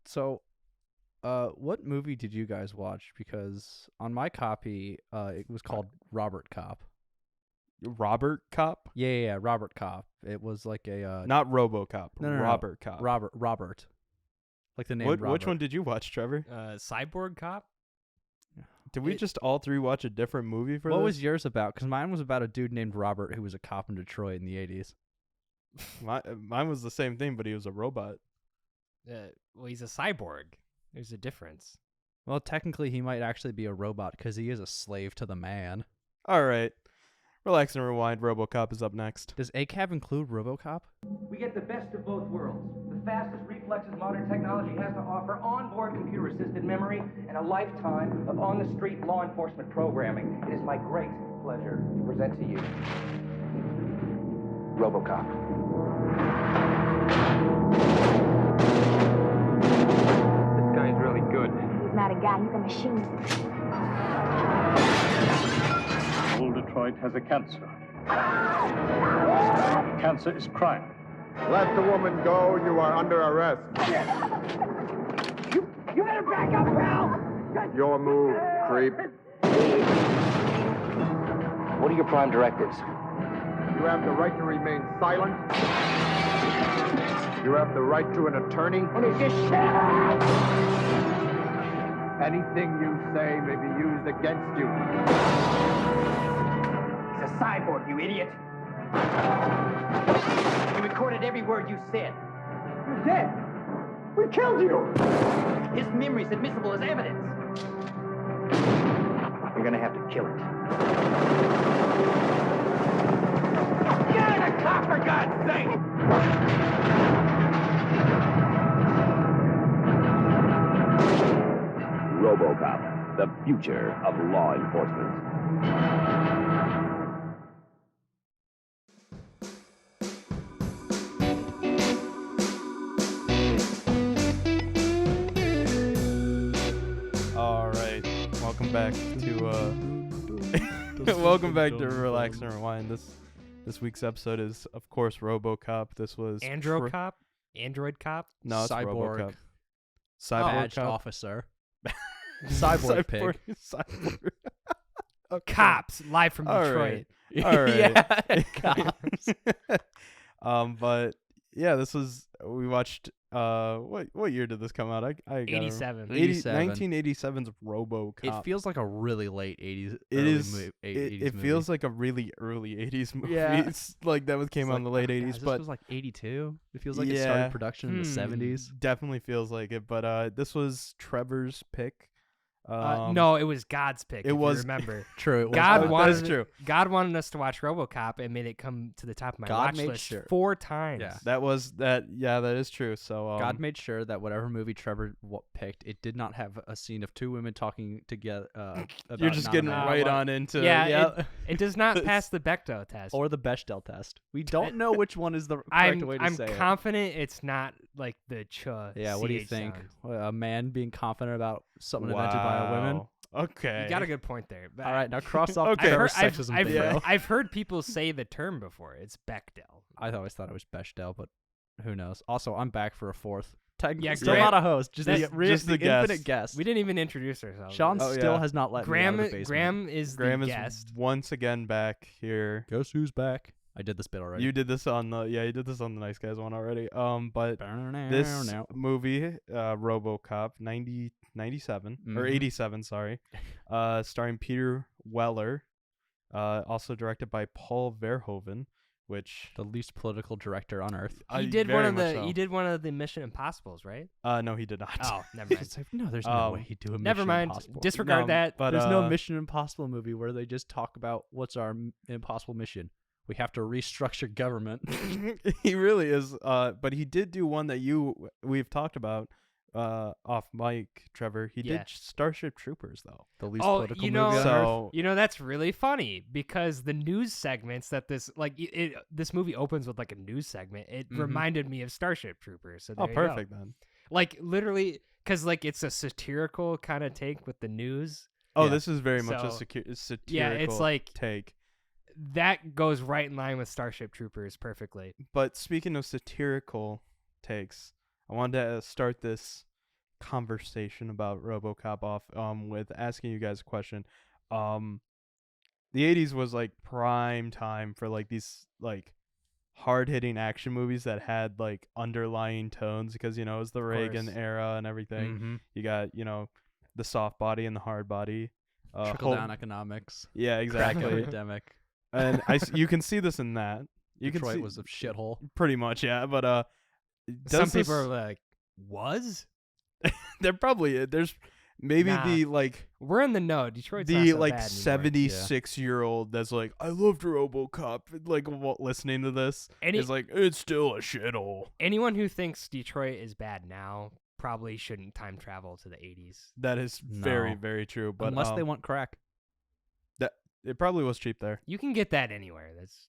So, what movie did you guys watch? Because on my copy, it was called Robert Cop. Robert Cop? Yeah, Robert Cop. It was like a Not RoboCop. no, Robert Cop. Robert, like the name. Which Robert. one did you watch, Trevor? Cyborg Cop? Did we just all three watch a different movie for What this? was yours about? Because mine was about a dude named Robert who was a cop in Detroit in the 80s. Mine was the same thing, but he was a robot. Well, he's a cyborg. There's a difference. Well, technically, he might actually be a robot because he is a slave to the man. All right. Relax and rewind. RoboCop is up next. Does ACAB include RoboCop? We get the best of both worlds. The fastest reflexes modern technology has to offer, onboard computer-assisted memory, and a lifetime of on-the-street law enforcement programming. It is my great pleasure to present to you RoboCop. This guy's really good. He's not a guy, he's a machine. Old Detroit has a cancer. Cancer is crime. Let the woman go. You are under arrest. You better back up, pal! Your move, creep. What are your prime directives? You have the right to remain silent. You have the right to an attorney. Anything you say may be used against you. He's a cyborg, you idiot! He recorded every word you said. You're dead! We killed you! His memory's admissible as evidence. You're gonna have to kill it. Get out of the car, for God's sake! RoboCop, the future of law enforcement. All right. Welcome back to welcome back to Relax and Rewind. This week's episode is, of course, RoboCop. This was Android Cop? Android Cop? No, it's Cyborg. RoboCop. Cyborg Badged Cop. officer. Cyborg pig. Cyborg. Okay. Cops, live from All Detroit. right. All right. Yeah, cops. But yeah, this was we watched. What year did this come out? I got 87. 1987's RoboCop. It feels like a really late 80s. It is. It Feels like a really early 80s movie. Yeah. It's like that came out in the late 80s, This but was like 82. It feels like it Yeah. started production in the 70s. definitely feels like it. But this was Trevor's pick. No, it was God's pick. it if was- you remember. True. It was God that wanted is true. God wanted us to watch RoboCop and made it come to the top of my God watch made list sure. 4 times. Yeah. That was that. Yeah, that is true. So God made sure that whatever movie Trevor picked, it did not have a scene of two women talking together. About you're just not a getting man. right well, on into Yeah, It does not pass the Bechdel test. Or the Bechdel test. We don't know which one is the correct I'm way to I'm say confident it's not like the ch. it. Yeah, what do you CH think? sound. A man being confident about something invented by a woman? Wow. Okay. You got a good point there. But All right, now cross off Okay. Trevor's I've, sexism I've, bingo. I've heard people say the term before. It's Bechdel. I always thought it was Bechdel, but who knows? Also, I'm back for a fourth. Technically, Yeah, still Graham- not a host, just that's the infinite guest. We didn't even introduce ourselves. Sean Oh, still yeah. has not let Graham, me out of the basement. Graham is Graham the is guest. once again back here. Guess who's back? I did this bit already. You did this on the you did this on the Nice Guys one already. But this movie, RoboCop, 97 or Mhm. 87, sorry, starring Peter Weller, also directed by Paul Verhoeven, which the least political director on earth. He did very one of much the so. he did one of the Mission Impossibles, right? No, he did not. Oh, never mind. It's like, no, there's no way Um, he'd do a Never Mission mind. Impossible. Disregard No, that. but There's no uh, Mission Impossible movie where they just talk about what's our impossible mission. We have to restructure government. he really is. But he did do one that we've talked about off mic, Trevor. He Yeah. did Starship Troopers though. The least Oh, political you movie know- on earth. So You know, that's really funny because the news segments that this movie opens with like a news segment. It Mhm. reminded me of Starship Troopers. So oh, there you go. perfect then. Like literally, because like it's a satirical kind of take with the news. Oh, Yeah. this is very much a So, satirical Yeah, it's like take. that goes right in line with Starship Troopers perfectly. But speaking of satirical takes, I wanted to start this conversation about RoboCop off with asking you guys a question. The 80s was like prime time for like these like hard-hitting action movies that had like underlying tones because, you know, it was the Reagan course. era and everything. You got, you know, the soft body and the hard body. Trickle-down economics. Yeah, Crack exactly. epidemic. And you can see this in that. You Detroit can see, was a shithole. pretty much, yeah. But Some people are like, was? there probably there's maybe Nah. the like We're in the know. Detroit's not the so like bad anymore. 76-year-old that's like, I loved RoboCop, like listening to this is like, it's still a shithole. Anyone who thinks Detroit is bad now probably shouldn't time travel to the 80s. That is very, No. very true. But Unless they want crack. it probably was cheap there. You can get that anywhere. That's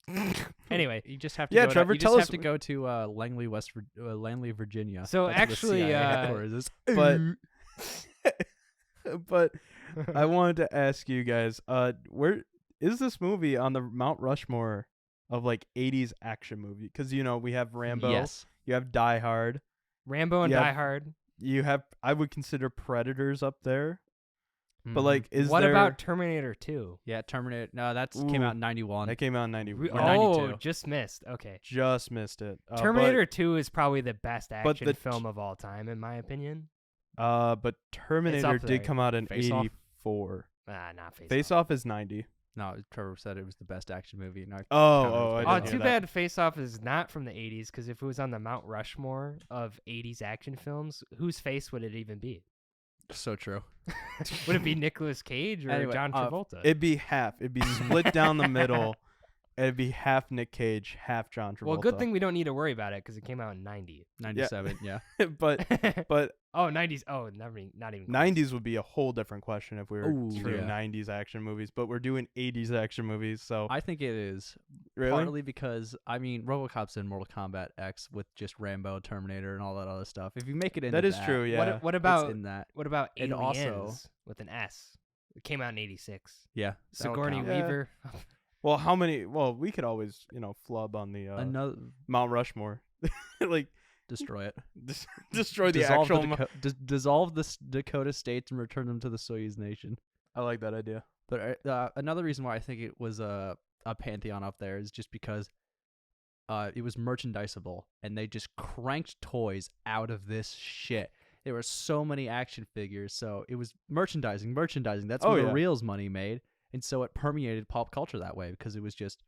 anyway. You just have to Yeah, go Trevor, you tell just us- have to go to Langley, Virginia. So That's where the actually, CIA headquarters is. But but I wanted to ask you guys, where is this movie on the Mount Rushmore of like 80s action movie? Because, you know, we have Rambo, Yes. you have Die Hard, Rambo and Yeah. Die Hard. you have, I would consider Predators up there. But Mhm. like, is What there? about Terminator 2? Yeah, Terminator. No, that came out in 91. That came out in 90. Re- Or oh, 92. just missed. Okay. Just missed it. Terminator 2 is probably the best but action the film of all time, in my opinion. But Terminator up did there. come out in Face Off? 84. Not Face Face Off is 90. No, Trevor said it was the best action movie. And I Oh, countered oh, with I Oh, didn't Face hear too Off. that. bad Face Off is not from the 80s, because if it was on the Mount Rushmore of 80s action films, whose face would it even be? So true. Would it be Nicolas Cage or Anyway, John Travolta? It'd be half. It'd be split down the middle. It'd be half Nick Cage, half John Travolta. well, good thing we don't need to worry about it, because it came out in 90. 97, yeah. but Oh, 90s. Oh, not even close. 90s would be a whole different question if we were Ooh, doing yeah. 90s action movies. But we're doing 80s action movies, so I think it is. really, Partly because, I mean, RoboCop's in Mortal Kombat X with just Rambo, Terminator, and all that other stuff. If you make it into that is true. Yeah. What it's about in that. what about And Aliens also- with an S? It came out in 86. Yeah. that would Sigourney count. Yeah. Weaver. Well, how many? Well, we could always, flub on the Another Mount Rushmore, like destroy it. destroy the dissolve actual. dissolve the Dakota states and return them to the Soyuz nation. I like that idea. But another reason why I think it was a pantheon up there is just because it was merchandisable, and they just cranked toys out of this shit. There were so many action figures, so it was merchandising. That's Oh, where yeah. the reels money made, and so it permeated pop culture that way because it was just,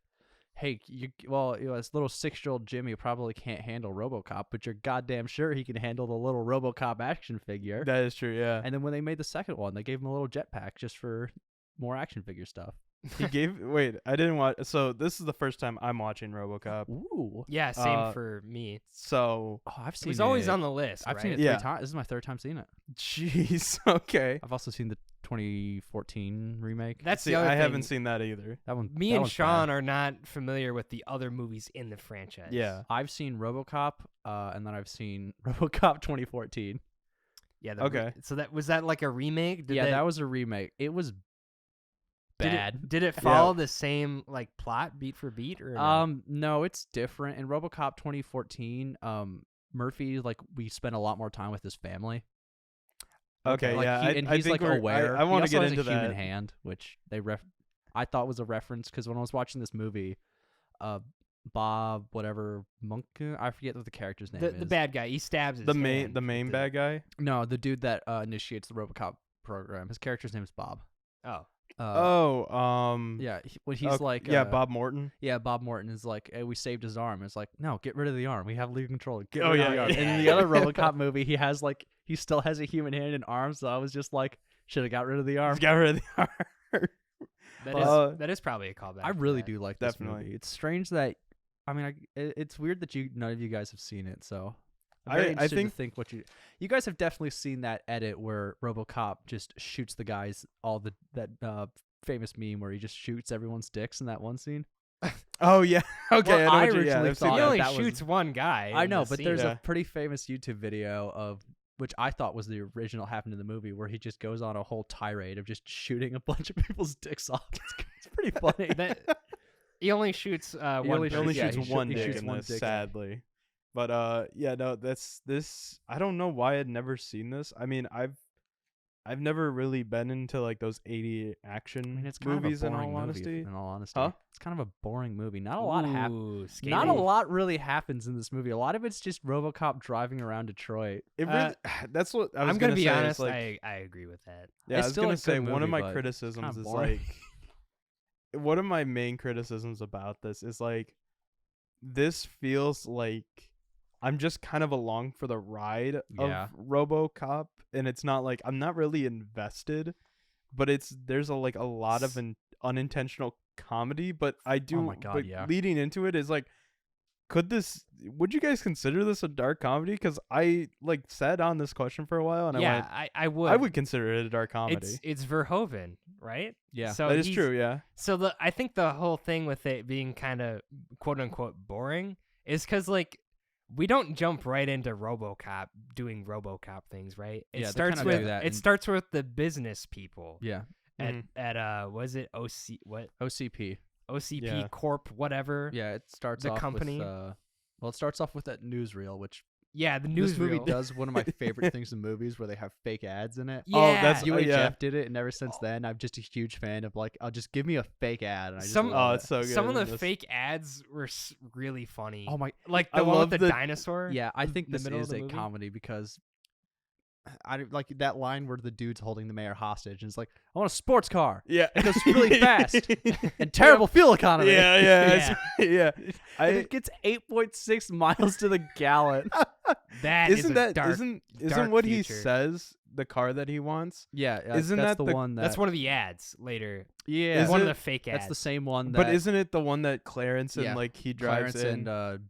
hey, this little 6-year-old Jimmy probably can't handle RoboCop, but you're goddamn sure he can handle the little RoboCop action figure. That is true. Yeah. And then when they made the second one, they gave him a little jetpack just for more action figure stuff. He gave. Wait, I didn't watch. So this is the first time I'm watching RoboCop. Ooh. Yeah, same Uh, for me. So, Oh, I've It seen was always it. on the list. I've right? seen it Yeah. 3 times. This is my 3rd time seeing it. jeez. Okay. I've also seen the 2014 remake. That's See, the other I thing. haven't seen that either. That one. Me that and one's Sean bad. are not familiar with the other movies in the franchise. Yeah. I've seen RoboCop, and then I've seen RoboCop 2014. Yeah. Okay. So that was that like a remake? That was a remake. It was bad. Did it follow the same like plot beat for beat or no? No, it's different. In RoboCop 2014, Murphy, like, we spent a lot more time with his family. Okay. Like, yeah. and I he's think like we're- aware. I want to He also get has into a human that. hand, which I thought was a reference because when I was watching this movie, Bob, whatever Monk, I forget what the character's name The is. bad guy. He stabs his The hand main with bad guy. No, the dude that initiates the RoboCop program. His character's name is Bob. Oh. Yeah, when he's okay, like, yeah, Bob Morton. Yeah, Bob Morton is like, hey, we saved his arm. It's like, no, get rid of the arm. We have legal control. Get Oh, rid yeah, of the arm. yeah. And in the other RoboCop movie, he still has a human hand and arm. So I was just like, should have got rid of the arm. Got rid of the arm. That is probably a callback. I to really that. do like this Definitely. movie. It's strange that, I mean, it's weird that none of you guys have seen it. So I'm I very interested think- to think what you guys have definitely seen that edit where RoboCop just shoots the guys, that famous meme where he just shoots everyone's dicks in that one scene. Oh yeah. Okay. Well, I, I know what you- originally I've seen thought He that. only that was- shoots one guy. I in know, the but scene. there's Yeah. a pretty famous YouTube video of which I thought was the original happened in the movie where he just goes on a whole tirade of just shooting a bunch of people's dicks off. It's pretty funny. He only shoots one. only He only Yeah, shoots he one he dick shoots in one this, dick. sadly. But yeah, no, that's this. I don't know why I'd never seen this. I mean, I've never really been into like those 80 action I mean, it's kind movies. of a In boring all movie. honesty, In all honesty, Huh? it's kind of a boring movie. Not a lot happens. Ooh, Not a scathing. lot really happens in this movie. A lot of it's just RoboCop driving around Detroit. it really. That's what I was I'm gonna be say, is, honest. like, I agree with that. yeah, It's I was still gonna a say good one of movie, my but criticisms kinda is boring. like one of my main criticisms about this is like this feels like I'm just kind of along for the ride Yeah. of RoboCop, and it's not like I'm not really invested, but there's a lot of unintentional comedy. But I do. Oh my God, but yeah. leading into it is like, would you guys consider this a dark comedy? Because I sat on this question for a while, and Yeah, I would. I would consider it a dark comedy. It's Verhoeven, right? Yeah. So That is he's- true. Yeah. So I think the whole thing with it being kind of quote unquote boring is because like we don't jump right into RoboCop doing RoboCop things, right? It Yeah, they starts kinda do with that it in- starts with the business people Yeah. at was it OCP. OCP Yeah. Corp whatever. Yeah, it starts The off company. with it starts off with that newsreel, which Yeah, the this movie newsreel. does one of my favorite things in movies where they have fake ads in it. Yeah. Oh, that's UHF yeah. did it, and ever since then, I'm just a huge fan of like, I'll just give me a fake ad, and I just Some- love Oh, it. it's so good. Some of the This- fake ads were really funny. Oh my, like I the one love with the the- dinosaur. yeah, I think the this middle of is the a movie? comedy because I like that line where the dude's holding the mayor hostage, and it's like, I want a sports car Yeah. It goes really fast and terrible fuel economy. Yeah. Yeah. And it gets 8.6 miles to the gallon. That is isn't a that dark, isn't dark what future. he says the car that he wants? Yeah, Isn't that's that the the- one that? That's one of the ads later. Yeah, Is One of it- the fake ads. that's the same one. That But isn't it the one that Clarence and Yeah. he drives Clarence in? and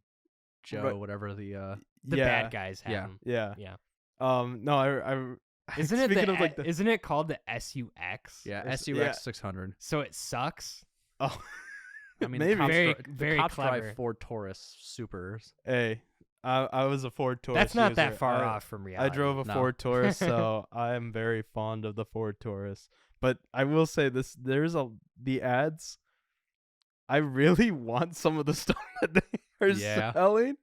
Joe, Right. whatever the the yeah, bad guys have yeah. them. Yeah. Yeah. No, I Isn't it speaking of isn't it called the SUX? yeah Or s- SUX yeah. 600. So it sucks. oh, I mean, maybe. the cops, Very- the very cops clever. drive Ford Taurus Supers. Hey, I was a Ford Taurus. That's not that user. far I- off from I reality. drove a No. Ford Taurus, so I am very fond of the Ford Taurus. But I will say this: the ads. I really want some of the stuff that they are Yeah. selling,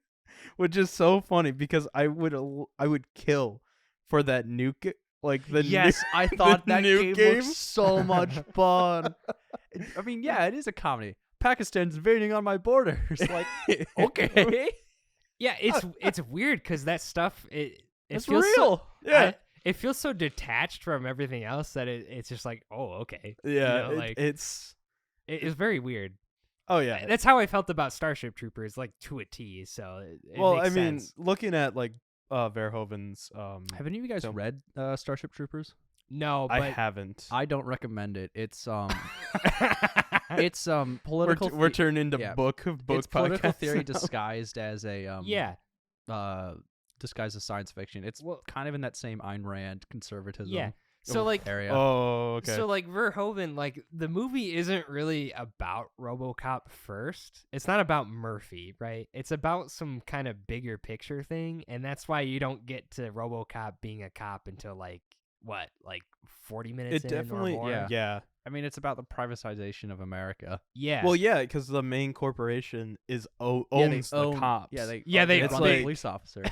which is so funny because I would kill for that nuke, Yes, I thought the that new game game? looked so much fun. I mean, yeah, it is a comedy. Pakistan's invading on my borders. Like, okay, Yeah, it's weird because that stuff it it's feels real. So, Yeah. it feels so detached from everything else that it's just like, oh, okay. Yeah, You know, like it's it's very weird. oh yeah. That's how I felt about Starship Troopers, like to a T. So it Well, makes I mean, sense. looking at Verhoeven's Have any of you guys So- read Starship Troopers? No, I but haven't. I don't recommend it. It's it's political. We're turning into yeah. book It's political podcasts theory now. disguised as a yeah. disguised as science fiction. It's Well- kind of in that same Ayn Rand conservatism Yeah. So like area. Oh, okay. So like Verhoeven, like the movie isn't really about RoboCop first. It's not about Murphy, right? It's about some kind of bigger picture thing, and that's why you don't get to RoboCop being a cop until like 40 minutes it in definitely, or more. yeah. I mean, it's about the privatization of America. Yeah. Well, yeah, because the main corporation owns Yeah, they the own- cops. Yeah, they Yeah, they- run it's the like- police officer.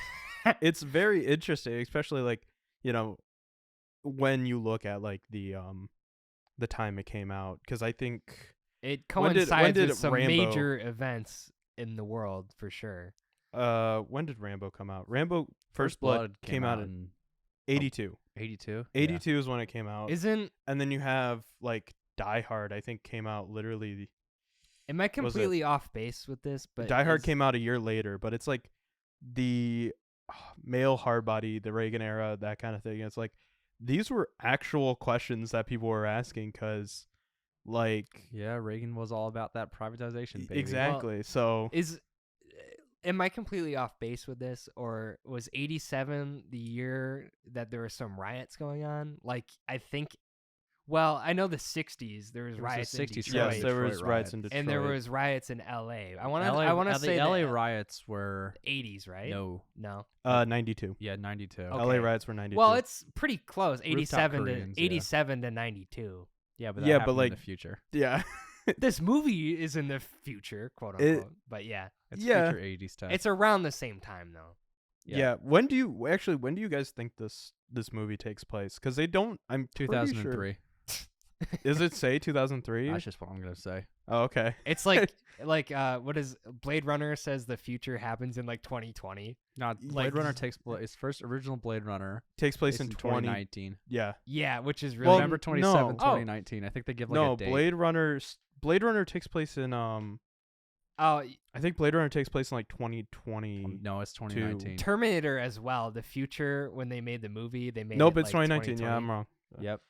It's very interesting, especially when you look at the time it came out, because I think it when did coincides with some Rambo- major events in the world for sure. when did Rambo come out? Rambo First Blood came out in 82. 82. 82 is when it came out. Isn't And then you have Die Hard, I think, came out literally. am I completely off base with this? But Die Hard is- came out a year later, but it's like the male hard body, the Reagan era, that kind of thing. It's like these were actual questions that people were asking because, Yeah, Reagan was all about that privatization, baby. exactly. So am I completely off base with this, or was 87 the year that there were some riots going on? Like, I think, well, I know the 60s there was There was a riots in 60s Detroit, riot. yes, there was Detroit riots riot. in Detroit, and there was riots in LA. I want LA, to say the LA the riots were 80s, right? no, 92. yeah, 92. Okay. LA riots were 92. Well, it's pretty close. Rooftop 87 Koreans, to yeah. 87 to 92. Yeah, but Yeah, that but, happened in like, the future. yeah. This movie is in the future, quote It- unquote. But yeah. It's Yeah. future 80s tech. It's around the same time though. Yeah. When do you guys think this movie takes place? Because they don't. I'm pretty sure. 2003. Does it say 2003? That's just what I'm gonna say. Oh, okay. It's like what is Blade Runner says the future happens in like 2020. Not Blade Like- Runner takes place. First original Blade Runner Takes place is in 2019. Yeah. Yeah, which is really Well, November 27th, no. 2019. I think they give like No, a date. Blade Runner takes place in oh I think Blade Runner takes place in like 2020. No, it's 2019. Terminator as well. The future when they made the movie, they made Nope, it it's like 2019. Yeah, I'm wrong. Yep.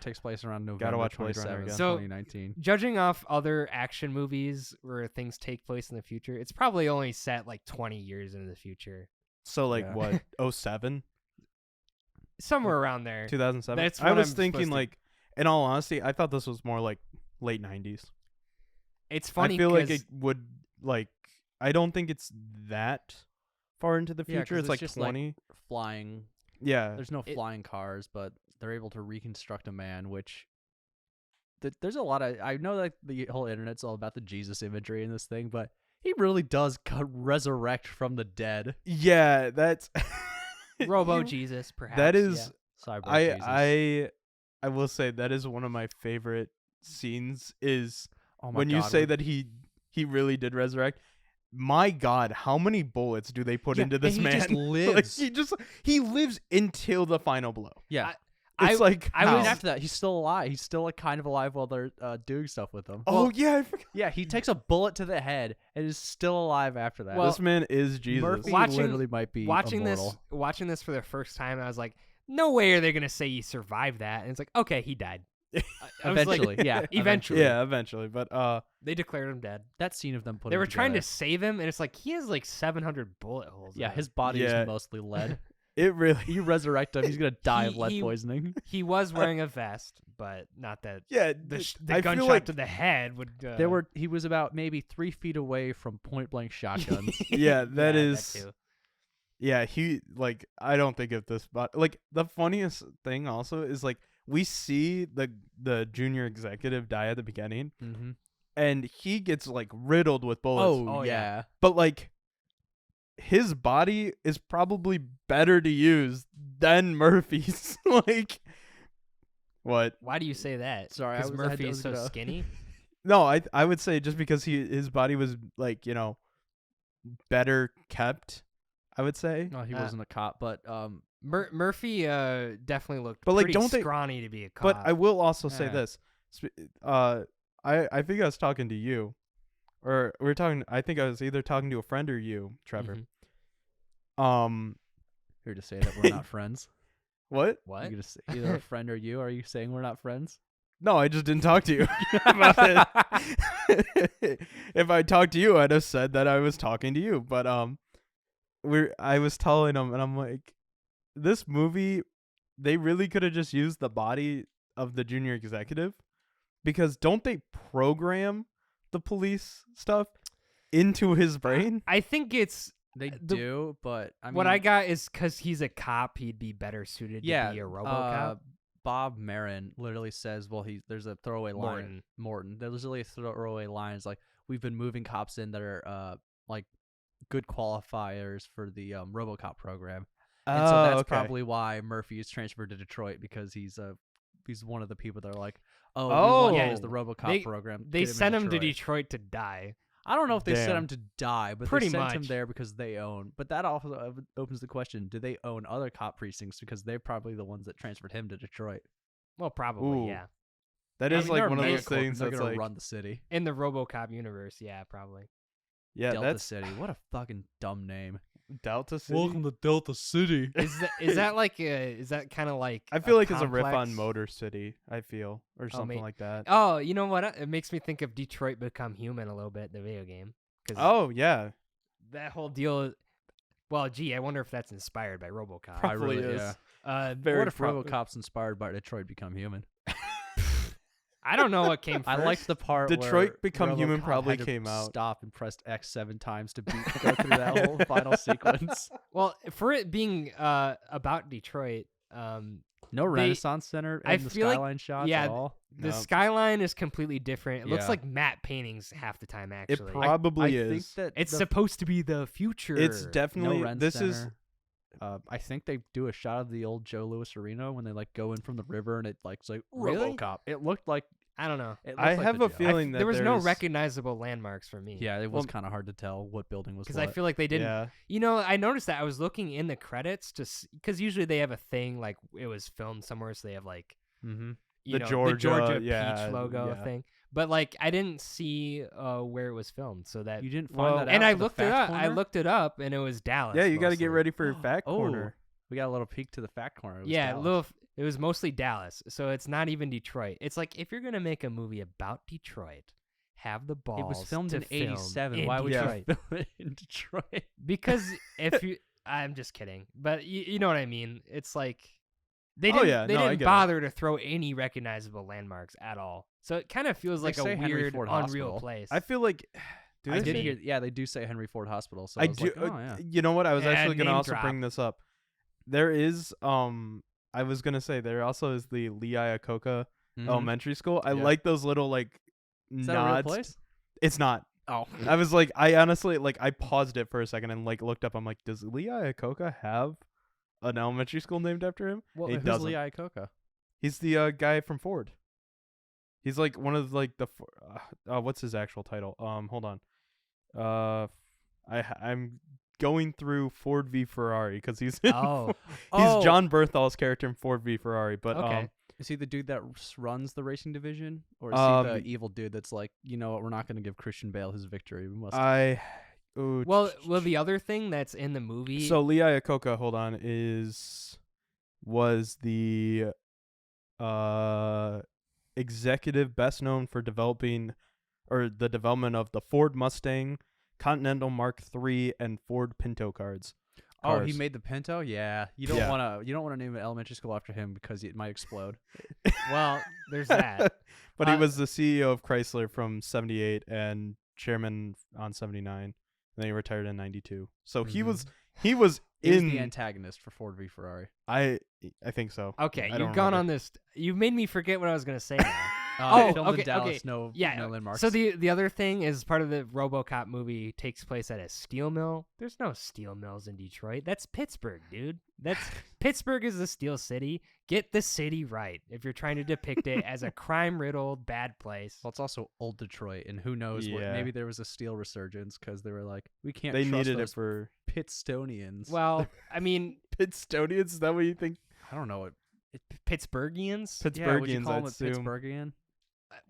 Takes place around November watch Blade Runner 27th, again. So- 2019. Judging off other action movies where things take place in the future, it's probably only set like 20 years into the future. So like Yeah. what? 07? Somewhere around there. 2007. That's I what was I'm thinking supposed to- like, in all honesty, I thought this was more like late 90s. It's funny I feel like 'cause it would like. I don't think it's that far into the Yeah, future. 'cause It's like just 20. Flying. Yeah. There's no flying cars, but they're able to reconstruct a man, which there's a lot of. I know that the whole internet's all about the Jesus imagery in this thing, but he really does resurrect from the dead. Yeah, that's Robo Jesus, perhaps. that is Cyborg Jesus. I will say that is one of my favorite scenes is Oh my when you God, say that he really did resurrect. My God, how many bullets do they put Yeah, into this and he man? just Like, lives. he lives until the final blow. Yeah. It's like I how? was After that, he's still alive. He's still like kind of alive while they're doing stuff with him. Oh yeah, I forgot. Yeah, he takes a bullet to the head and is still alive after that. Well, This man is Jesus. Murphy Watching- literally might be watching immortal. this for the first time. I was like, no way are they gonna say he survived that? And it's like, okay, he died. I was like, Eventually, yeah. eventually. Yeah, eventually. But They declared him dead. That scene of them putting They were him trying to together. save him, and it's like he has like 700 bullet holes. Yeah, in him. his body Yeah. is mostly lead. it really You resurrect him, he's gonna die of He- lead he- poisoning. He was wearing a vest, but not that. yeah. The I gunshot feel like to the head would. He was about maybe 3 feet away from point blank shotguns. yeah, that Yeah, is too. yeah, he like I don't think of this but like the funniest thing also is like we see the junior executive die at the beginning Mm-hmm. and he gets like riddled with bullets. Oh, Oh, yeah. yeah. But like his body is probably better to use than Murphy's. Like what? Why do you say that? Sorry, I because was- I Murphy was is so gonna- skinny. No, I would say just because his body was like, better kept, I would say. No, he Uh, wasn't a cop, but Murphy definitely looked But, like, pretty don't they- scrawny to be a cop. But I will also say Yeah. this. I think I was talking to you, or we were talking. I think I was either talking to a friend or you, Trevor. here to say that we're not friends. What? What? You're gonna say either a friend or you. Are you saying we're not friends? No, I just didn't talk to you about it. If I talked to you, I'd have said that I was talking to you. But I was telling him, and I'm like, this movie, they really could have just used the body of the junior executive, because don't they program the police stuff into his brain? I think it's They The- do, but I mean, what I got is because he's a cop, he'd be better suited yeah, to be a RoboCop. Bob Marin literally says, "Well, there's a throwaway line. Morton. There's literally a throwaway line. It's like we've been moving cops in that are like good qualifiers for the RoboCop program, and so that's probably why Murphy is transferred to Detroit, because he's one of the people that are like, oh, we want Oh. to use the RoboCop They- program. They Get sent him to Detroit. Detroit to die. I don't know if they sent Damn. him to die, but Pretty they sent him much. there because they own. But that also opens the question: do they own other cop precincts? Because they're probably the ones that transferred him to Detroit. Well, probably, Ooh. yeah. That I is mean, like they're a one of mega those corp, things they're that's gonna like, run the city. In the RoboCop universe, yeah, probably. yeah, Delta that's City. What a fucking dumb name. Delta City. to Delta City. Is that like is that kind of like I feel like it's a riff complex? on Motor City. I feel, or something like that. Oh, you know what? It makes me think of Detroit Become Human a little bit, the video game. 'Cause Oh yeah, that whole deal. Well, gee, I wonder if that's inspired by RoboCop. Probably really, is. yeah. Very What if pro- RoboCop's inspired by Detroit Become Human? I don't know what came first. I liked the part Detroit where Become Human RoboCop probably had to came out. Stop and pressed X 7 times to go through that whole final sequence. Well, for it being about Detroit, No, No Renaissance Center I in the feel like- skyline shots yeah, at all. The No. skyline is completely different. It looks Yeah. like matte paintings half the time. It Actually, probably I is. think that it's the supposed to be the future. It's no definitely Ren this Center. is I think they do a shot of the old Joe Louis Arena when they like go in from the river and it's like Really? RoboCop. It looked like I don't know. it looked I like have the a Joe. feeling that There was no there's- recognizable landmarks for me. Yeah, it was Well, kind of hard to tell what building was because what. I feel like they didn't. Yeah. You know, I noticed that I was looking in the credits just because usually they have a thing like it was filmed somewhere, so they have like Mm-hmm. you The know, Georgia, the Georgia yeah, peach logo yeah. thing. But like I didn't see where it was filmed, so that You didn't find Well- that out. and I for the looked it fact up. I corner? looked it up, and it was Dallas. Yeah, you got to get mostly. ready for Fact Oh, Corner. we got a little peek to the fact corner. It was Yeah, Dallas. it was mostly Dallas, so it's not even Detroit. It's like if you're gonna make a movie about Detroit, have the balls. It was filmed to in film '87. in Why would Detroit. you film it in Detroit? Because if you, I'm just kidding, but you know what I mean. It's like they Oh, didn't yeah, they no, I didn't get it. bother to throw any recognizable landmarks at all. So it kind of feels They like a say Henry weird, Ford unreal Hospital. place. I feel like do I they did say- hear. Yeah, they do say Henry Ford Hospital. So I I was do. like, oh yeah. You know what? I was Yeah, actually gonna name also drop. bring this up. There is I was gonna say there also is the Lee Iacocca Mhm. Elementary School. I Yeah. like those little like Is that a real nods. place? It's not. Oh, I was like, I honestly like I paused it for a second and like looked up. I'm like, does Lee Iacocca have an elementary school named after him? well, He who's doesn't. Lee Iacocca? He's the guy from Ford. He's like one of like the what's his actual title? Hold on. I'm going through Ford v Ferrari because he's in Oh. he's John Berthal's character in Ford v Ferrari. But Okay. Is he the dude that runs the racing division, or is he the evil dude that's like, you know what, we're not going to give Christian Bale his victory. We must. Well, the other thing that's in the movie. So Lee Iacocca, hold on, was the executive best known for development of the Ford Mustang, Continental Mark III, and Ford Pinto cars. Oh, he made the Pinto. Yeah, you don't Yeah. want to. You don't want to name an elementary school after him because it might explode. well, there's that. But he Uh, was the CEO of Chrysler from '78 and chairman on '79. And then he retired in '92. So he Mhm. was He's in the antagonist for Ford v Ferrari. I think so. Okay, I you've don't gone remember. on this. You've made me forget what I was gonna say now. Filmed okay, in Dallas. okay. No, Yeah. no landmarks. So the other thing is part of the RoboCop movie takes place at a steel mill. There's no steel mills in Detroit. That's Pittsburgh, dude. That's Pittsburgh is the steel city. Get the city right if you're trying to depict it as a crime-riddled bad place. Well, it's also old Detroit, and who knows what? Yeah. Maybe there was a steel resurgence because they were like, we can't. They trust needed it those for Pitstonians. Well, I mean, Pitstonians. Is that what you think? I don't know. Pittsburghians. Yeah, would you Pittsburghians, call I'd them assume. Pittsburghian?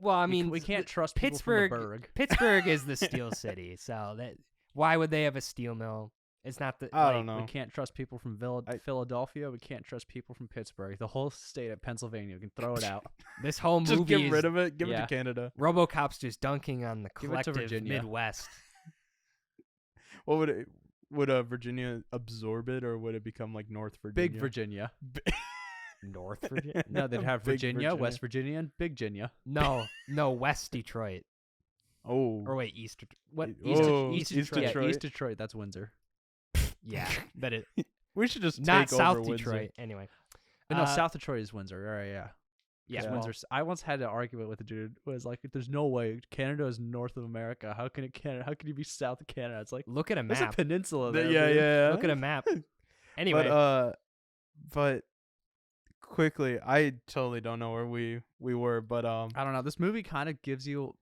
Well, I mean, we can't th- trust people Pittsburgh. from the Berg. Pittsburgh is the steel city, so that why would they have a steel mill? It's not the. I like, don't know. We can't trust people from Philadelphia. We can't trust people from Pittsburgh. The whole state of Pennsylvania. We can throw it out. This whole movie Just get is rid of it. Give it yeah. to Canada. RoboCop's just dunking on the Give it to collective Virginia. Midwest. What would Virginia absorb it, or would it become like North Virginia? Big Virginia. North Virginia? No, they'd have Big Virginia, West Virginia, and Big Virginia. No, West Detroit. Oh, Or wait, East. What? Oh, East East Detroit. Detroit. Yeah, East Detroit. That's Windsor. Yeah, but it we should just not take South over Windsor. Detroit. Anyway, No, South Detroit is Windsor. All right, yeah. yeah. It's well, Windsor. I once had an argument with a dude who was like, "There's no way Canada is north of America. How can it Canada? How can you be south of Canada?" It's like look at a there's a map. peninsula there. Yeah, dude. yeah. Look at a map. Anyway, But quickly, I totally don't know where we were, but I don't know. This movie kind of gives you.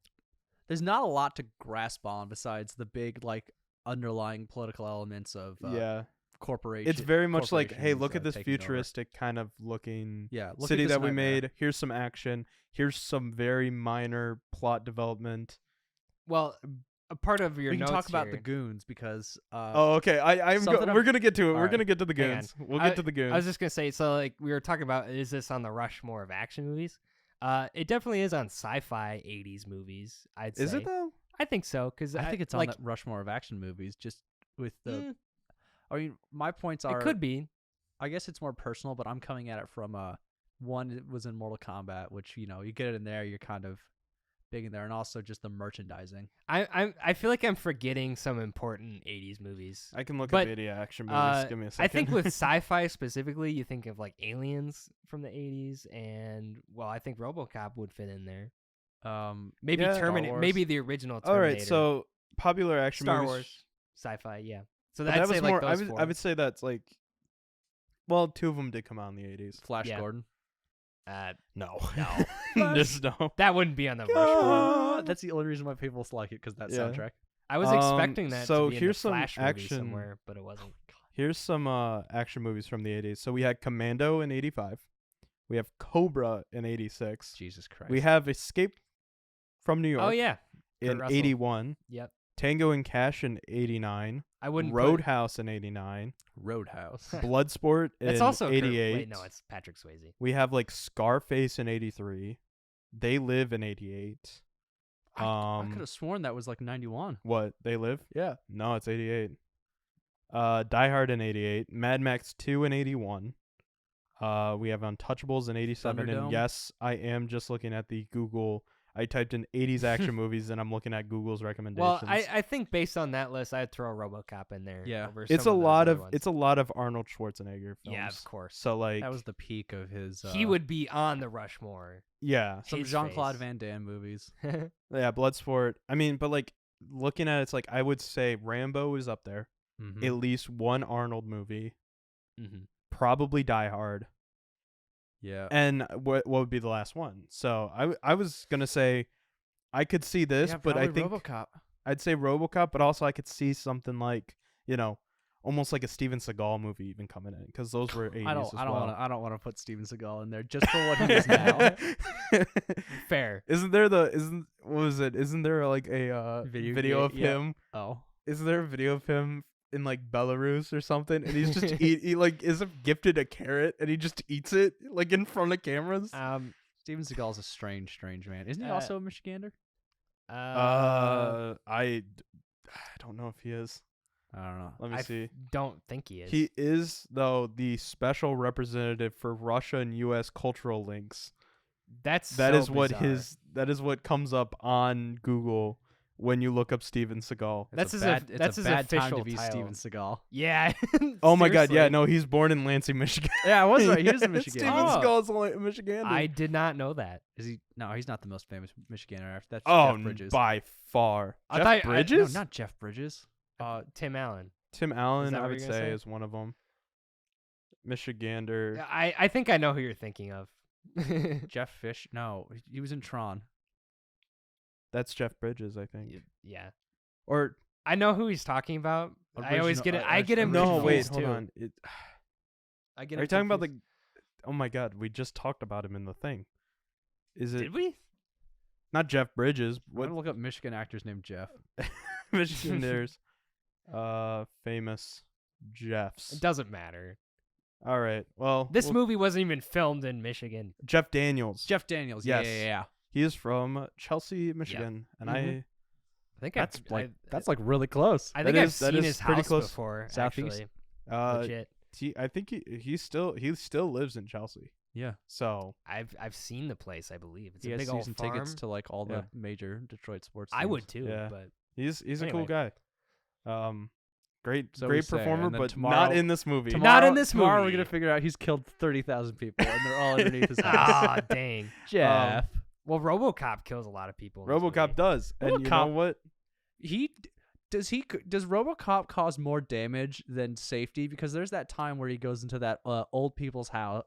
There's not a lot to grasp on besides the big like underlying political elements of yeah, corporation. it's very much like, hey, corporations, look at this taking over. futuristic kind of looking Yeah, look at city this that we nightmare. made. Here's some action. Here's some very minor plot development. well, a part of your We can notes talk about here- the goons because Oh, okay. something We're gonna get to it. We're Alright. gonna get to the Hang on. goons. We'll get to the goons. I was just gonna say, so like we were talking about, is this on the Rushmore of action movies? It definitely is on sci-fi '80s movies. I'd say. Is it though? I think so because I think it's on like that Rushmore of action movies. Just with the, mm, I mean, my points are. it could be. I guess it's more personal, but I'm coming at it from one. It was in Mortal Kombat, which you get it in there. You're kind of being there, and also just the merchandising. I feel like I'm forgetting some important 80s movies. I can look But, at 80 action movies. Give me a second. I think with sci-fi specifically, you think of like Aliens from the 80s, and well, I think RoboCop would fit in there. Maybe Yeah. Terminator, maybe the original All Terminator. right, so popular action Star movies. Wars, sci-fi, yeah. So But I'd that say was like more. those I four. would say that's like. Well, 2 of them did come out in the 80s. Flash Yeah. Gordon. No. No. Just no. That wouldn't be on the Rushmore. That's the only reason why people like it, because that Yeah. soundtrack. I was expecting that so to be in here's the some Flash movie action- somewhere, but it wasn't. Here's some action movies from the 80s. So we had Commando in 85. We have Cobra in 86. Jesus Christ. We have Escape from New York Oh yeah, in Kurt Russell. 81. Yep. Tango and Cash in 89. I wouldn't. Roadhouse in 89. Roadhouse. Bloodsport in That's also 88. Wait, no, it's Patrick Swayze. We have like Scarface in 83. They Live in 88. I could have sworn that was like 91. What? They Live? Yeah. No, it's 88. Die Hard in 88. Mad Max 2 in 81. We have Untouchables in 87. Thunderdome. And yes, I am just looking at the Google. I typed in 80s action movies and I'm looking at Google's recommendations. Well, I think based on that list, I'd throw RoboCop in there. Yeah. over it's a some of those lot other of ones. it's a lot of Arnold Schwarzenegger films. Yeah, of course. So like That was the peak of his. He would be on the Rushmore. yeah. Some his Jean-Claude face. Van Damme movies. Yeah, Bloodsport. I mean, but like looking at it, it's like I would say Rambo is up there. Mhm. At least one Arnold movie. Mhm. Probably Die Hard. Yeah. And what would be the last one? So I was gonna say I could see this, Yeah, but I probably think RoboCop. I'd say RoboCop, but also I could see something like almost like a Steven Seagal movie even coming in because those were 80s I don't want to put Steven Seagal in there just for what he is now. Fair. Isn't there like a video of yeah. him? Oh. Isn't there a video of him in like Belarus or something, and he's just he like is gifted a carrot and he just eats it like in front of cameras? Steven Seagal's a strange man. Isn't he also a Michigander? I don't know if he is. I don't know. Let me see. Don't think he is. He is though the special representative for Russia and U.S. cultural links. That That is what comes up on Google when you look up Steven Seagal. That's it's that's a his bad time official to be title. Steven Seagal. Yeah. Oh my God! Yeah, seriously. no, he's born in Lansing, Michigan. Yeah, I was right. He is a Michigander. Steven Oh. Seagal's only a Michigander. I did not know that. Is he? No, he's not the most famous Michigander. That's Oh, Jeff Bridges. by far. I Jeff thought- No, Bridges? not Jeff Bridges. Tim Allen. Tim Allen, that I what would you're gonna say, say? is one of them. Michigander. I think I know who you're thinking of. Jeff Fish. No, he was in Tron. That's Jeff Bridges, I think. Yeah. Or I know who he's talking about. I always get it. I get him. no, wait, confused, hold too. on. I get Are him you talking about confused. oh my God, we just talked about him in the thing. Is it Did we? not Jeff Bridges? I'm What gonna look up Michigan actors named Jeff. Michiganders? Famous Jeffs. It doesn't matter. All right. Well, This movie wasn't even filmed in Michigan. Jeff Daniels. Jeff Daniels. Yes. Yeah. He is from Chelsea, Michigan, and Mhm. I think That's like really close. I think that I've is- that seen is his pretty house close. before. Southeast? Actually, legit. I think he still lives in Chelsea. Yeah. So I've seen the place. I believe it's He a has big old season farm. tickets to like all Yeah. the major Detroit sports. I teams. would too, Yeah. but he's a cool Anyway. guy. Great So we great say, performer, and then but tomorrow- not in this movie. Not in this Tomorrow we're movie. gonna figure out he's killed 30,000 people and they're all underneath his house. ah, dang. Jeff. Well, RoboCop kills a lot of people. in this RoboCop movie. does, and you know RoboCop- what? Does RoboCop cause more damage than safety? Because there's that time where he goes into that old people's house,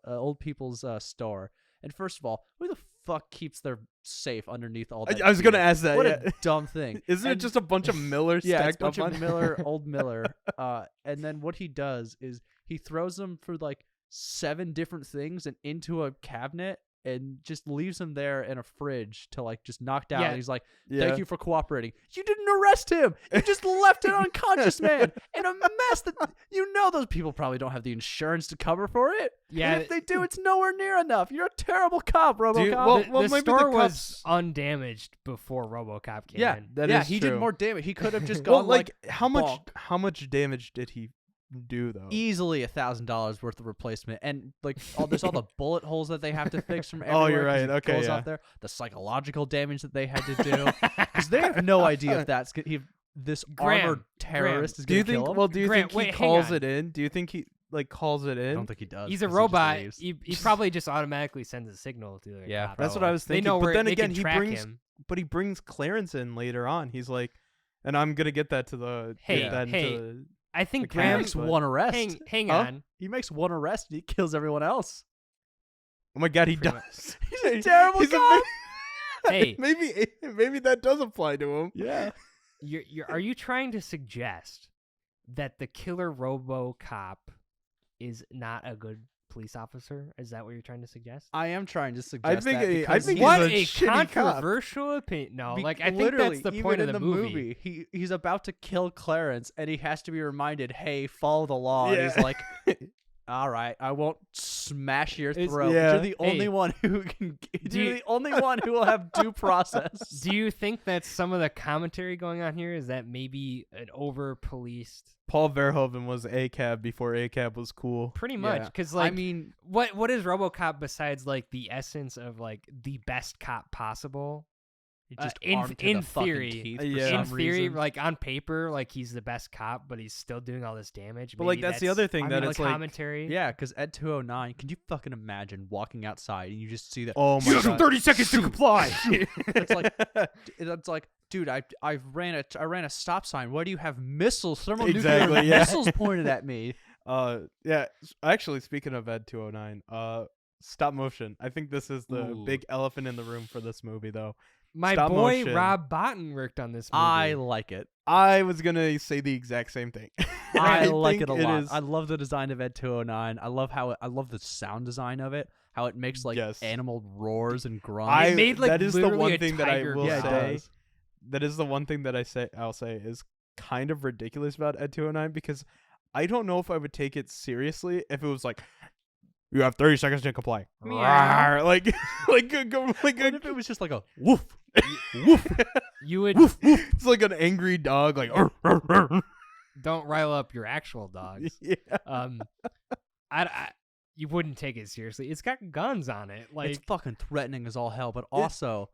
store, and first of all, who the fuck keeps their safe underneath all that? I was gonna gear? ask that. What Yeah. a dumb thing! Isn't it And- just a bunch of Miller yeah, it's stacked a bunch up of on Miller, old Miller, and then what he does is he throws them for like 7 different things and into a cabinet and just leaves them there in a fridge to like just knock down. Yeah. And he's like, Yeah. "Thank you for cooperating." You didn't arrest him. You just left an unconscious man in a mess that those people probably don't have the insurance to cover for it. Yeah, And if they do, it's nowhere near enough. You're a terrible cop, RoboCop. The maybe store the was cops- undamaged before RoboCop came yeah, in. That yeah, is he true. did more damage. He could have just Well, gone like like how bonk. much damage did he do though. Easily $1,000 worth of replacement, and like there's all the bullet holes that they have to fix from Oh, everywhere. you're 'cause right. he Okay, goes yeah. out there. The psychological damage that they had to do, because they have no idea if that's this armored terrorist is Do you going to think? kill him. Well, do you Grant, think he wait, hang calls on. it in? Do you think he calls it in? I don't think he does. He's a 'cause he just robot. leaves. He probably just automatically sends a signal to the Yeah, cop. That's what I was They thinking. know But where then they again, can he track brings him. but he brings Clarence in later on. He's like, and I'm gonna get that to the Hey, get that hey, into I think the He Graham. makes but- one arrest. Hang Huh? on. He makes one arrest and he kills everyone else. oh my god, he Pretty does. He's a terrible cop. Hey. maybe that does apply to him. Yeah. Are you trying to suggest that the killer RoboCop is not a good police officer? Is that what you're trying to suggest? I am trying to suggest think that I because think he's What a a shitty cop. controversial opinion. No, Be- like I think literally, that's the even point of in the movie. He's about to kill Clarence, and he has to be reminded, "Hey, follow the law." And he's Yeah. like, "All right, I won't smash your It's- throat." yeah. You're the only Hey, one who can. do You're you- the only one who will have due process. Do you think that some of the commentary going on here is that maybe an over-policed? Paul Verhoeven was ACAB before ACAB was cool. Pretty much, Yeah. because like I mean, what is RoboCop besides like the essence of like the best cop possible? he's just in- armed to in the fucking theory- teeth Yeah. for In some theory, reason. like on paper, like he's the best cop, but he's still doing all this damage. But, like, Maybe that's the other thing I that mean, it's like like- commentary. Yeah, because Ed 209. Can you fucking imagine walking outside and you just see that? Oh my god. 30 seconds to comply. It's like, dude, I ran a stop sign. Why do you have missiles, thermonuclear Exactly, yeah. missiles pointed at me? Yeah. Actually, speaking of Ed 209, stop motion. I think this is the Ooh. big elephant in the room for this movie, though. My Stop boy motion. Rob Bottin worked on this movie. I like it. I was gonna say the exact same thing. I like think it a lot. is- I love the design of Ed 209. I love the sound design of it. How it makes like Yes. animal roars and grunts. I made, like, that is the literally one a thing that I tiger will yeah, it cry. say. does. That is the one thing that I'll say is kind of ridiculous about Ed 209 because I don't know if I would take it seriously if it was like you have 30 seconds to comply. Meow. Rawr, like What if it was just like a woof, woof, You would woof, woof. It's like an angry dog, like "Arr, arr, arr." don't rile up your actual dogs. Yeah. You wouldn't take it seriously. It's got guns on it. Like it's fucking threatening as all hell. But also,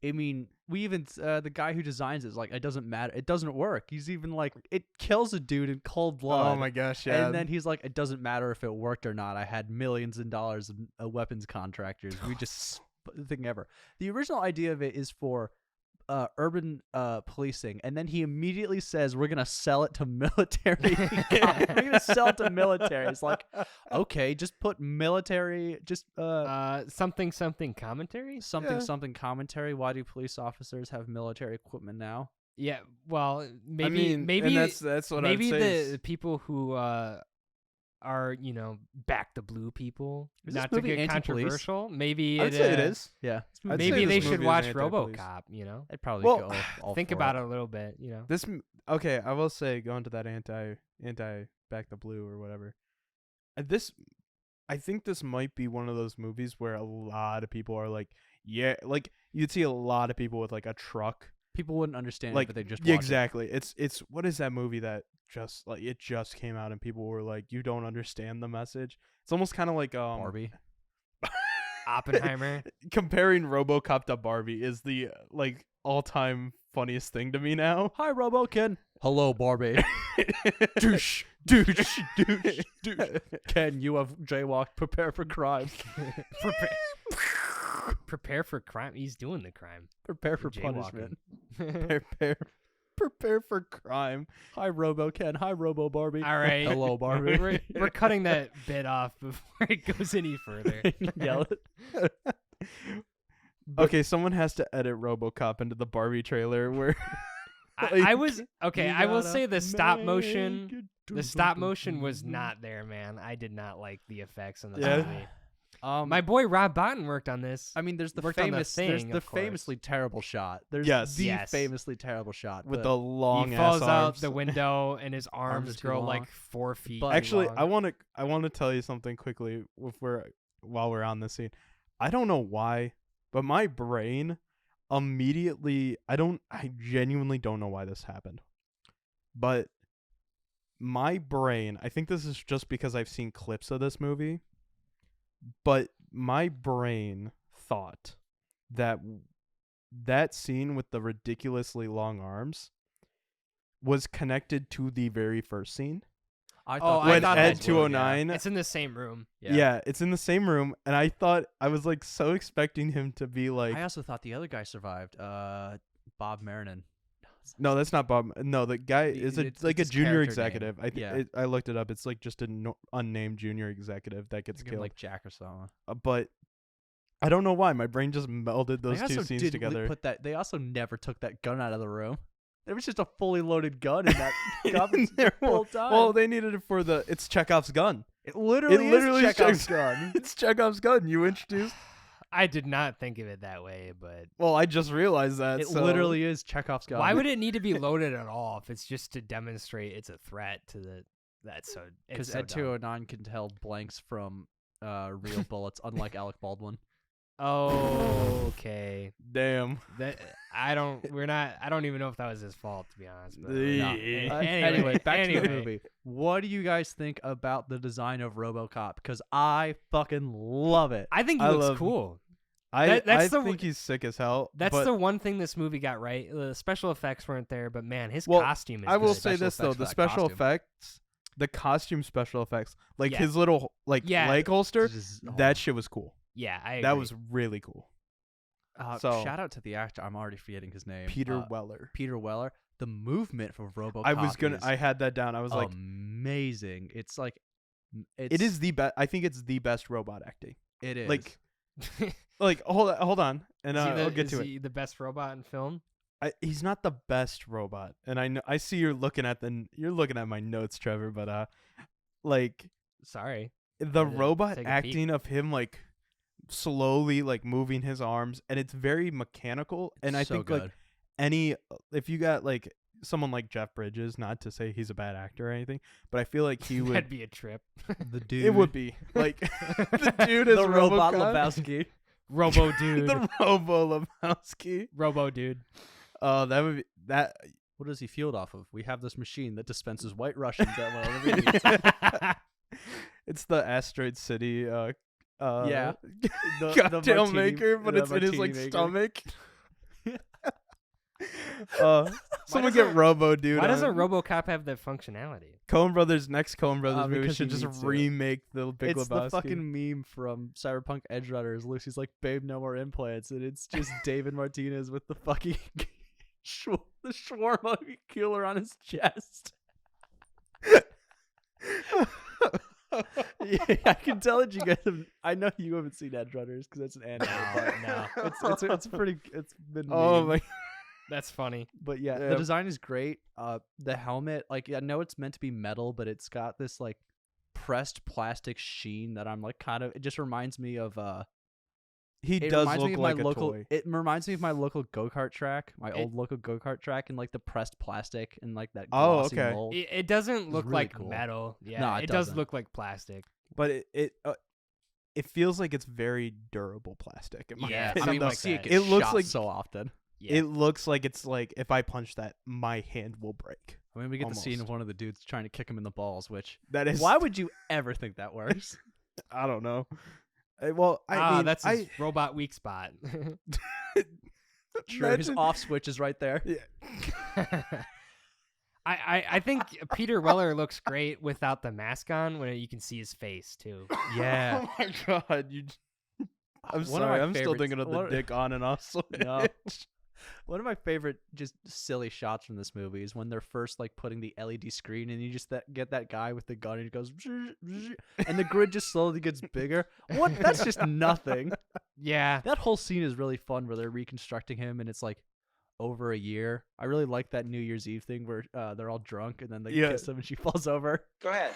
I mean, we even the guy who designs it is like, it doesn't matter. It doesn't work. He's even like, it kills a dude in cold blood. Oh my gosh, yeah. And then he's like, it doesn't matter if it worked or not. I had millions of dollars of weapons contractors. We just thing ever. The original idea of it is for urban policing, and then he immediately says we're gonna sell it to military. We're gonna sell it to military. It's like, okay, just put military, just something commentary. something commentary. Why do police officers have military equipment now? Yeah, well, maybe I mean, maybe and that's what maybe I'd say. the people who are back the blue people. Is this Not to movie get anti-police? controversial. Maybe I'd say it is. Yeah, I'd say Maybe this they should movie is watch anti-police. RoboCop. I'd probably Well, go all Think for about it. it a little bit. Okay, I will say going to that anti back the blue or whatever. I think this might be one of those movies where a lot of people are like, yeah, like you'd see a lot of people with like a truck. People wouldn't understand Like it, but they just yeah, watch it. exactly. It's what is that movie that just like it just came out and people were like, you don't understand the message. It's almost kind of like Barbie. Oppenheimer. comparing RoboCop to Barbie is the like all-time funniest thing to me now. Hi, RoboKen. Hello, Barbie. douche, douche, douche, douche. Ken, you have jaywalked. Prepare for crime. Prepare for crime. He's doing the crime. Prepare for Jaywalking. punishment. prepare for crime. Hi, RoboKen. Hi, Robo Barbie. All right. Hello, Barbie. We're cutting that bit off before it goes any further. Yell it. Okay, someone has to edit RoboCop into the Barbie trailer where I was okay. You I will gotta say the stop make motion. it The stop motion was not there, man. I did not like the effects in the Yeah. movie. My boy Rob Bottin worked on this. I mean, there's the Worked on the famous, thing, there's the of course. famously terrible shot. There's Yes. the Yes. famously terrible shot with the long He ass falls out arms. the window and his Arms arms are too grow long. like 4 feet. But- Actually, long. I want to tell you something quickly while we're on this scene. I don't know why, but my brain immediately I genuinely don't know why this happened. But my brain, I think this is just because I've seen clips of this movie, but my brain thought that that scene with the ridiculously long arms was connected to the very first scene. I Oh, thought I When thought Ed that 209, It's in the same room. yeah, it's in the same room, and I thought I was like so expecting him to be like, I also thought the other guy survived. Bob Marinan. no, that's not Bob. No, the guy is it's like a his junior character name. executive. Yeah. I looked it up. It's like just an unnamed junior executive that gets Give him, killed. like Jack or something. But I don't know why my brain just melded those They two also scenes didn't together. put that. They also never took that gun out of the room. There was just a fully loaded gun in that In conference there. the whole time. Well, they needed it for it's Chekhov's gun. it literally is is Chekhov's gun. It's Chekhov's gun. You introduced. I did not think of it that way, but Well, I just realized that. It so- literally is Chekhov's gun. why would it need to be loaded at all if it's just to demonstrate it's a threat to the? That's so. Because It's so Ed dumb. 209 can tell blanks from real bullets, unlike Alec Baldwin. Oh, okay. Damn. That I don't. We're not. I don't even know if that was his fault, to be honest. But, Yeah. Anyway, back to the anyway. movie. What do you guys think about the design of RoboCop? Because I fucking love it. I think he I looks love- cool. I That's the- think he's sick as hell. That's but the one thing this movie got right. The special effects weren't there, but man, his Well, costume is. I will good. say Special this though: effects for the that special costume. effects, the costume special effects, like Yeah. his little Yeah. leg holster, Just- oh. that shit was cool. Yeah, I. That agree. was really cool. So- shout out to the actor. I'm already forgetting his name. Peter Weller. Peter Weller. The movement for RoboCop. I is had that down. I was like, amazing. It's like it is the best. I think it's the best robot acting. It is Like, hold on, and I'll get to is it. he the best robot in film? He's not the best robot, and I know. I see you're looking at my notes, Trevor. But like Sorry. the Had to robot take a peek. acting of him like slowly like moving his arms, and it's very mechanical. And I so think good. like if you got like someone like Jeff Bridges, not to say he's a bad actor or anything, but I feel like he would. That'd be a trip. the dude. It would be like the dude is the robot RoboCop. Lebowski. Robo dude. The Robo Lebowski. Robo dude. Oh, that would be that. What is he fueled off of? We have this machine that dispenses White Russians at whatever we need. It's the Asteroid City. Yeah. The cocktail martini- maker, but the it's in his like martini maker. stomach. Someone get Robo dude. Why doesn't on. RoboCop have that functionality? Coen Brothers next Coen Brothers movie because should he just needs to. remake the Big It's Lebowski. the fucking meme from Cyberpunk Edge Runners. Lucy's like, "Babe, no more implants," and it's just David Martinez with the fucking the shawarma cooler on his chest. Yeah, I can tell that you guys have. I know you haven't seen Edge Runners because it's an anime. but No. it's pretty. It's been. Oh memed. my! That's funny. But yeah, Yeah. the design is great. The helmet, like I know it's meant to be metal, but it's got this like pressed plastic sheen that I'm like kind of. It just reminds me of He It does reminds me look of my like a local. toy. It reminds me of my local go kart track, my It- old local go kart track, and like the pressed plastic and like that Oh, glossy okay. mold. It doesn't look really like cool. metal. Yeah, No, it it does doesn't. look like plastic. But it feels like it's very durable plastic. In my Yeah, I opinion, mean, though. we like see that. it get It looks shot like- so often. Yeah. It looks like it's like if I punch that, my hand will break. I mean, we get the scene Almost. of one of the dudes trying to kick him in the balls, which That is why would you ever think that works? I don't know. Well, I mean, that's his I robot weak spot. True, his imagine- off switch is right there. Yeah. I think Peter Weller looks great without the mask on when you can see his face too. Yeah. Oh my god, you. I'm One of sorry. my I'm still favorites- thinking of the one- dick on and off switch. No. One of my favorite just silly shots from this movie is when they're first like putting the LED screen and you just get that guy with the gun and he goes and the grid just slowly gets bigger. What? That's just nothing. Yeah. That whole scene is really fun where they're reconstructing him and it's like over a year. I really like that New Year's Eve thing where they're all drunk and then they Yeah. kiss him and she falls over. Go ahead.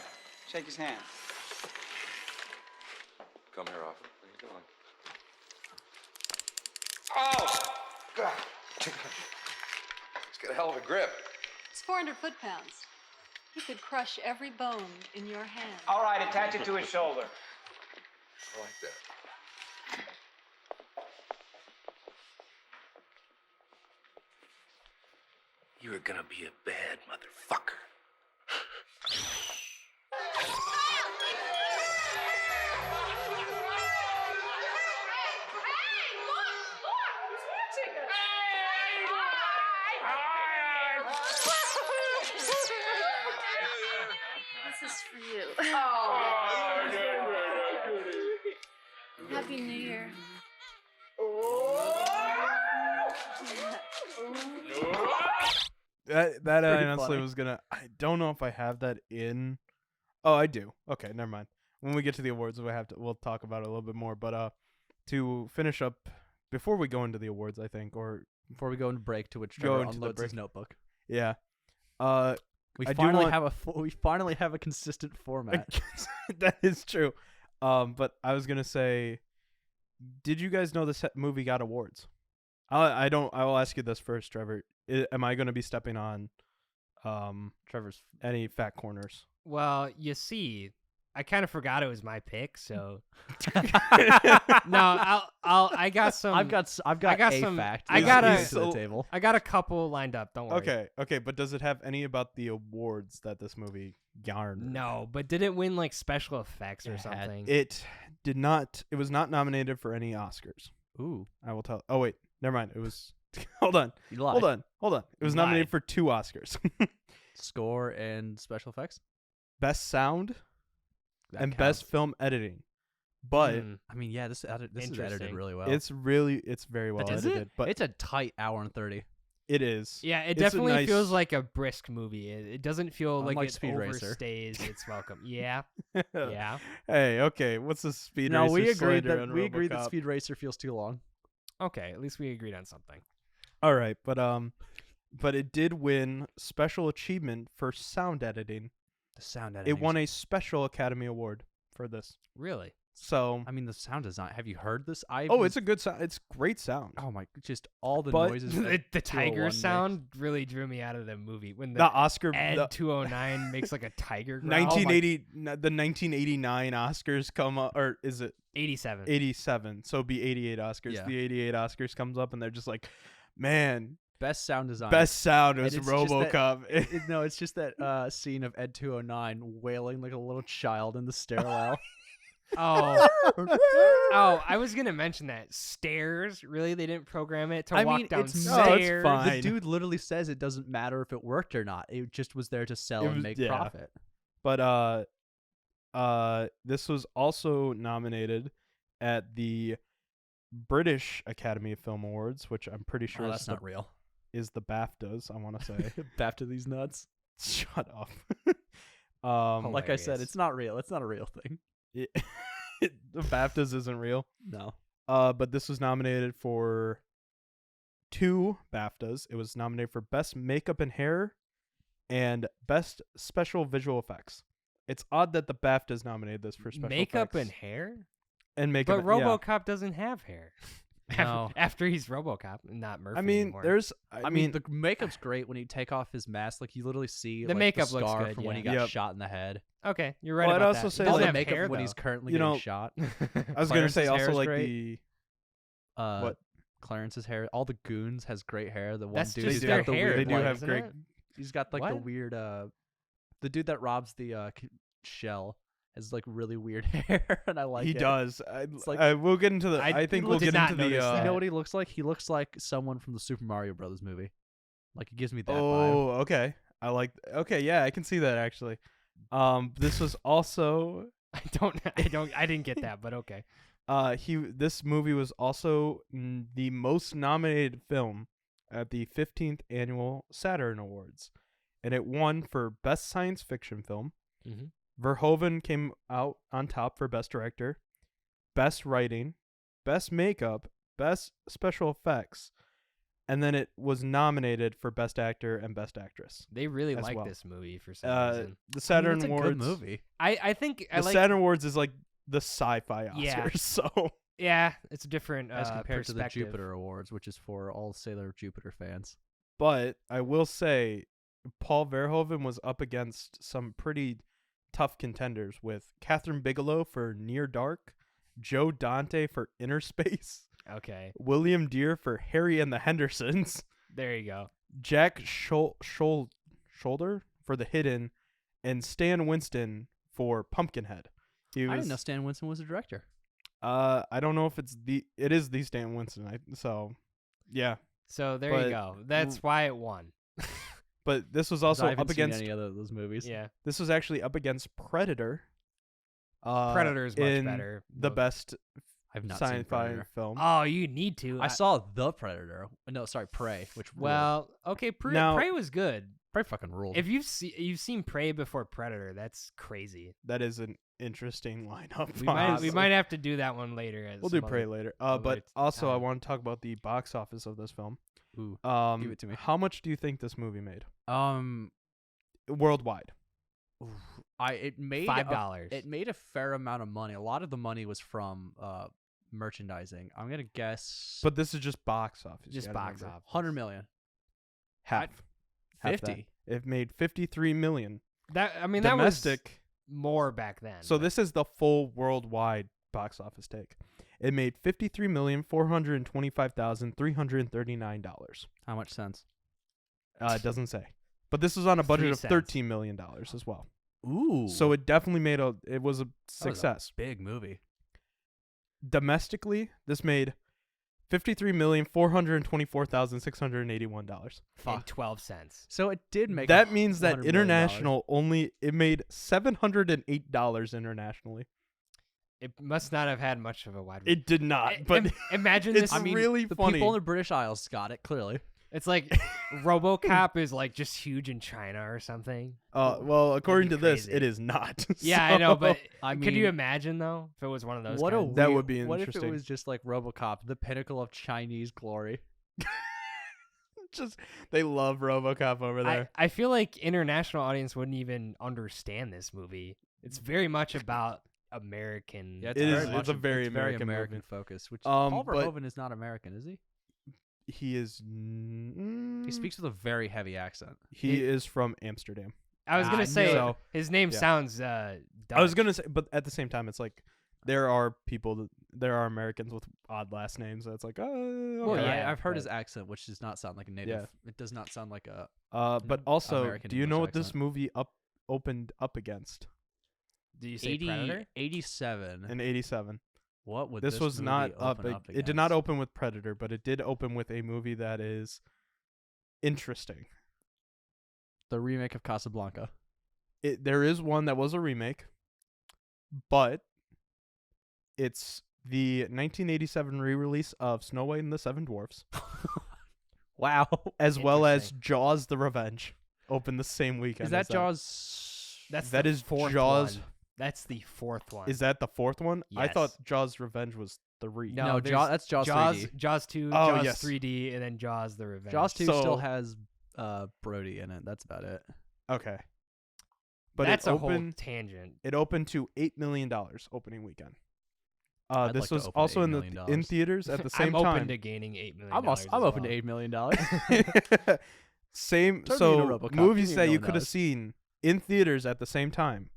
Shake his hand. Come here, officer. Where are you going? Oh! God. It's got a hell of a grip. It's 400 foot-pounds. He could crush every bone in your hand. All right, attach it to his shoulder. I like that. You are gonna be a bad motherfucker. Happy New Year. That Pretty honestly funny. was gonna. I don't know if I have that in. Oh, I do. Okay, never mind. When we get to the awards, we'll talk about it a little bit more. But to finish up, before we go into the awards, I think, or Before we go into break, to which Go Trevor into the unloads his break. notebook. yeah, We I do finally want- have a consistent format. that is true. But I was gonna say, did you guys know this movie got awards? I don't. I will ask you this first, Trevor. Am I gonna be stepping on, Trevor's any fat corners? Well, you see, I kind of forgot it was my pick, so no, I got some. I've got a some- fact. I that got brings a- to the so- table. I got a couple lined up. Don't worry. Okay, but does it have any about the awards that this movie garnered? No, but did it win like special effects or It had- something? It did not. It was not nominated for any Oscars. Ooh, I will tell. Oh wait, never mind. It was. Hold on. you lied. Hold on. It was You nominated lied. for 2 Oscars: Score and special effects. Best Sound That and counts. Best Film Editing. But Hmm. I mean, yeah, this is edited Interesting. really well. it's very well Is edited. But it's a tight hour and 30. it is. Yeah, it It's a definitely nice- feels like a brisk movie. It doesn't feel like Unlike it Speed Racer. overstays its welcome. Yeah, yeah. Hey, okay. What's the Speed No, Racer we agreed slander that on that RoboCop? Speed Racer feels too long. Okay, at least we agreed on something. All right, but it did win special achievement for sound editing. The sound editing. It won a special Academy Award for this. Really? So, I mean, the sound design. Have you heard this? it's a good sound. It's great sound. Oh my! Just all the But noises. The tiger 201 sound really drew me out of the movie when The the Oscar, Ed the 209 makes like a tiger growl. 1980, the 1989 Oscars come up, or is it 87. 87? So it'd be 88 Oscars. Yeah. The 88 Oscars comes up, and they're just like, man, Best sound design. best sound And was it's just that- RoboCop. No, it's just that scene of Ed 209 wailing like a little child in the stairwell. Oh, oh! I was gonna mention that stairs. Really, they didn't program it to I walk mean, down it's stairs. fine. The dude literally says it doesn't matter if it worked or not. It just was there to sell It and was- make yeah. profit. But this was also nominated at the British Academy of Film Awards, which I'm pretty sure Oh, is that's the, not real. is the BAFTAs. I want to say. Back to these nuts. Shut up. Like I said, Hilarious. it's not real. It's not a real thing. The BAFTAs isn't real. No. But this was nominated for 2 BAFTAs. It was nominated for Best Makeup and Hair and Best Special Visual Effects. It's odd that the BAFTAs nominated this for special Makeup effects. and hair. And makeup. But RoboCop doesn't have hair. No. After he's RoboCop, not Murphy I mean, anymore. there's. I mean, the makeup's great when you take off his mask. Like you literally see The like, makeup the looks scar good, from when he yeah. got Yep. shot in the head. Okay, you're right Well, I'd about also that. say, He doesn't like, have makeup hair, when he's though. currently You getting know, shot. I was gonna say Clarence's hair also is like great. the. What? Clarence's hair. All the goons has great hair. The one That's dude, just he's their got the hair, weird. They do like- have isn't great. it? He's got like the What? weird. The dude that robs the shell has like really weird hair, and I like He it. does. like- we'll get into the. I think we'll did get not into the. notice You that. know what he looks like? He looks like someone from the Super Mario Brothers movie. Like he gives me that vibe. Oh, okay. I like. Okay, yeah, I can see that actually. This was also. I didn't get that, but okay. This movie was also the most nominated film at the 15th annual Saturn Awards, and it won for Best Science Fiction Film. Mhm. Verhoeven came out on top for Best Director, Best Writing, Best Makeup, Best Special Effects, and then it was nominated for Best Actor and Best Actress. They really As like well. this movie for some reason. The Saturn it's a Awards. good movie. I think I The like. Saturn Awards is like the sci-fi Oscars. Yeah. So Yeah, it's a different As compared to the perspective. Jupiter Awards, which is for all Sailor Jupiter fans. But I will say, Paul Verhoeven was up against some pretty tough contenders with Catherine Bigelow for Near Dark, Joe Dante for Inner Space, Okay, William Deere for Harry and the Hendersons, there you go. Jack Shoulder for The Hidden, and Stan Winston for Pumpkinhead. I didn't know Stan Winston was a director. I don't know if it is the Stan Winston. So, yeah. So there But- you go. That's why it won. But this was 'Cause also I haven't up seen against. any other of those movies. Yeah, This was actually up against Predator. Predator's much in better. The best I've not seen sci-fi Predator. film. Oh, you need to. I saw The Predator. No, sorry, Prey, which ruled. Well, okay, Now- Prey was good. Prey fucking ruled. If you've seen Prey before Predator, that's crazy. That is an interesting lineup. We honestly. might have to do that one later. We'll do Prey later. But other also, I time. want to talk about the box office of this film. Ooh, give it to me. How much do you think this movie made Um, worldwide? it made $5. It made a fair amount of money. A lot of the money was from merchandising. I'm gonna guess. But this is just box office. you Just gotta box remember. office. 100 million. Half. Half that. 50. It made 53 million That was domestic. more back then. So but- this is the full worldwide box office take. It made $53,425,339. How much sense? It doesn't say, but this was on a budget 3 of cents. $13 million as well. Ooh. So it definitely made it was a That was a success. big movie. Domestically, this made $53,424,681. and 12 cents. So it did make. That means that $100 million. international it made $708 internationally. It must not have had much of a wide. It did not, but imagine it's this. really the funny. people in the British Isles got it clearly. It's like RoboCop is like just huge in China or something. Well, according to be this, crazy. it is not. Yeah, I know, but I could you mean, imagine though if it was one of those? What a kinds? That weird- would be What if it interesting. was just like RoboCop, the pinnacle of Chinese glory? Just they love RoboCop over there. I feel like international audience wouldn't even understand this movie. It's very much about American. Yeah, It is- very much it's a very it's very American American movie. focus. Which But- Paul Verhoeven is not American, is he? He is. He speaks with a very heavy accent. He is from Amsterdam. I was gonna say so. his name Yeah. sounds. I was gonna say, but at the same time, it's like there are Americans with odd last names. That's like, oh, Well, okay. yeah, I've heard but- his accent, which does not sound like a native. Yeah. It does not sound like a. But also, American do you know English what this accent. movie opened up against Do you say Predator? 87. in '87? What would This was movie not open up. up It did not against? open with Predator, but it did open with a movie that is interesting. The remake of Casablanca. There is one that was a remake, but it's the 1987 re-release of Snow White and the Seven Dwarfs, Wow. as well as Interesting. Jaws: The Revenge, opened the same weekend. Is that as Jaws? That's That the is fourth Jaws. one. That's the fourth one. Is that the fourth one? I thought Yes. Jaws: Revenge was 3. No, there's that's Jaws Jaws, 3D. Jaws 2, Oh, Jaws yes. 3D, and then Jaws: The Revenge. Jaws 2 So- still has Brody in it. That's about it. Okay. But That's it a whole opened. tangent. It opened to $8 million opening weekend. I'd This like to was open also $8 in million. in theaters at the same I'm time. open to gaining $8 million. I'm open to $8 million. Same. Turn me So into RoboCop. Give movies me that $1 you million. could have seen in theaters at the same time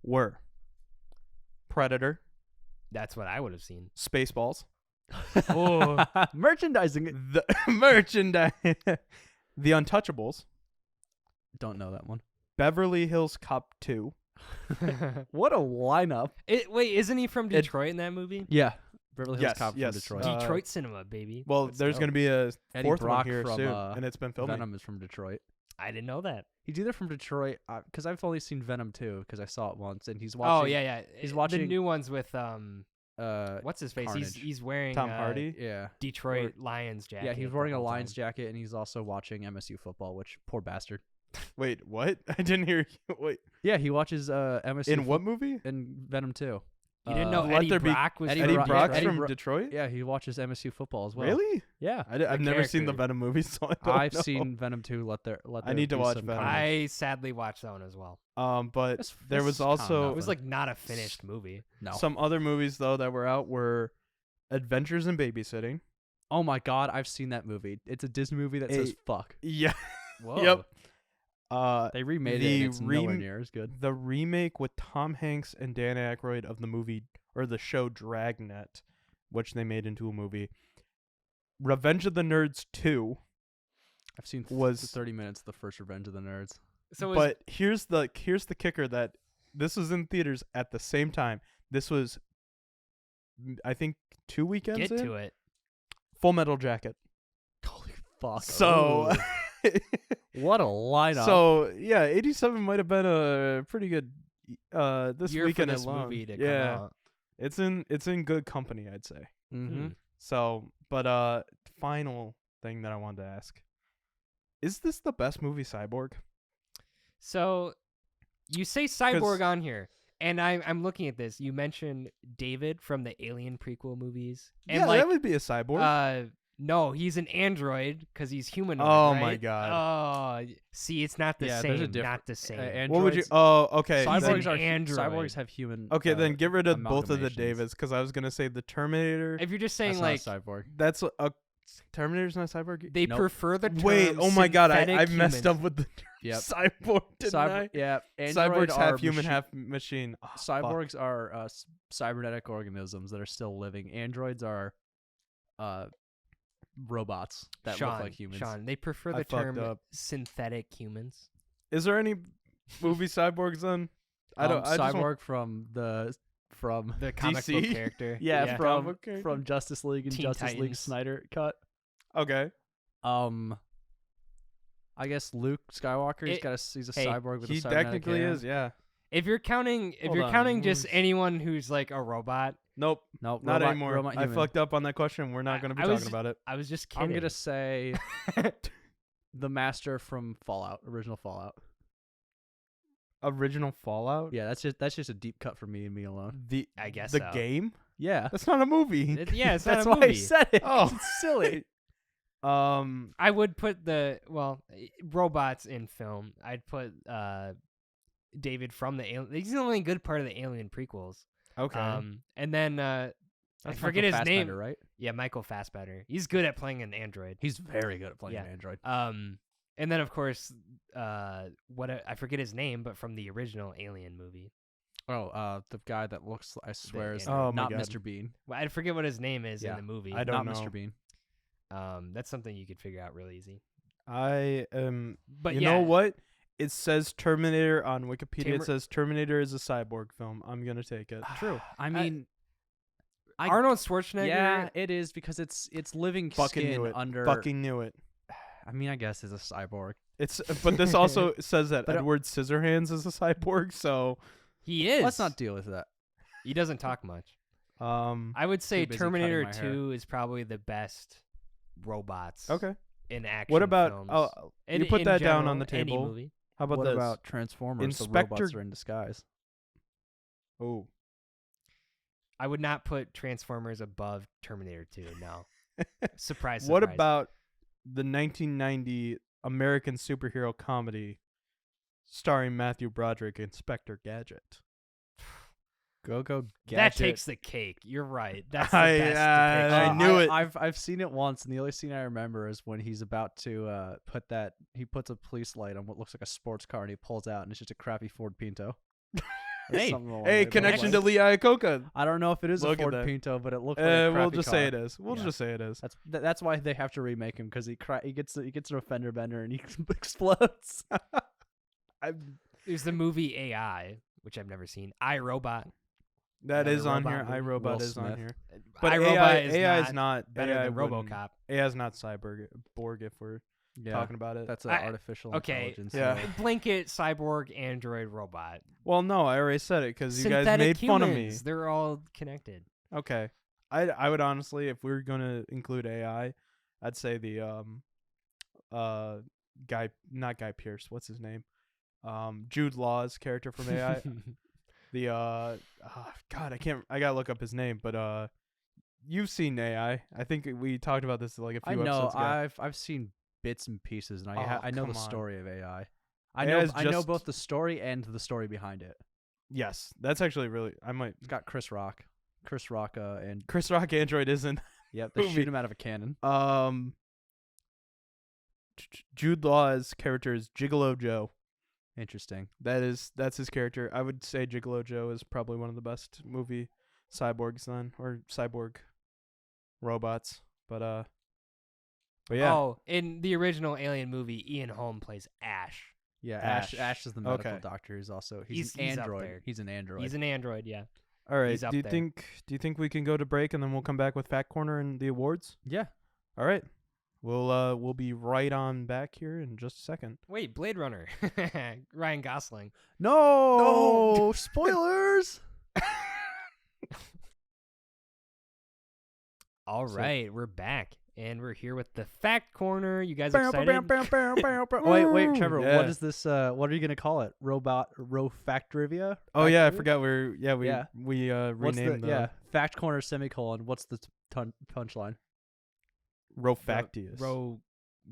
were Predator, That's what I would have seen. Spaceballs, Oh, Merchandising. the merchandise, The Untouchables, Don't know that one. Beverly Hills Cop 2. What a lineup. Wait, isn't he from Detroit in that movie? Yeah. Beverly Hills Yes, Cop yes. from Detroit. Detroit cinema, baby. Well, Let's there's go. going to be a Eddie fourth Brock one here from, soon, and it's been filming. Venom is from Detroit. I didn't know that. He's either from Detroit, because I've only seen Venom 2, because I saw it once, and he's watching. Oh yeah. He's the watching- new ones with what's his face? Carnage. He's wearing Tom Hardy. Yeah. Detroit Lions jacket. Yeah, he's the wearing a whole Lions time. jacket, and he's also watching MSU football, which, poor bastard. Wait, what? I didn't hear you. Wait, Yeah, he watches MSU in what movie? in Venom 2. You didn't know Let Eddie There Be- Brock was Eddie Eddie Brock- Brock's Eddie from Bro- Detroit? Yeah, he watches MSU football as well. Really? Yeah. I've never seen the character. Venom movies, so I don't I've know. seen Venom 2. Let there I need to be watch some Venom. carnage. I sadly watched that one as well. But That's- there was that's calm also enough. It was like not a finished movie. No. some other movies though that were out were Adventures in Babysitting. Oh my god, I've seen that movie. It's a Disney movie that says fuck. Yeah. Whoa. Yep. They remade it, the and it's nowhere near as good. The remake with Tom Hanks and Dan Aykroyd of the movie or the show Dragnet, which they made into a movie. Revenge of the Nerds 2. I've seen was- 30 minutes of the first Revenge of the Nerds. So But here's the kicker that this was in theaters at the same time. This was I think 2 weekends get in. to it. Full Metal Jacket. Holy fuck. So What a lineup. So yeah, 87 might have been a pretty good this Year weekend for this alone. movie to yeah. come out. It's in good company, I'd say. Mm-hmm. So, but final thing that I wanted to ask: is this the best movie Cyborg? So, you say Cyborg on here, and I'm looking at this. You mentioned David from the Alien prequel movies. And Yeah, like, that would be a cyborg. No, he's an android because he's humanoid. Oh right? my god! Oh, see, it's not the Yeah, same. there's a Not the same. What would you? androids- Oh, okay. He's then- an android. Cyborgs have human. Okay, then get rid of both of the amalgamations. Davids because I was gonna say the Terminator. If you're just saying That's like not a cyborg. That's a Terminator's not a cyborg. they Nope. prefer the term Wait, oh my god, I synthetic messed human. up with the term Yep. cyborg, didn't I? Yeah, Cyborgs are half human, machi- half machine. Oh, fuck. Cyborgs are cybernetic organisms that are still living. Androids are robots that look like humans. Sean, they prefer I the fucked term up. synthetic humans. Is there any movie cyborgs then? I don't. I just Cyborg want- from The comic book DC? character. yeah, Comic from book character? from Justice League and Teen Justice League Titans. Snyder cut. Okay. I guess Luke Skywalker's It- got he's a hey, cyborg with He a cybernetic technically hand. is. Yeah. If you're counting, Hold on, just who's- anyone who's like a robot, Nope. Nope, Not robot- anymore. robot I human. fucked up on that question. We're not going to be I was- talking about it. I was just kidding. I'm gonna say the Master from Fallout, original Fallout. Original Fallout. Yeah, that's just a deep cut for me and me alone. I guess the so. game. Yeah, That's not a movie. Yeah, it's that's not a why movie. I said it. Oh. It's silly. I would put robots in film. I'd put David from the Alien. He's the only good part of the Alien prequels. Okay. And then I That's forget Michael his name. Fassbender, right? Yeah, Michael Fassbender. He's good at playing an android. He's very good at playing Yeah. an android. And then of course, I forget his name, but from the original Alien movie. Oh, the guy that looks, I swear, is Oh my not God. Mr. Bean. Well, I forget what his name is Yeah, in the movie. I don't not know. Mr. Bean. That's something you could figure out real easy. I am. But you yeah, know what? It says Terminator on Wikipedia. It Tamer- says Terminator is a cyborg film. I'm gonna take it. True. I mean, Arnold Schwarzenegger. yeah, it is because it's living Fucking skin knew it. under. Fucking knew it. I mean, I guess is a cyborg. It's. But this also says that But, Edward Scissorhands is a cyborg. So, He is. Let's not deal with that. He doesn't talk much. I I would say busy Terminator cutting my hair. 2 is probably the best robots. okay. In action. What about? films. Oh, In- you put in that down on general, the any table. movie. How about what this? about Transformers? Inspector- The robots are in disguise. Oh. I would not put Transformers above Terminator 2. No. Surprise. What surprise. about the 1990 American superhero comedy starring Matthew Broderick, Inspector Gadget? Go that? Gadget. Takes the cake. You're right. That's the I- best I depiction. knew it. I've seen it once, and the only scene I remember is when he's about to he puts a police light on what looks like a sports car, and he pulls out, and it's just a crappy Ford Pinto. Or Hey. something along Hey, those connection to lines. Lee Iacocca. I don't know if it is Look a at Ford that. Pinto, but it looked like a crappy We'll just say it car. is. We'll Yeah. just say it is. That's why they have to remake him because he gets a fender bender and he explodes. There's the movie AI, which I've never seen. iRobot. That Another is on robot here. movie. iRobot Will is on Smith. here. But iRobot AI is is not better AI than wouldn't- RoboCop. AI is not Borg if we're talking about it. That's an I- artificial okay, intelligence. Yeah. so- Blanket, cyborg, android, robot. Well, no, I already said it because you guys Synthetic made fun of me. humans. They're all connected. Okay. I would honestly, if we were gonna include AI, I'd say the not Guy Pearce, what's his name? Jude Law's character from AI. The God, I gotta look up his name, but you've seen AI. I think we talked about this like a I few know. episodes ago. I've seen bits and pieces, and Oh, I know the come on. story of AI. AI know is I know just- both the story and the story behind it. Yes, that's actually really. I might. It's got Chris Rock, and Chris Rock Android isn't. yep, they movie. shoot him out of a cannon. Jude Law's character is Gigolo Joe. Interesting. That's his character. I would say Gigolo Joe is probably one of the best movie cyborgs then, or cyborg robots. But yeah. Oh, in the original Alien movie, Ian Holm plays Ash. Yeah, Ash. Ash is the medical Okay. doctor. He's also He's an up android. there. He's an android. He's an android, yeah. All right. he's up Do you there. think we can go to break and then we'll come back with Fact Corner and the awards? yeah. All right. We'll be right on back here in just a second. Wait, Blade Runner. Ryan Gosling. No, spoilers. All So- right, we're back, and we're here with the fact corner. You guys excited? Wait, Trevor. Yeah. What is this? What are you gonna call it? Factrivia? Oh yeah, I Factrivia? forgot we Yeah. What's renamed the fact corner semicolon? What's the punchline? Rofactius.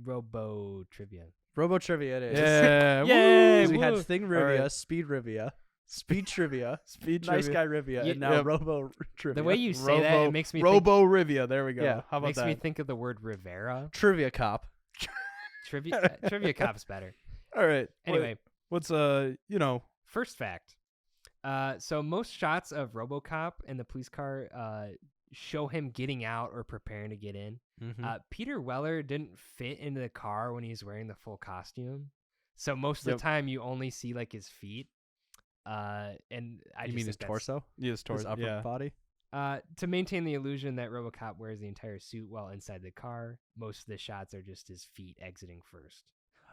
Robo trivia. Robo trivia. It is. Yeah. Yay, 'Cause we had woo. Thing All Rivia, right. Speed Rivia, Speed Trivia, Speed Nice trivia. Guy Rivia, Yeah. and now Yep. Robo Trivia. The way you say that, it makes me Robo Rivia. There we go. Yeah. How about makes that? me think of the word Rivera. Trivia Cop. Trivia Cop's better. All right. Anyway, what's first fact. So most shots of RoboCop in the police car show him getting out or preparing to get in. Mhm. Peter Weller didn't fit into the car when he's wearing the full costume, so most of Yep. the time you only see like his feet. And I You just mean think his that's- torso? His His torso? upper Yeah. body? To maintain the illusion that RoboCop wears the entire suit while inside the car, most of the shots are just his feet exiting first.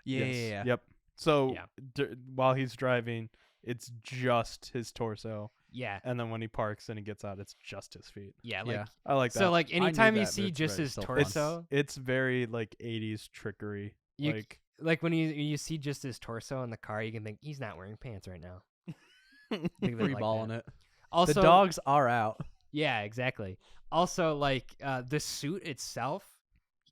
Yeah, Yes. yeah, yeah. Yep. So Yeah. while he's driving, it's just his torso, Yeah, and then when he parks and he gets out, it's just his feet. yeah, like Yeah. I like that. so. Like knew anytime you that, but see it's just very his still fun. torso, It's very like 80s trickery. You- like like when you see just his torso in the car, you can think he's not wearing pants right now. Think of it Free like balling that. it. Also, The dogs are out. Yeah, exactly. Also, like the suit itself,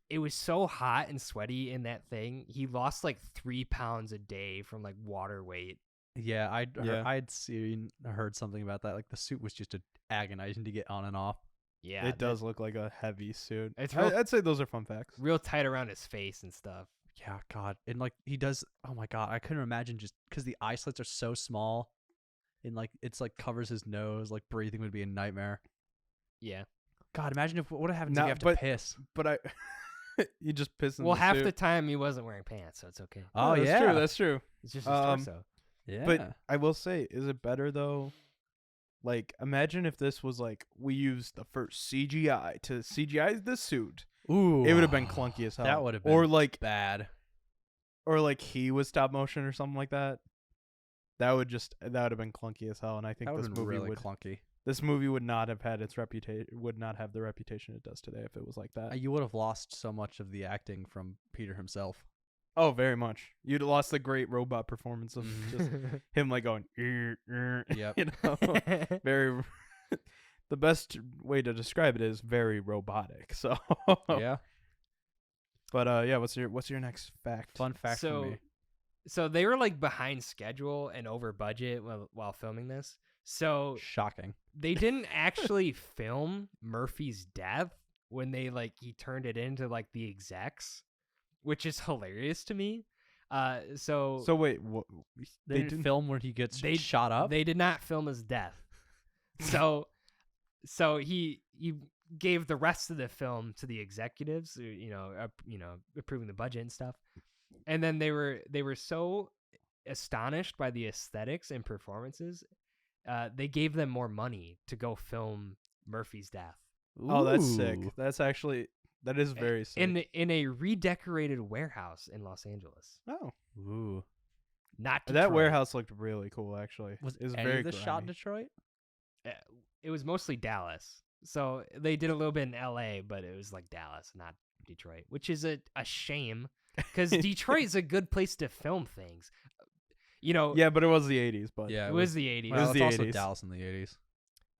it was so hot and sweaty in that thing. He lost like 3 pounds a day from like water weight. Yeah, Yeah. I'd heard something about that. Like the suit was just agonizing to get on and off. Yeah, it does look like a heavy suit. It's real- I'd say those are fun facts. real tight around his face and stuff. Yeah, God, and like he does. Oh my God, I couldn't imagine just because the eye slits are so small, and like it's like covers his nose. Like breathing would be a nightmare. Yeah. God, imagine if what happens No, if you have to but- piss. But I, you just piss in Well, the half suit. the time he wasn't wearing pants, so it's okay. Oh that's yeah, true. That's true. It's just his Um, torso. yeah. But I will say, is it better though? Like, imagine if this was like we used the first CGI to CGI the suit. ooh, It would have been clunky as hell. That would have been or like bad. he was stop motion or something like that. That would have been clunky as hell. And I think That would this have been movie really would clunky. this movie would not have had its reputation. Would not have the reputation it does today if it was like that. You would have lost so much of the acting from Peter himself. Oh, very much. You'd have lost the great robot performance of just him like going. Yep. You know, very. The best way to describe it is very robotic. So Yeah. But yeah, what's your next fact? Fun fact for me. So they were like behind schedule and over budget while filming this. So Shocking. they didn't actually film Murphy's death when he turned it into like the execs, which is hilarious to me. So wait, what? They didn't film where he gets they- shot up. They did not film his death. So he gave the rest of the film to the executives, approving the budget and stuff. And then they were so astonished by the aesthetics and performances, they gave them more money to go film Murphy's death Oh, that's sick. Ooh. That is very sick. in a redecorated warehouse in Los Angeles. Oh, Ooh. Not that Detroit. warehouse looked really cool. Actually, Was it was any very of this shot in grimy. Detroit? It was mostly Dallas. So they did a little bit in LA, but it was like Dallas, not Detroit, which is a shame because Detroit is a good place to film things. Yeah, but it was the '80s. But Yeah, it was the 80s. Well, Well, was it's the also 80s. Dallas in the 80s.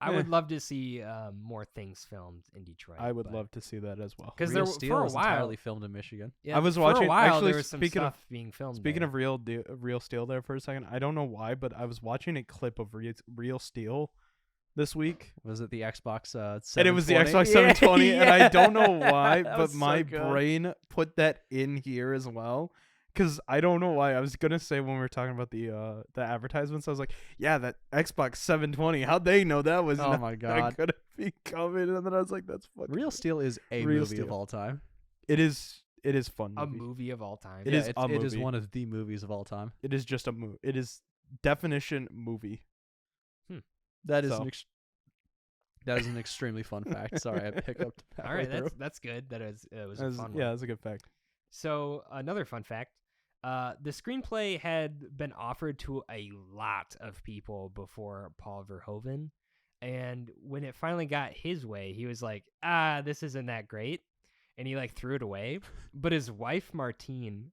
I would love to see more things filmed in Detroit. I would but- love to see that as well. 'Cause Real there Steel for a was while- entirely filmed in Michigan. Yeah, I was for watching- a while. actually, There was some speaking of- stuff being filmed. Speaking there. of Real Steel, there for a second, I don't know why, but I was watching a clip of Real Steel this week, Was it the Xbox 720? and it was the Xbox 720, and I don't know why, That but was so my good. brain put that in here as well. Because I don't know why. I was gonna say when we were talking about the advertisements, I was like, "Yeah, that Xbox 720. How'd they know that was? Oh not, my that God. could be coming?" And then I was like, "That's fucking Real Steel is a Real movie of Steel. all time. It is fun. a Movie. movie of all time. It is It a is movie. one of the movies of all time. It is just a movie. It is definition movie. That is So. that is an extremely fun fact. Sorry, I hiccuped. All right, halfway through. that's good. That was it was That a is- fun yeah, one. that's a good fact. So another fun fact. The screenplay had been offered to a lot of people before Paul Verhoeven. And when it finally got his way, he was like, this isn't that great. And he like threw it away. But his wife, Martine,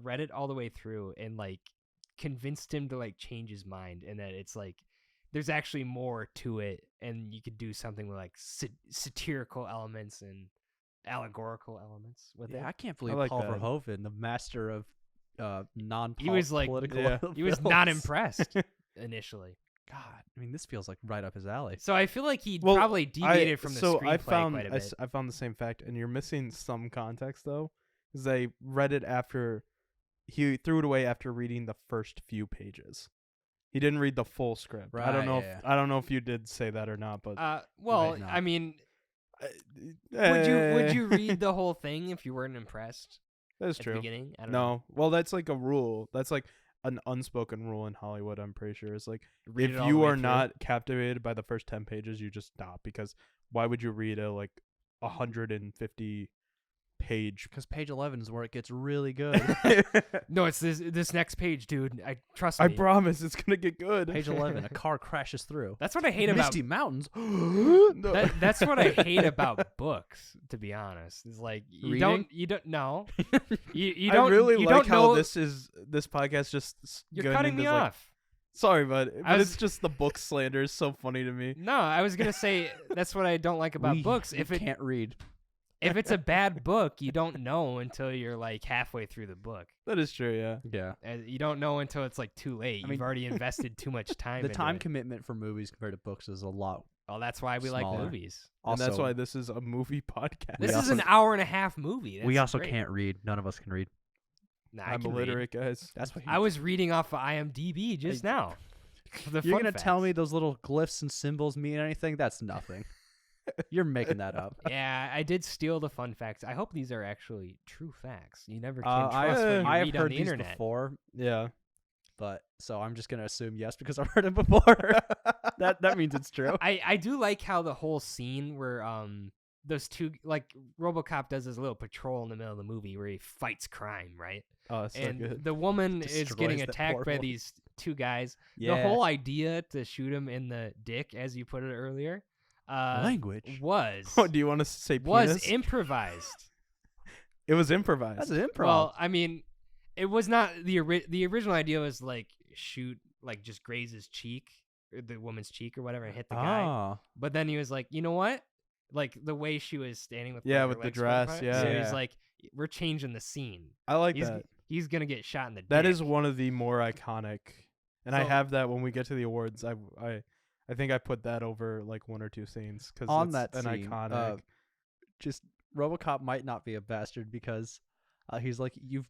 read it all the way through and like convinced him to like change his mind. And that it's like, there's actually more to it. And you could do something with like satirical elements and allegorical elements with it. I can't believe like Paul that. Verhoeven, the master of He was like, political he was not impressed initially. God, I mean, this feels like right up his alley. So I feel like he probably deviated from the screenplay I found, quite a bit. I found the same fact, and you're missing some context though, because they read it after he threw it away after reading the first few pages. He didn't read the full script. I don't know. I don't know if you did say that or not, but well, Right, no. I mean, would would you read the whole thing if you weren't impressed? That's at true. The beginning? I don't know. No, well, that's like a rule. That's like an unspoken rule in Hollywood. I'm pretty sure it's like Read it if all you the way are through? not captivated by the first 10 pages, you just stop, because why would you read a like 150 page? Because page 11 is where it gets really good. No, it's this next page, dude. Trust me. I promise it's gonna get good. Page 11, a car crashes through. That's what I hate about Misty Mountains. No. That's what I hate about books, to be honest. It's like you don't know. You don't I really you like don't how know, this podcast just you're going cutting into, me like, off. Sorry, but was- it's just the book slander is so funny to me. No, I was gonna say that's what I don't like about books. If it can't read. If it's a bad book, you don't know until you're like halfway through the book. That is true, yeah. Yeah. You don't know until it's like too late. You've already invested too much time. The into time it. commitment for movies compared to books is a lot. Well, that's why we like smaller. movies. And that's Also- why this is a movie podcast. This is also- an hour and a half movie. That's we also great. can't read. None of us can read. Nah, I I'm can read. illiterate, guys. That's what I was reading off of IMDb just now. The You're fun gonna tell facts. me those little glyphs and symbols mean anything? That's nothing. You're making that up. Yeah, I did steal the fun facts. I hope these are actually true facts. You never can I trust what you have read heard on the these internet. before, Yeah. but so I'm just gonna assume yes because I've heard it before. that means it's true. I do like how the whole scene where those two, like RoboCop does his little patrol in the middle of the movie where he fights crime, right? Oh, that's so And good. the woman is Destroys getting that attacked poor by woman. these two guys. Yeah. The whole idea to shoot him in the dick, as you put it earlier, Language. was Oh, do you want to say was penis? improvised. It was improvised. That's an improv. Well, I mean, it was not the original idea was like shoot, like just graze his cheek, or the woman's cheek or whatever, and hit the guy. Ah. But then he was like, you know what? Like the way she was standing with Yeah, her with the legs spread dress, apart. yeah. So Yeah. he's like, we're changing the scene. I like He's that. he's gonna get shot in the That dick. is one of the more iconic, and I So- have that when we get to the awards. I think I put that over like one or two scenes because On it's that an scene, iconic. just RoboCop might not be a bastard because he's like you've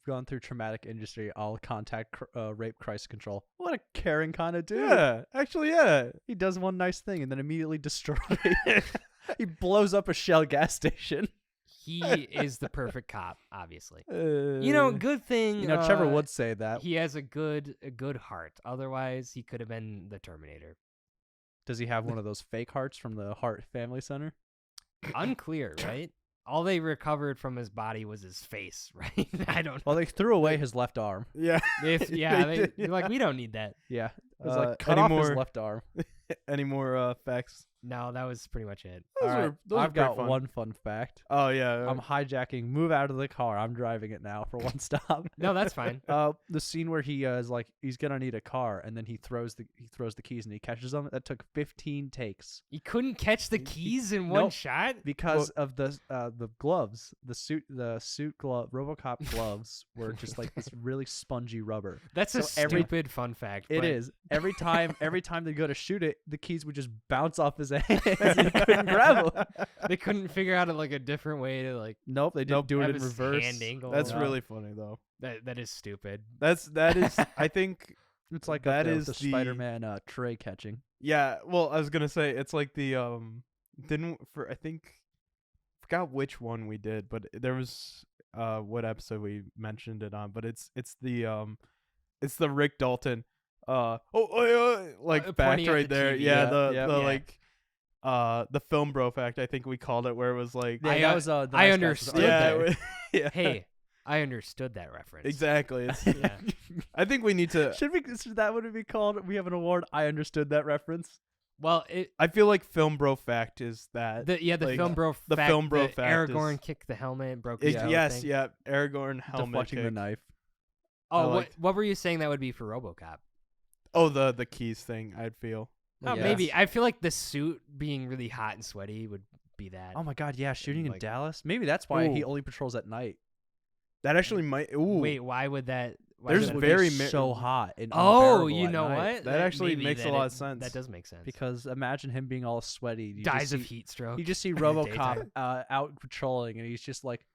gone through traumatic industry. I'll contact rape crisis control. What a caring kind of dude. Yeah, actually, yeah. He does one nice thing and then immediately destroys. He blows up a Shell gas station. He is the perfect cop, obviously. You know, good thing. You know, Trevor would say that. He has a good heart. Otherwise, he could have been the Terminator. Does he have one of those fake hearts from the Heart Family Center? Unclear, right? All they recovered from his body was his face, right? I don't know. Well, they threw away his left arm. Yeah. They're like, we don't need that. Yeah, it was Uh, like cut any off more- his left arm. Any more facts? No, that was pretty much it. Those All right, were- those I've were pretty got fun. one fun fact. Oh yeah. I'm hijacking. Move out of the car. I'm driving it now for one stop. No, that's fine. The scene where he is like he's gonna need a car, and then he throws the keys and he catches them. That took 15 takes You couldn't catch the keys in one Nope. shot? because of the gloves, the suit glove, RoboCop gloves were just like this really spongy rubber. That's a So every- stupid fun fact. It but is every time they go to shoot it, the keys would just bounce off his hands. And he couldn't grab them. They couldn't figure out like a different way to like Nope, they didn't do it have in his reverse. hand angle. That's No. really funny though. That is stupid. That is. I think It's like that that is is the- Spider-Man tray catching. Yeah, well, I was gonna say it's like the I think forgot which one we did, but there was what episode we mentioned it on, but it's the Rick Dalton like Pointing fact at right the there. TV. Yeah, Yeah, yeah. the Yeah. like the film bro fact, I think we called it, where it was like Yeah, I, that was the I Nice Guys was understood Art that. Day. yeah. Hey, I understood that reference. Exactly. It's, Yeah. I think we need to Should that would it be called? We have an award. I understood that reference. Well, I feel like film bro fact is that. the like, film bro the fact, film bro the fact Aragorn is- kicked the helmet, broke his toe Yes, thing. yeah. Aragorn helmet Deflecting the kick. knife. Oh, liked- what were you saying that would be for RoboCop? Oh, the keys thing. I'd feel. Oh, Yes. maybe. I feel like the suit being really hot and sweaty would be that. Oh my God, yeah, shooting in like- Dallas. Maybe that's why he Ooh. only patrols at night. That actually might. Ooh, Wait, why would that? Why There's would It that would very be mi- so hot and Oh, unbearable you at know night. what? That actually maybe makes a that lot of sense. That does make sense. Because imagine him being all sweaty. You dies just of see- heat stroke. You just see in the RoboCop daytime. out patrolling, and he's just like,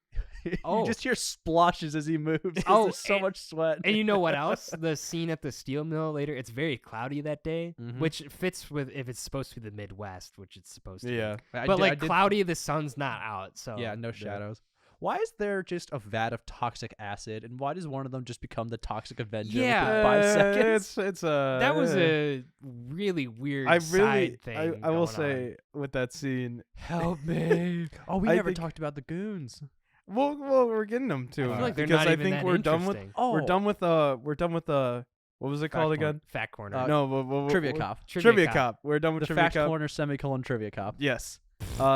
Oh. you just hear splashes as he moves. 'cause Oh, there's so and- much sweat. And you know what else? The scene at the steel mill later, it's very cloudy that day, Mhm. which fits with if it's supposed to be the Midwest, which it's supposed to Yeah. be. I But did- I like did- cloudy, the sun's not out, so Yeah, no shadows. Why is there just a vat of toxic acid, and why does one of them just become the toxic Avenger Yeah. within 5 seconds? It's a. that was a really weird I really. side thing. I will going say with that scene. Help me! Oh, we I never think- talked about the goons. Well, we're getting them to. I feel like they're because not I even think that we're done with. interesting. Oh, We're done with what was it Fact called corner. again? Fact corner. Uh, No, Trivia Cop. Trivia Cop. We're done with The Trivia fact Cop. corner semicolon Trivia Cop. Yes.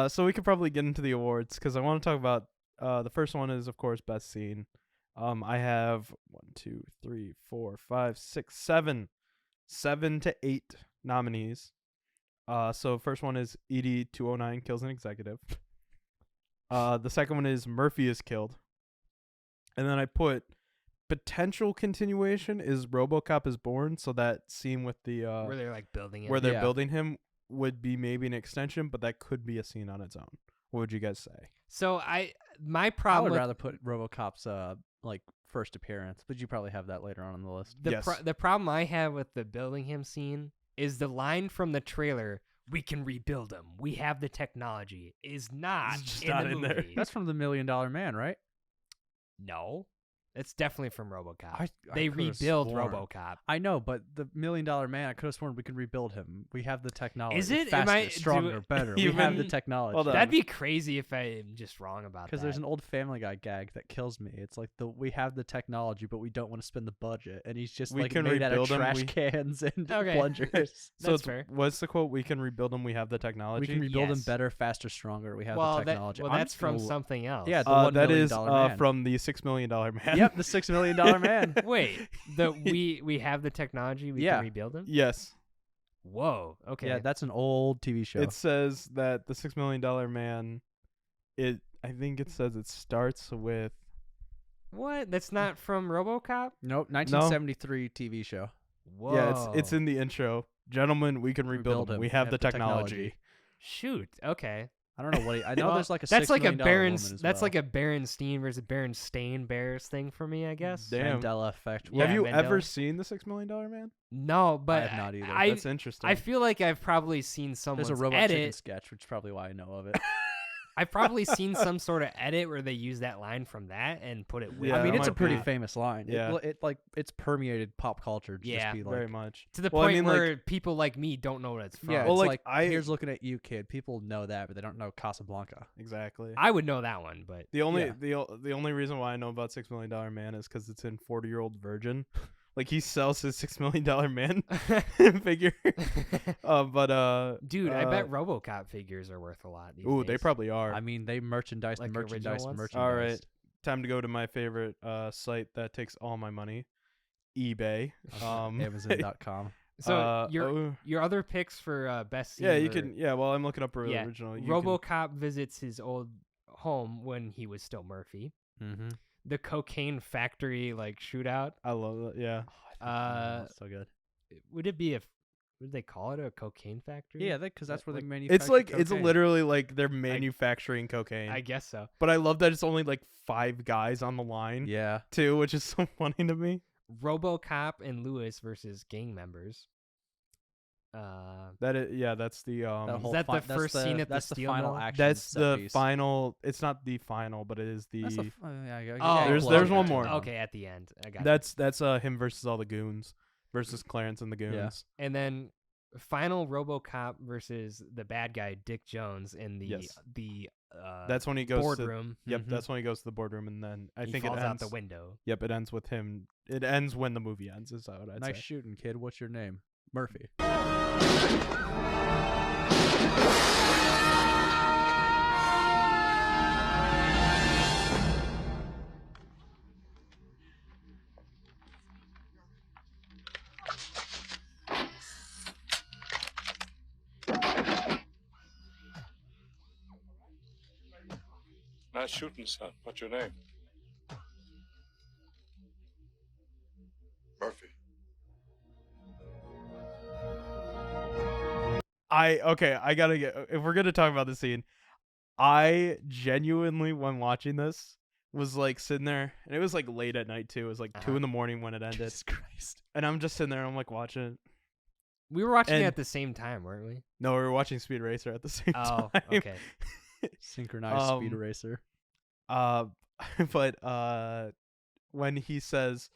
So we could probably get into the awards because I want to talk about the first one is of course best scene. I have 1, 2, 3, 4, 5, 6, 7 to 8 nominees. So first one is ED 209 kills an executive. The second one is Murphy is killed. And then I put potential continuation is RoboCop is born. So that scene with the where they're like building it. where they're Yeah. building him would be maybe an extension, but that could be a scene on its own. What would you guys say? So my I problem would with rather put RoboCop's like first appearance, but you probably have that later on the list. Yes. the problem I have with the building him scene is the line from the trailer, "We can rebuild him. We have the technology," is not It's just in not the in there. movie. That's from the $1 Million Man, right? No. It's definitely from RoboCop. I They could've rebuild sworn. RoboCop. I know, but the $1 Million Man, I could have sworn we can rebuild him. We have the technology. Is it? Am faster, I- stronger, do- better? We You've have the been- technology. Hold on. That'd be crazy if I'm just wrong about that. Because there's an old Family Guy gag that kills me. It's like we have the technology, but we don't want to spend the budget, and he's just We like can made out of rebuild him, trash we- cans and Okay. plungers. So That's it's, fair. what's the quote? We can rebuild them. We have the technology. We can rebuild them Yes. better, faster, stronger. We have well, the technology. That, I'm that's just from gonna- something else. Yeah, the $1 that million is man. from the $6 Million Man. Yep, the $6 Million Man. Wait, we have the technology. We Yeah. can rebuild him. Yes. Whoa. Okay. Yeah, that's an old TV show. It says that the $6 Million Man. I think it says it starts with. What? That's not from RoboCop. Nope, 1973 TV show. Whoa. Yeah, it's in the intro. Gentlemen, we can rebuild them. We have the technology. Shoot. Okay. I don't know what I know. Well, There's like a that's $6 like a million Baron. woman as That's well. like a Berenstein versus Berenstain Bears thing for me, I guess. Damn. Mandela effect. Yeah, have you ever Mandela. seen the $6 Million Man? No, but I have not either. That's interesting. I feel like I've probably seen someone's There's a Robot Chicken edit. sketch, which is probably why I know of it. I've probably seen some sort of edit where they use that line from that and put it with. Yeah, I mean, that it's a might pretty be. famous line. Yeah. It like it's permeated pop culture. To Yeah, just be like, very much. to the Well, I point mean, like- where people like me don't know what it's from. Yeah, Well, it's like, like here's looking at you, kid. People know that, but they don't know Casablanca. Exactly. I would know that one, but The only Yeah. the only reason why I know about $6 Million Man is because it's in 40-Year-Old Virgin. Like he sells his $6 Million Man figure. dude, I bet RoboCop figures are worth a lot. These Ooh, they days. probably are. I mean, they merchandise, Like merchandise, original ones? merchandise. All right, time to go to my favorite site that takes all my money, eBay. Amazon.com. So your other picks for best scene. Yeah, you were- can. Yeah, well, I'm looking up yeah, original. You RoboCop visits his old home when he was still Murphy. Mm-hmm. The cocaine factory like shootout. I love that. Yeah. So good. Would it be a? Would they call it a cocaine factory? Yeah, because that's where they Like, manufacture. It's like it's cocaine. literally like they're manufacturing cocaine. I guess so. But I love that it's only like 5 guys on the line Yeah. too, which is so funny to me. RoboCop and Lewis versus gang members. That is, yeah, that's the That whole that the that's first scene at the that's steel final mill? action. that's set the piece. final. It's not the final, but it is the. That's yeah, Oh, There's okay. one more. Okay, at the end, I got. That's him versus all the goons versus Clarence and the goons. Yeah. And then final RoboCop versus the bad guy Dick Jones in the Yes. that's when he goes boardroom. To, yep, Mhm. that's when he goes to the boardroom, and then I He think falls it ends out the window. Yep, it ends with him. It ends when the movie ends. Is what I'd Nice say. shooting, kid. What's your name? Murphy. Nice shooting, son. What's your name? Murphy. I gotta get, if we're gonna talk about the scene, I genuinely, when watching this, was like sitting there, and it was like late at night too. It was like 2 in the morning when it ended. Jesus Christ. And I'm just sitting there, I'm like watching it. We were watching it And- at the same time, weren't we? No, we were watching Speed Racer at the same Oh, time. okay. Synchronized speed racer. But when he says,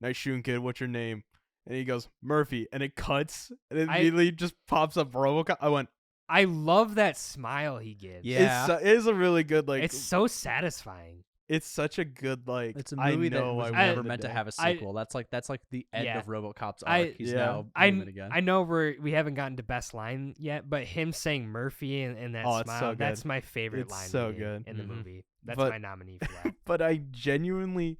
"Nice shooting, kid. What's your name?" and he goes, "Murphy," and it cuts, and it immediately just pops up RoboCop. I went, I love that smile he gives. Yeah. it is a really good like. It's so satisfying. It's such a good like. It's a I movie that know was I never won meant to today. have a sequel. That's like the end Yeah. of RoboCop's arc. I- He's Yeah. now I human again. I know we haven't gotten to best line yet, but him saying Murphy and that Oh, it's smile, so good. that's my favorite It's line so in- good. in the Mhm. movie. That's But- my nominee for that. But I genuinely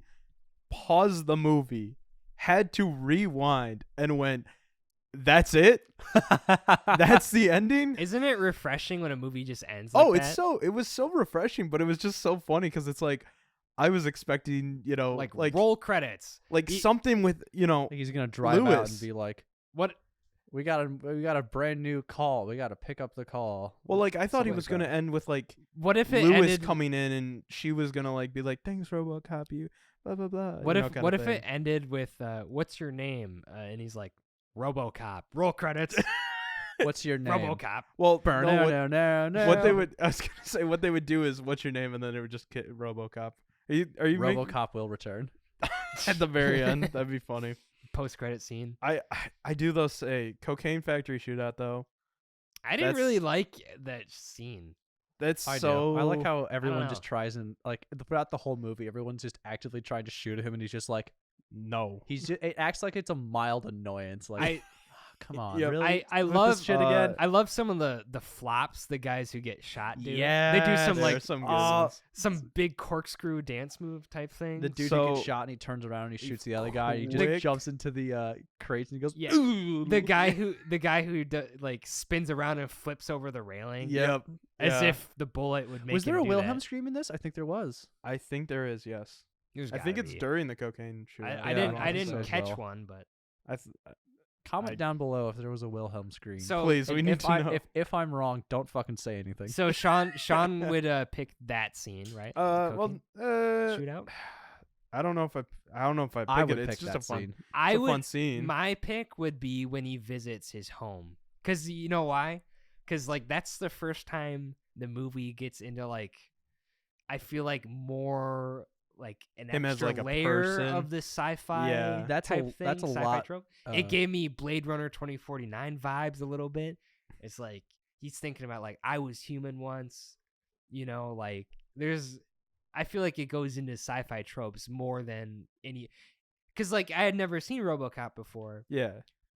paused the movie, had to rewind, and went, "That's it? That's the ending?" Isn't it refreshing when a movie just ends like that? It was so refreshing, but it was just so funny because it's like I was expecting, like like roll credits. like something with, I think he's gonna drive out Lewis. and be like, What? we got a brand new call. We got to pick up the call." well, like I thought he Something was like gonna that. end with like What if it Lewis ended? coming in and she was gonna like be like, "Thanks, RoboCop, you blah blah blah." What you know, if kinda what if thing. it ended with "What's your name?" And he's like, "RoboCop." Roll credits. What's your name? RoboCop. Well, Burn no, what, no. what they would I was gonna say what they would do is "What's your name?" and then it would just get RoboCop. Are you making- RoboCop will return. at the very end? That'd be funny. Post credit scene. I do though say Cocaine Factory shootout though. I didn't That's- really like that scene. That's I so. do. I like how everyone know. just tries and like throughout the whole movie, everyone's just actively trying to shoot him, and he's just like, no. it acts like it's a mild annoyance. Like, come on, Yep. really? I With love this shit again. I love some of the flops the guys who get shot do. Yeah, they do some there like are some good ones. some big corkscrew dance move type thing. The dude who So- gets shot and he turns around and he shoots the other guy. And he quick- just jumps into the crates and he goes, Yeah. "Ooh." the guy who like spins around and flips over the railing. Yep. As Yeah. if the bullet would make. Was there him a do Wilhelm that. scream in this? I think there was. I think there is. Yes. There's I think gotta it's be. during the cocaine shootout. I Yeah, didn't. I I think didn't so as catch well. one, but Comment I- down below if there was a Wilhelm scream. so Please, we if, need if to I, know. If I'm wrong, don't fucking say anything. so Sean would pick that scene, right? The well, cocaine shootout. I don't know if I pick I would it. It's pick just that a fun, scene. I it's a would. fun scene. My pick would be when he visits his home, cause you know why? Cause like that's the first time the movie gets into like, I feel like more like an Him as, extra like, a layer person. of the sci-fi Yeah. That's type a- thing. that's a sci-fi lot, trope. Uh, It gave me Blade Runner 2049 vibes a little bit. It's like he's thinking about like I was human once, like there's I feel like it goes into sci-fi tropes more than any cuz like I had never seen RoboCop before. Yeah.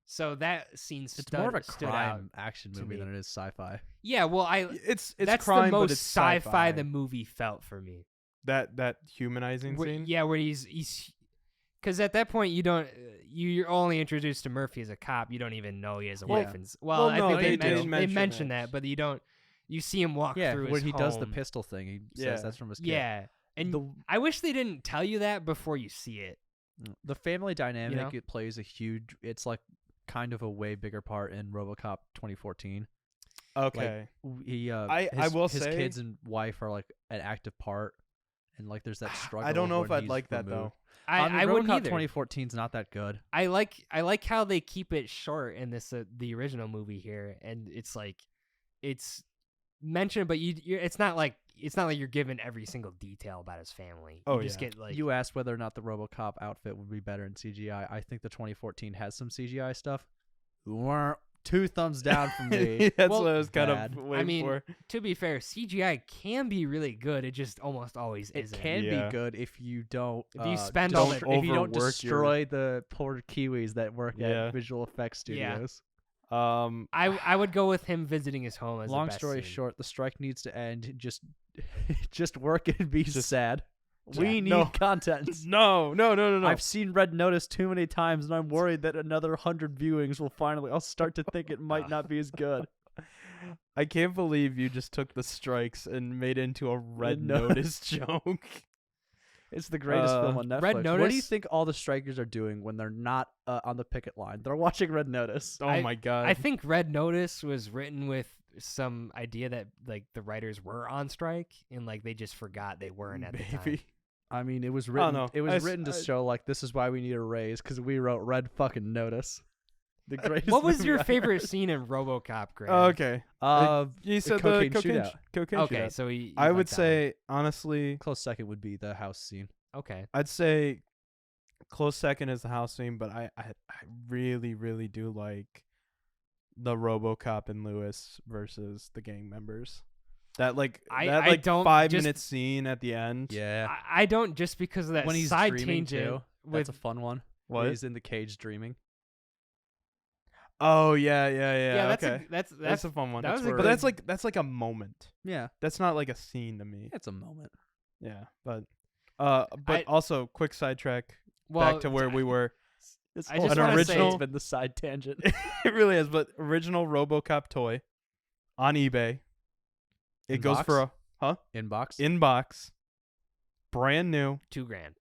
So that scene It's more of a stood out. crime action to movie me. than it is sci-fi. Yeah, well It's that's crime, the but most it's sci-fi the movie felt for me. That humanizing Where- scene. yeah, where he's because at that point you don't you're only introduced to Murphy as a cop. You don't even know he has a Well- wife. And well, I no, think they they did mention mention that, but you don't. You see him walk Yeah, through when his he does the home. pistol thing, he Yeah. says that's from his kid. Yeah, and The- I wish they didn't tell you that before you see it. The family dynamic, know? it plays a huge. It's like kind of a way bigger part in RoboCop 2014. Okay. He, I his, will his say- kids and wife are like an active part, and like there's that struggle. I don't know of if when I'd he's like that removed. though. I RoboCop wouldn't either. 2014 is not that good. I like how they keep it short in this the original movie here, and it's like it's mentioned, but it's not like you're given every single detail about his family. Oh, you just yeah. get like You asked whether or not the RoboCop outfit would be better in CGI. I think the 2014 has some CGI stuff. 2 thumbs down from me. That's Well, what I was kind bad. of waiting for. to be fair, CGI can be really good. It just almost always It isn't. can Yeah. be good if you don't. If you spend all if the- you don't overwork your- destroy the poor Kiwis that work Yeah. at visual effects Yeah. studios. I would go with him visiting his home as the Long best story scene. short, the strike needs to end. Just work and be sad. Yeah, We need no. content. No. I've seen Red Notice too many times, and I'm worried that another 100 viewings will finally. I'll start to think it might not be as good. I can't believe you just took the strikes and made it into a Red No- Notice joke. It's the greatest film on Netflix. Red What do you Notice- think all the strikers are doing when they're not on the picket line? They're watching Red Notice. Oh my god. I think Red Notice was written with some idea that like the writers were on strike and like they just forgot they weren't at the time. maybe. I mean, it was I written. don't know. It was I written to s- show like this is why we need a raise because we wrote Red fucking Notice. The greatest. What was movie your I've favorite ever- scene in RoboCop, Graham? Okay. The You said cocaine the shootout. cocaine Okay, shootout. so you I like would that say honestly, Close second would be the house scene. one. Okay. I'd say close second is the house scene, but I really do like the RoboCop and Lewis versus the gang members. That I don't 5-minute scene at the end. Yeah. I don't just because of that When he's side dreaming tangent too. with That's a fun one. Where What? he's in the cage dreaming. Oh yeah. that's Okay. that's a fun one. that was a But good- that's like a moment. Yeah. That's not like a scene to me. It's a moment. Yeah, but also quick sidetrack well, back to where we were. This I whole just An wanna episode's original- been the side tangent. It really is. But original RoboCop toy on eBay. It In goes box? for Inbox. in box, brand new, $2,000.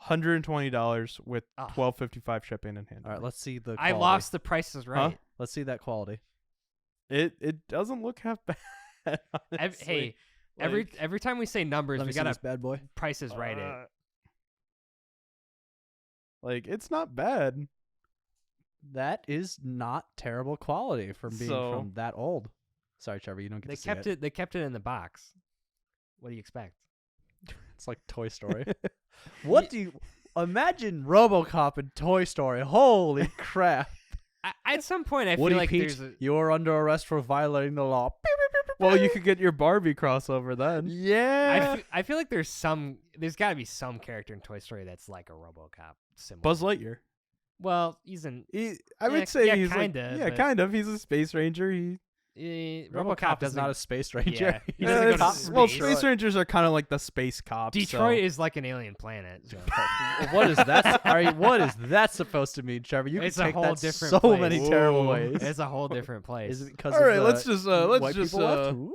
$120 with Ah. $12.55 shipping and handling. All right, let's see the. I Quality. lost the prices right. Let's see that quality. It doesn't look half bad. Hey, honestly. every time we say numbers, Let me we see gotta this bad boy. prices right it. It's not bad. That is not terrible quality from being So- from that old. Sorry, Trevor, you don't get They to see kept it. They kept it in the box. What do you expect? It's like Toy Story. What do you imagine? RoboCop and Toy Story. Holy crap! At some point, I Woody feel like Peach, there's a, you're under arrest for violating the law. Well, you could get your Barbie crossover then. Yeah. I feel like there's got to be some character in Toy Story that's like a RoboCop similar. Buzz Lightyear. Well, he's in. I would say yeah, he's kinda, like, but- kind of. He's a space ranger. RoboCop is doesn't. not a space ranger. Yeah, He he doesn't doesn't go go to to Well, space. space rangers are kind of like the space cops. Detroit is like an alien planet. So. What is that? What is that supposed to mean, Trevor? You It's can a take whole that different so place. many terrible Whoa. ways. It's a whole different place. Is it because All of right, the let's just white just people left? Ooh.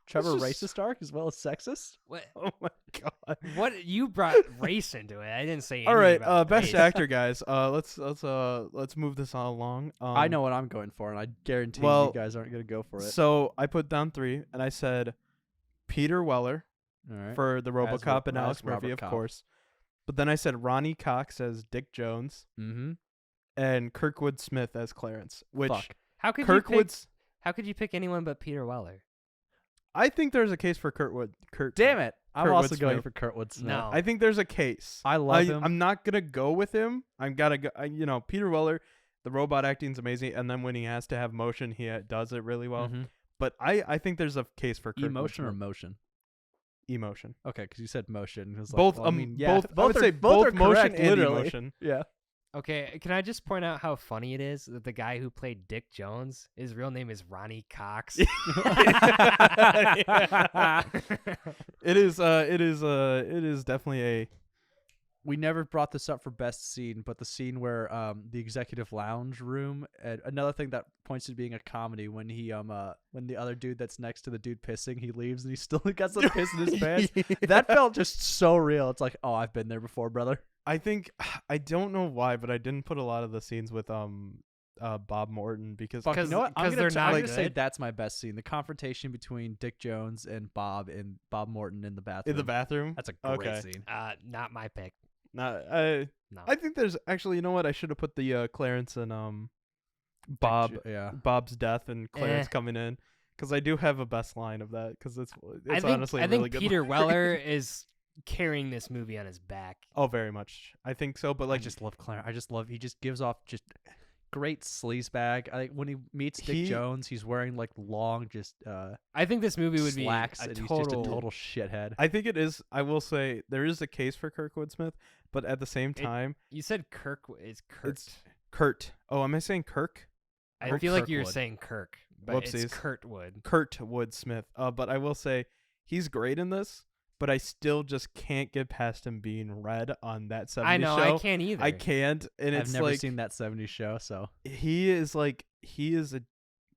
Trevor let's just- racist arc as well as sexist? What? Oh my god. What you brought race into it? I didn't say. All anything right, about best race. actor, guys. Let's move this on along. I know what I'm going for, and I guarantee well, you guys aren't going to go for it. So I put down 3, and I said Peter Weller All right. for the RoboCop and as Alex Murphy, Robert of Cobb. course. But then I said Ronnie Cox as Dick Jones Mm-hmm. and Kirkwood Smith as Clarence. Which Fuck. How could Kirkwood's. How could you pick anyone but Peter Weller? I think there's a case for Damn it. I'm Kurtwood also going Smith. for Kurtwood Smith. No. I think there's a case. I love him. I'm not gonna go with him. I'm gotta go. Peter Weller, the robot acting's amazing, and then when he has to have motion, he does it really well. Mhm. But I think there's a case for Kurtwood Emotion or Smith. motion? Emotion. Okay, because you said motion. It was like, Both. well, I mean, yeah, both. I would are, say both are motion correct, and literally. emotion. Yeah. Okay, can I just point out how funny it is that the guy who played Dick Jones, his real name is Ronnie Cox. It is definitely a. We never brought this up for best scene, but the scene where the executive lounge room, another thing that points to being a comedy when he when the other dude that's next to the dude pissing, he leaves and he still got some piss in his pants. That felt just so real. It's like, oh, I've been there before, brother. I think I don't know why, but I didn't put a lot of the scenes with Bob Morton because Fuck, you know what? I'm 'cause gonna, they're not I'm gonna say good. that's my best scene. The confrontation between Dick Jones and Bob Morton in the bathroom. in the bathroom. That's a great Okay. scene. Not my pick. No, No. I think there's actually. You know what? I should have put the Clarence and Bob Yeah. Bob's death and Clarence coming in because I do have a best line of that because it's I think, honestly I a think really good. Peter line. Weller is carrying this movie on his back. Oh, very much. I think so, but I like just love Clarence. I just love. He just gives off just great sleaze bag. When he meets Dick He- Jones, he's wearing like long I think this movie would slacks, be a and he's just a total. total shithead. I think it is. I will say there is a case for Kirkwood Smith, but at the same It- time, You said Kirk is Kurt. It's Kurt. Oh, am I saying Kirk? I feel like you're Kirkwood. saying Kirk, but it's Whoopsies. Kurtwood. Kurtwood Smith. But I will say he's great in this, but I still just can't get past him being red on that 70s I know, show. I can't either. I can't, and I've it's never like seen that 70s show, so he is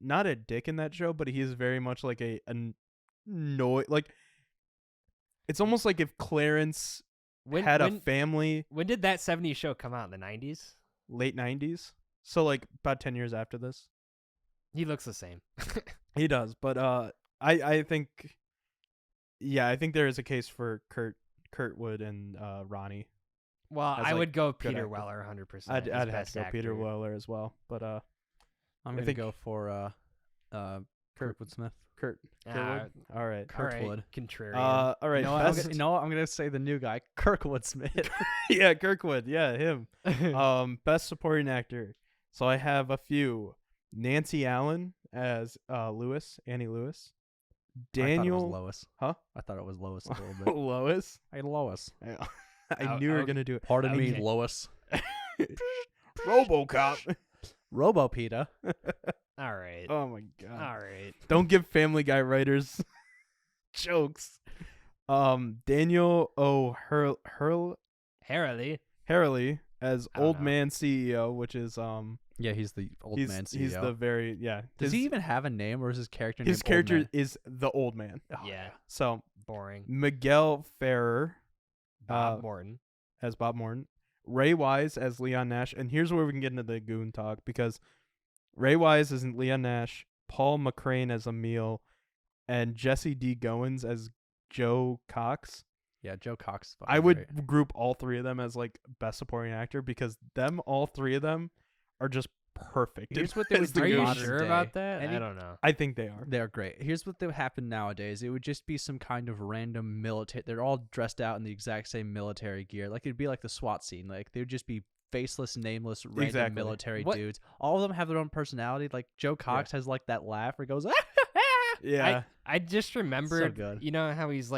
not a dick in that show, but he is very much like a like it's almost like if Clarence had a family. When did that 70s show come out? In the 90s? Late 90s, so like about 10 years after this. He looks the same. He does, but I think there is a case for Kurtwood and Ronnie. Well, as, I like, would go good Peter actor. Weller 100%. I'd as have to best go Peter actor. Weller as well, but I'm I gonna think- go for Kirkwood Smith. Kurtwood. All right. Kurtwood. Contrarian. All right. You know, what, best- I'm gonna say the new guy, Kirkwood Smith. Yeah, Kirkwood. Yeah, him. Best supporting actor. So I have a few. Nancy Allen as Annie Lewis. Daniel I thought it was Lois. Huh? I thought it was Lois a little bit. Lois. Hey, Lois. I knew you were gonna do it. Pardon me, Okay. Lois. RoboCop. RoboPeta. All right. Oh my god. All right. Don't give Family Guy writers jokes. Daniel Harley. as I don't old know. man CEO, which is Yeah, he's the old man CEO. he's the very Does he even have a name, or is his character his named character Old Man? is the old man. Oh, Yeah. So Boring. Miguel Ferrer Bob Morton. as Bob Morton, Ray Wise as Leon Nash, and here's where we can get into the goon talk because Ray Wise is Leon Nash, Paul McCrane as Emil, and Jesse D. Goins as Joe Cox. Yeah, Joe Cox. is I fucking would great. group all three of them as like best supporting actor because all three of them are just perfect. Here's what they as would the do Are you in goons. modern sure day. about that? Any- I don't know. I think they are. They're great. Here's what would happen nowadays. It would just be some kind of random military. They're all dressed out in the exact same military gear. Like it'd be like the SWAT scene. Like they would just be faceless, nameless, random Exactly. military What- dudes. All of them have their own personality. Like Joe Cox has like that laugh where he goes, Yeah. I just remembered, good. you know how he's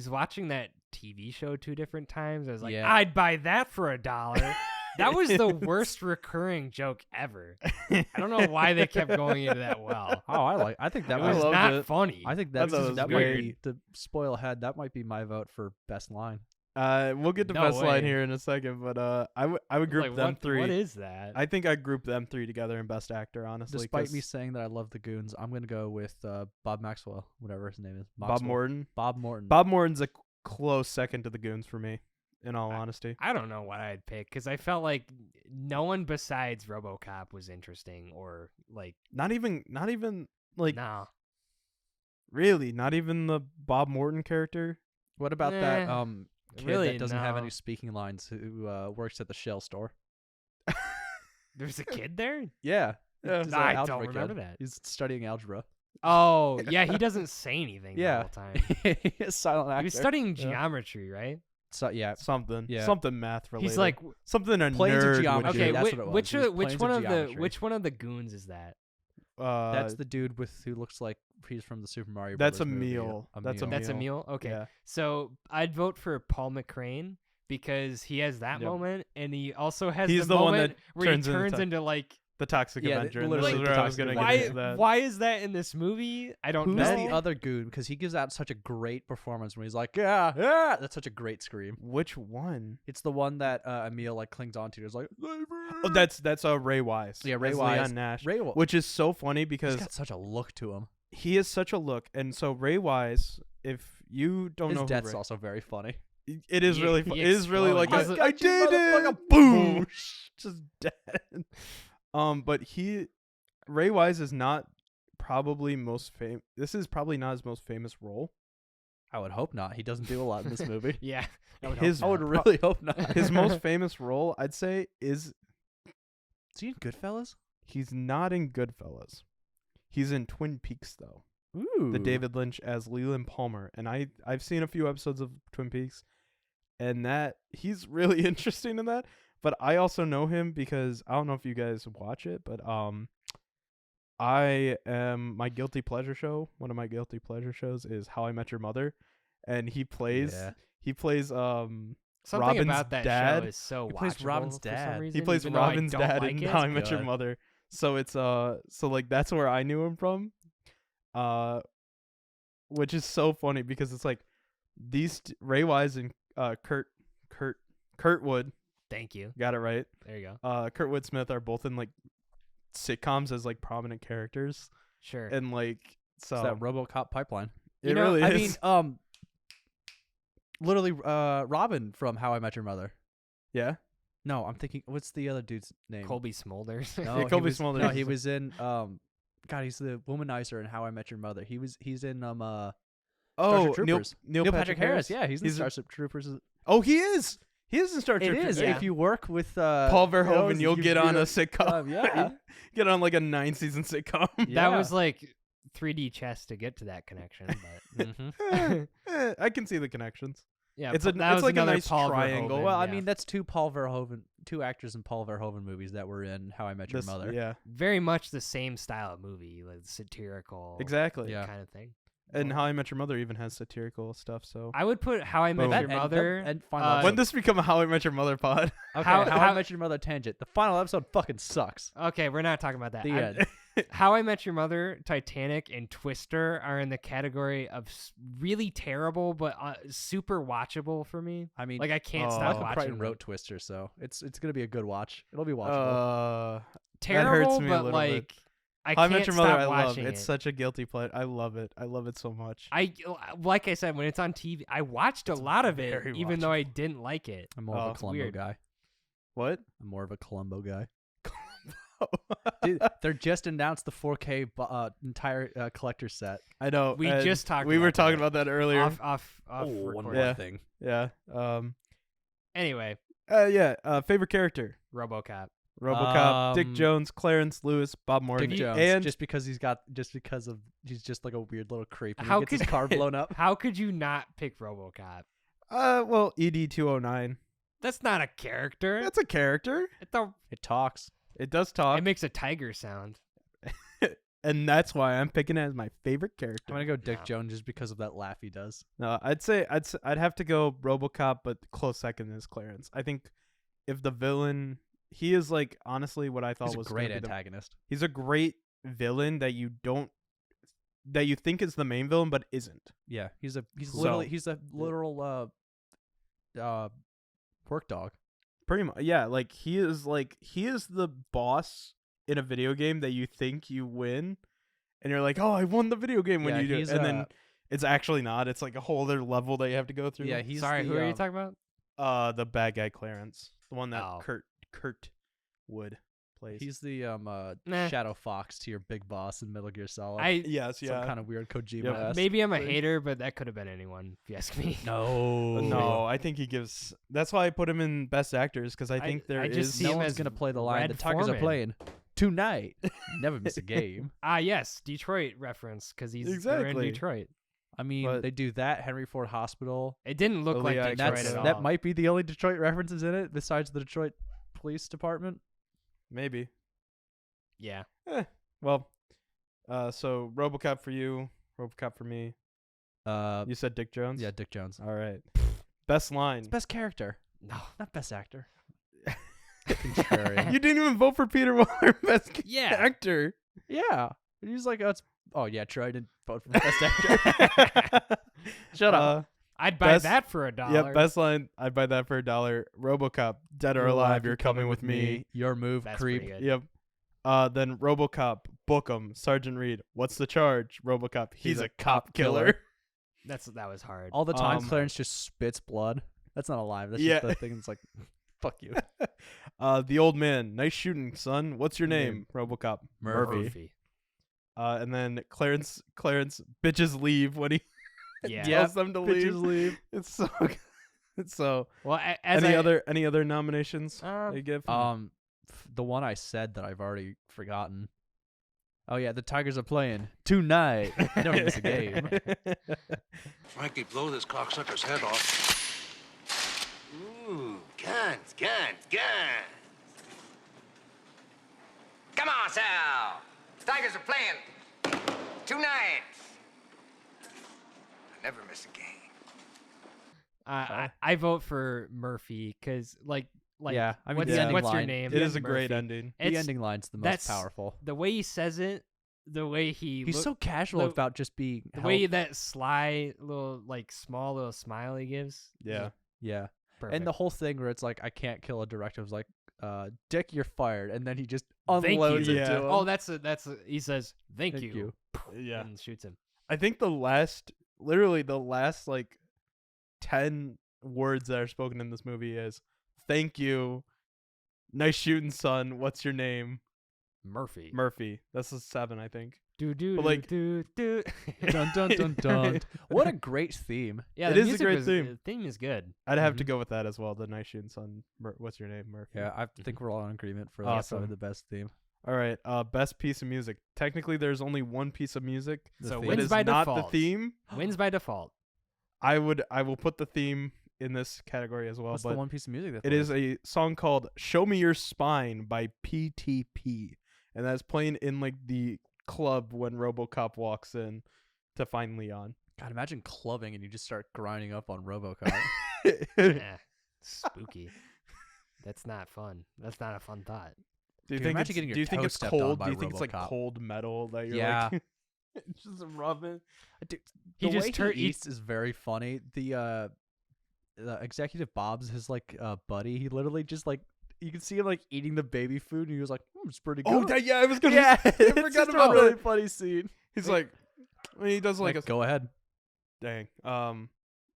watching that TV show 2 different times. I was like, Yeah. I'd buy that for $1. That was the worst recurring joke ever. I don't know why they kept going into that well. Oh, I think that It I was loved not it. funny. I think I that thought it was that great. might be, to spoil ahead, that might be my vote for best line. We'll get to No best line way. here in a second, but I would I was group like, them three. What is that? I think I'd group them three together in best actor, honestly. Despite 'cause me saying that I love the goons, I'm gonna go with Bob Maxwell, whatever his name is. Bob Maxwell. Morton. Bob Morton. Bob Morton's a close second to the goons for me, in all honesty. I don't know what I'd pick because I felt like no one besides RoboCop was interesting or like Not even like no. really, not even the Bob Morton character. What about that Nah, kid really, that doesn't have no. any speaking lines who works at the Shell store? There's a kid there. Yeah. Yeah. He's an I don't algebra remember kid. that. He's studying algebra. Oh yeah, he doesn't say anything Yeah. the whole time. He's a silent actor. He was studying Yeah. geometry, right? So, yeah. Something. Yeah. Something math related. He's like, something a Planes of nerd would geometry. do. okay, that's whi- what it was. which It was which planes one of of the geometry. which one of the goons is that? That's the dude who looks like he's from the Super Mario That's Brothers movie. Emil. That's Emil. That's Emil. Emil. Okay, Yeah. so I'd vote for Paul McCrane because he has that Yep. moment, and he also has He's the the one moment that where he turns into turns ty- into like. The Toxic Yeah, Avenger. And this literally is the where I was Toxic gonna Avenger. get into that. Why is that in this movie? I don't Who's know. the other goon? Because he gives out such a great performance when he's like, yeah, yeah. That's such a great scream. Which one? It's the one that Emil like clings onto. He's like, Oh, that's Ray Wise. Yeah, Ray as Wise. Leon Nash. Ray. Which is so funny because He's got such a look to him. he has such a look, and so Ray Wise. If you don't His know, who death's Ray, also very funny. it is He- really, he it is really like explodes. I I did motherfucker, it, boom, just dead. But Ray Wise is not probably most famous. This is probably not his most famous role. I would hope not. He doesn't do a lot in this movie. Yeah, I would His- hope I would not. really hope not. His most famous role, I'd say, is Is he in Goodfellas? he's not in Goodfellas. He's in Twin Peaks though. Ooh. The David Lynch as Leland Palmer, and I've seen a few episodes of Twin Peaks, and that he's really interesting in that. But I also know him because I don't know if you guys watch it, but my guilty pleasure show. One of my guilty pleasure shows is How I Met Your Mother, and he plays Something Robin's about that dad. show is so He plays watchable Robin's for some dad. He reason, He plays even though I Robin's don't dad like in it. How I Met Your Good. Mother. So it's so like that's where I knew him from. Which is so funny because it's like these Ray Wise and Kurtwood, Thank you. got it right. There you go. Kurtwood Smith are both in like sitcoms as like prominent characters, Sure. and like so It's that RoboCop pipeline. it really I is. mean, literally, Robin from How I Met Your Mother. Yeah. No, I'm thinking, what's the other dude's name? Colby Smulders. No, Yeah, he Colby was- Smulders. No, he was in God, he's the womanizer in How I Met Your Mother. He's in Oh, Starship Neil Troopers. Neil Patrick Harris. Yeah, he's in He's- Starship Troopers. Oh, he is. He is in Star Trek. It is. Yeah. If you work with Paul Verhoeven, you'll get on a sitcom. yeah. Get on like a 9-season sitcom. That Yeah. was like 3D chess to get to that connection. But I can see the connections. yeah, It's Pa- a- that it's was like a another nice Paul triangle. Verhoeven, Well, I yeah. mean, that's two actors in Paul Verhoeven movies that were in How I Met Your Mother. Yeah, very much the same style of movie, like satirical, exactly. Yeah. kind of thing. And How I Met Your Mother even has satirical stuff. So I would put How I Met Boom. Your Mother. And final when does this become a How I Met Your Mother pod? Okay, How- How how- I Met Your Mother tangent. The final episode fucking sucks. Okay, we're not talking about that. The I'm- end. How I Met Your Mother, Titanic, and Twister are in the category of really terrible but super watchable for me. I mean, Like I can't Oh. stop Michael watching Crichton them. wrote Twister, so it's gonna be a good watch. It'll be watchable. Terrible, me a but little bit. like I How I can't Met Your stop Mother, I love. watching It's it. such a guilty pleasure. I love it. I love it so much. Like I said, when it's on TV, I watched a lot of it, very even though I didn't like it. I'm more of a it's Columbo weird. guy. What? I'm more of a Columbo guy. Dude, they're just announced the 4K entire collector set. I know. We and just talked We were about talking that. about that earlier. Off One record. more Yeah. thing. Yeah. Anyway, Yeah. Favorite character: RoboCop. RoboCop, Dick Um, Jones, Clarence Lewis, Bob Morgan, Dick Jones, and just because he's just like a weird little creep. And How he gets his could- car blown up. How could you not pick RoboCop? well, ED 209. That's not a character. That's a character. It talks. It does talk, It makes a tiger sound. and that's why I'm picking it as my favorite I'm character. gonna go Dick No. Jones just because of that laugh he does. No, I'd have to go RoboCop, but close second is Clarence. I think if the villain, he is like honestly what I thought He's a was great gonna be antagonist. he's a great villain that you think is the main villain but isn't. Yeah, he's a So- literal work dog. Pretty much, yeah. Like he is the boss in a video game that you think you win, and you're like, oh, I won the video game when Yeah, you do, he's, and then it's actually not. It's like a whole other level that you have to go through. Yeah, he's Sorry, the, who are you talking about? The bad guy Clarence, the one that Oh. Kurt Wood plays. He's the Nah. Shadow Fox to your big boss in Metal Gear Solid. yes, Some yeah. kind of weird Kojima. Yep. Maybe I'm a hater, but that could have been anyone, if you ask me. No, I think he gives. That's why I put him in best actors because I think I just is see no him one's as gonna play the line. Red The Tigers are Foreman. playing tonight. Never miss a game. Ah, yes, Detroit reference because they're in Exactly. Detroit. I mean, But- they do that. Henry Ford Hospital. It didn't look like yeah, Detroit That's at all. that might be the only Detroit references in it besides the Detroit Police Department. maybe. Yeah. Well, so RoboCop for you, RoboCop for me. You said Dick Jones. Yeah, Dick Jones. All right. Best line. It's best character, No. not best actor. You didn't even vote for Peter Weller best Yeah. actor. Yeah, he's like, oh yeah, true. I didn't vote for best actor. Shut up. I'd buy Best- that for $1. Yep, best line. I'd buy that for $1. RoboCop, dead or alive, you're coming with me. Your move, That's creep. pretty good. Yep. Then RoboCop, book 'em. Sergeant Reed, what's the charge? RoboCop, he's a cop killer. That was hard. All the time, Um, Clarence just spits blood. That's not alive. That's Yeah. just the thing. It's like, fuck you. The old man, nice shooting, son. What's your name? RoboCop, Murphy. And then Clarence, bitches leave when he Yeah. tells them to Bitches leave. leave. It's so good. It's so. Well, as Any I, other nominations Um, you give? The one I said that I've already forgotten. Oh yeah, the Tigers are playing tonight. Never miss a game. Frankie, blow this cocksucker's head off. Ooh, guns. Come on, Sal. Tigers are playing tonight. I never miss a game. I vote for Murphy because, like Like, Yeah, I mean, what's, the ending what's your line- name? It is a Murphy. great ending. The It's- ending line's the most that's powerful. The way he says it, the way He's so casual the- about just being. the way that sly little, like, small little smile he gives. Yeah. Yeah. Perfect. And the whole thing where it's like, I can't kill a director was like, Dick, you're fired. And then he just Thank unloads you. it to him. Oh, that's he says, thank Thank you. Yeah. And shoots him. I think literally the last like 10 words that are spoken in this movie is thank you, nice shooting, son. What's your name? Murphy. Murphy. That's the 7, I think. Do like- do. Dun, dun, dun, dun. What a great theme. Yeah, It the is a music great was- theme. The theme is good. I'd have to go with that as well. The nice shooting, son. What's your name, Murphy? Yeah, I think we're all in agreement for that's probably Awesome. the best theme. All right. Best piece of music. Technically, there's only one piece of music. So theme. It wins is by not default. the theme. Wins by default. I will put the theme in this category as well. What's but the one piece of music that it is a song called "Show Me Your Spine" by PTP, and that's playing in like the club when RoboCop walks in to find Leon. God, imagine clubbing and you just start grinding up on RoboCop. Spooky. That's not fun. That's not a fun thought. Do you Can you think imagine it's, getting your do you think toe it's stepped on cold? by Do you think it's like RoboCop? cold metal that you're Yeah. like just rubbing? Dude, He the just way tur- he he- eats is very funny. The executive Bob's his like buddy. He literally just like you can see him like eating the baby food, and he was like, "It's pretty good." Oh, yeah, I was gonna. yeah, I it's forgot just about a really that. funny scene. He's like, when he does like a go ahead. dang.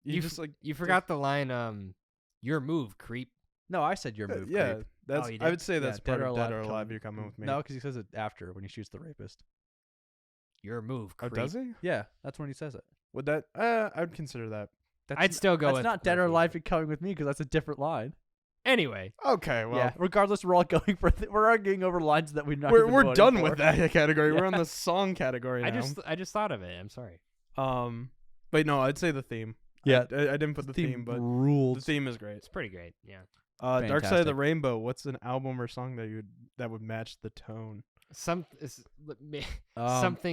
You just like You forgot the line. Your move, creep. No, I said your move. yeah. creep. That's. you I did? would say that's Yeah, part of Dead or Alive. You're coming with me. No, because he says it after when he shoots the rapist. Your move, Oh, creep. does he? Yeah, that's when he says it. Would that? I would consider that. That's I'd still go That's with not Dead or Murphy. Alive. You're coming with me because that's a different line. Anyway, Okay, well, yeah. Regardless, we're all going for. We're arguing over lines that we're not. we're even we're voting done for. with that category. We're on Yeah. the song category now. I just thought of it. I'm sorry. But no, I'd say the theme. Yeah, I didn't put the theme, but the rules. theme is great. It's pretty great. Yeah. Dark Side of the Fantastic. Rainbow. What's an album or song that would match the tone? Something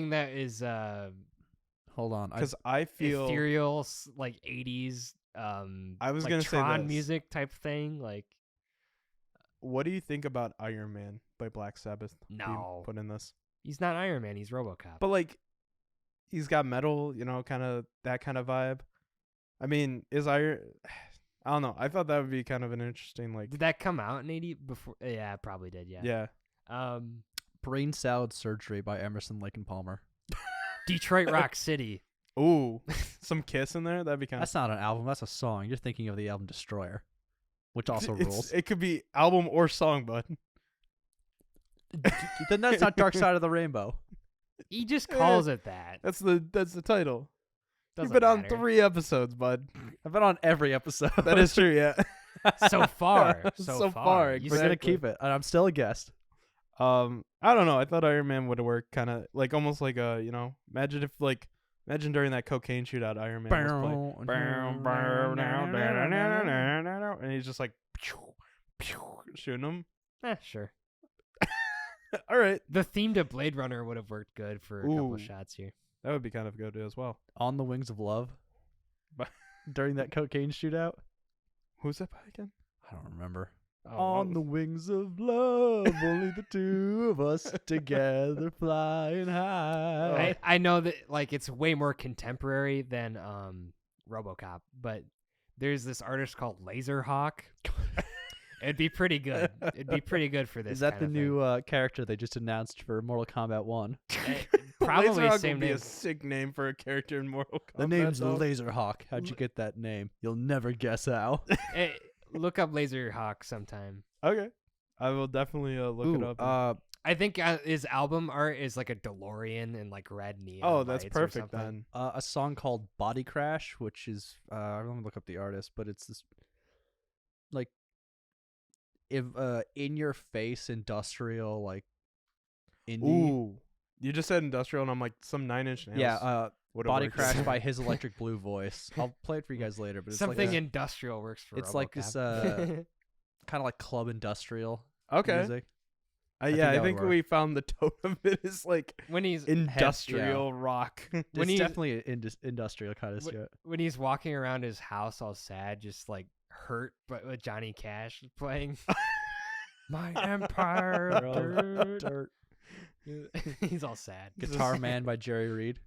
that is Hold on. Because I feel ethereal, like 80s. I was like gonna say Tron this. music type thing. Like, What do you think about Iron Man by Black Sabbath? being No. put in this. he's not Iron Man. He's RoboCop. But like, he's got metal, kind of that kind of vibe. I mean, is Iron? I don't know. I thought that would be kind of an interesting like. Did that come out in 80 before? Yeah, it probably did. Yeah. Yeah. Brain Salad Surgery by Emerson, Lake and Palmer. Detroit Rock City. Ooh, some Kiss in there. That'd be kind That's not an album. That's a song. You're thinking of the album Destroyer, which also of. rules. It could be album or song, bud. Then that's not Dark Side of the Rainbow. He just calls it that. That's the title. Doesn't You've been on matter. 3 episodes, bud. I've been on every episode. That is true. Yeah. So far. So far, You We're said- gonna exactly. keep it, and I'm still a guest. I don't know. I thought Iron Man would work kind of like almost like a imagine during that cocaine shootout, Iron Man was playing, and he's just like shooting him. Sure. All right, The theme to Blade Runner would have worked good for a couple Ooh. of shots here. that would be kind of good as well. On the Wings of Love. But- During that cocaine shootout. Who's that by again? I don't remember. Oh, On the wings of love, only the two of us together flying high. I know that like it's way more contemporary than RoboCop, but there's this artist called Laserhawk. It'd be pretty good. It'd be pretty good for this. Is that kind the of new character they just announced for Mortal Kombat 1? thing. Probably Laserhawk same would be name. a sick name for a character in Mortal Kombat. The name's though. Laserhawk. How'd you get that name? You'll never guess how. Hey, look up Laserhawk sometime. Okay, I will definitely look it up. I think his album art is like a DeLorean and like red neon. Oh, that's lights or perfect something. then. A song called Body Crash, which is I'm gonna look up the artist, but it's this like if in your face industrial like indie. Ooh, you just said industrial, and I'm like some 9 Inch Nails. Yeah, would've Body worked. Crash by His Electric Blue Voice. I'll play it for you guys later, but it's Something like industrial works for. it's like this RoboCop. kind of like club industrial Okay. music. Yeah, that I would think work. we found the tone of it is like when he's industrial rock. When It's he's- definitely industrial kind of shit. when he's walking around his house all sad, just like Hurt, but with Johnny Cash playing. My empire of dirt. He's all sad. Guitar Man by Jerry Reed.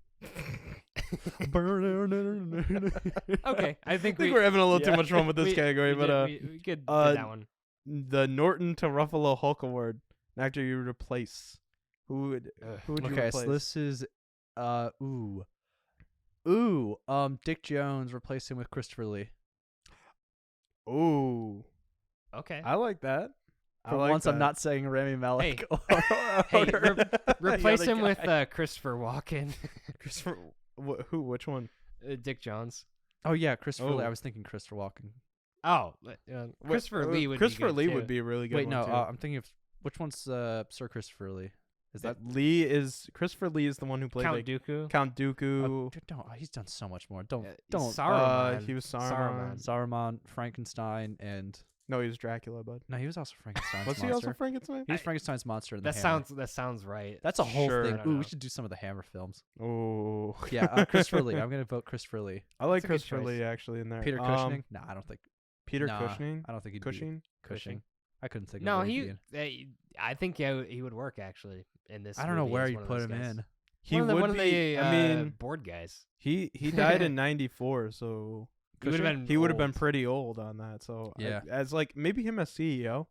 Okay, I think we're having a little too much fun with this category, but we could do that one. The Norton to Ruffalo Hulk Award, an actor you would replace. Who would you replace? So this is Dick Jones, replace him with Christopher Lee. Ooh. Okay. I like that. For once, I'm not saying Rami Malek. Hey, replace him with Christopher Walken. Christopher, who? Which one? Dick Jones. Oh yeah, Christopher Lee. I was thinking Christopher Walken. Oh, Christopher Lee would. Christopher be Lee would be a really good. Wait, one no. too. I'm thinking of which one's Sir Christopher Lee. Is that Christopher Lee is the one who played Count Dooku? Count Dooku. He's done so much more. Don't. Saruman. He was Saruman. Saruman, Frankenstein, and no, he was Dracula, bud. No, he was also Frankenstein's monster. He also Frankenstein? He was Frankenstein's monster in the That Hammer. sounds right. That's a whole Sure. thing. Ooh, we should do some of the Hammer films. Oh. Yeah, Christopher Lee. I'm gonna vote Christopher Lee. I like Christopher Lee actually in there. Peter Cushing? No, I don't think. Cushing? I don't think he'd Cushing? Cushing. I couldn't think. No, of I think he would work actually in this. I don't know movie where as you one of put those him guys. in. He one would of be. the, I mean, board guys. He died in '94, so He would have been. He would have been pretty old on that. So yeah, as like maybe him as CEO.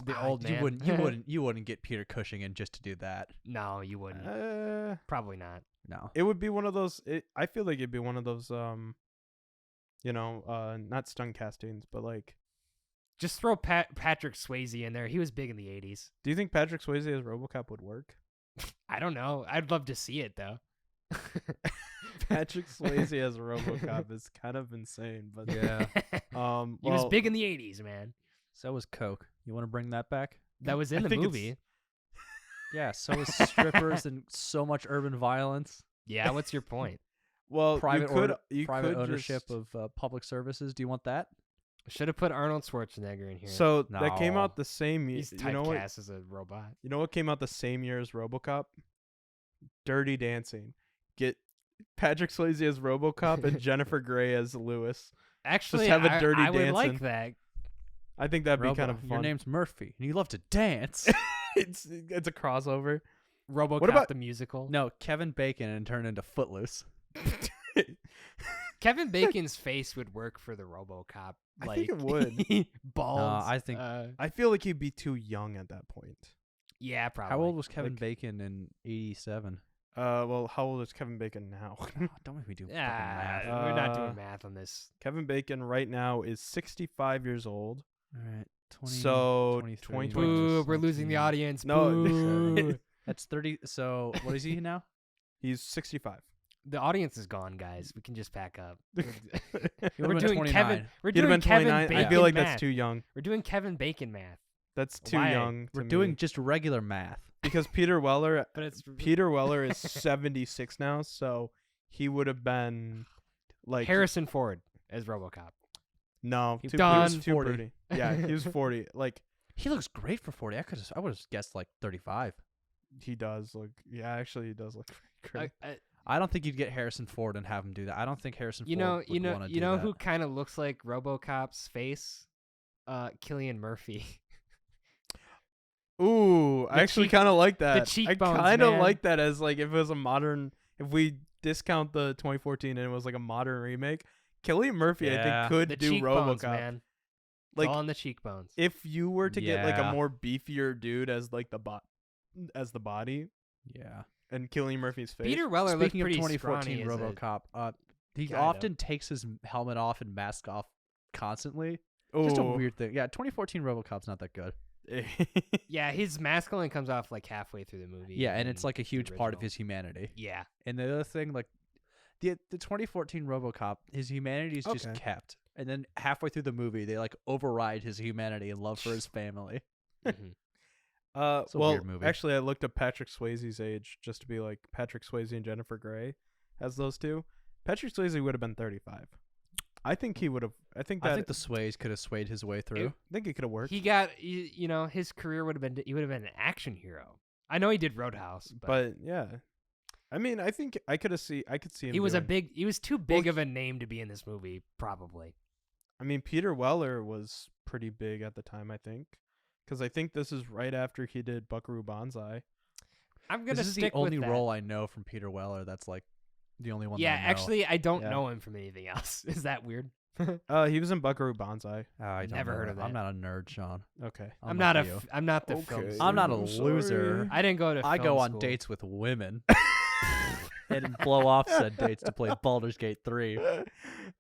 The old man. You wouldn't get Peter Cushing in just to do that. No, you wouldn't. Probably not. No. It would be one of those. I feel like it'd be one of those. Not stunt castings, but like. Just throw Patrick Swayze in there. He was big in the 80s. Do you think Patrick Swayze as RoboCop would work? I don't know. I'd love to see it though. Patrick Swayze as RoboCop is kind of insane, but yeah. He was big in the 80s, man. So was Coke. You want to bring that back? That was in the movie. Yeah, so was strippers and so much urban violence. Yeah, what's your point? Well, private could ownership of public services. Do you want that? Should have put Arnold Schwarzenegger in here. So that came out the same year. He's typecast as a robot. You know what came out the same year as RoboCop? Dirty Dancing. Get Patrick Swayze as RoboCop and Jennifer Grey as Lewis. Actually, just have a Dirty I Dancing. would like that. I think that'd be kind of fun. Your name's Murphy, and you love to dance. it's a crossover. RoboCop what about the musical? No, Kevin Bacon and turn into Footloose. Kevin Bacon's face would work for the RoboCop. I think it would. Bald. I think. I feel like he'd be too young at that point. Yeah, probably. How old was Kevin Bacon in '87? Well, how old is Kevin Bacon now? Don't make me do math. fucking math. We're not doing math on this. Kevin Bacon right now is 65 years old. All right. 20. Boo, we're losing the audience. No, Boo. That's 30. So what is he now? He's 65. The audience is gone, guys. We can just pack up. We're doing 29. Kevin. We're He'd have doing been 29. Kevin Bacon I feel like math. that's too young. We're doing Kevin Bacon math. That's too Why? young. We're to doing me. just regular math. Because Peter Weller. But it's Peter Weller is 76 now, so he would have been like Harrison Ford as RoboCop. No, He too, was he was 40. 40. Yeah, he was 40. Like he looks great for 40. I would have guessed like 35. He does look. Yeah, actually, he does look great. I don't think you'd get Harrison Ford and have him do that. I don't think Harrison Ford would want to do You know that. who kind of looks like RoboCop's face? Cillian Murphy. Ooh, I actually kind of like that. The cheekbones, I kind of man. like that as like if it was a modern. If we discount the 2014 and it was like a modern remake, Cillian Murphy I think could the do cheekbones, RoboCop. man. Like All on the cheekbones. if you were to get like a Yeah. more beefier dude as like the body, Yeah. and Cillian Murphy's face. Peter Weller looked Speaking of pretty 2014 scrawny as a- RoboCop, he Kinda. often takes his helmet off and mask off constantly. Just a Ooh. weird thing. Yeah, 2014 RoboCop's not that good. Yeah, his mask only comes off like halfway through the movie. Yeah, and in it's like a the huge part of original. his humanity. Yeah. And the other thing, like the 2014 RoboCop, his humanity is just Okay. kept, and then halfway through the movie, they like override his humanity and love for his family. Mhm. It's a well, weird movie. actually, I looked up Patrick Swayze's age just to be like Patrick Swayze and Jennifer Grey as those two. Patrick Swayze would have been 35. I think he would have. I think the Sways could have swayed his way through. I think it could have worked. He got, his career would have been, he would have been an action hero. I know he did Roadhouse, but yeah, I mean, I think I could see him. he was doing- he was too big of a name to be in this movie, probably. I mean, Peter Weller was pretty big at the time, I think, because I think this is right after he did Buckaroo Banzai. I'm gonna This is stick the only with that. role I know from Peter Weller that's like the only one. Yeah, that I know. actually, I don't Yeah. know him from anything else. Is that weird? He was in Buckaroo Banzai. I don't Never know heard that. of that. I'm not a nerd, Sean. Okay. I'm like not you. I'm not the Okay. film. I'm not a I'm loser. sorry. I didn't go to. I film go on school. dates with women. And blow off said dates to play Baldur's Gate 3.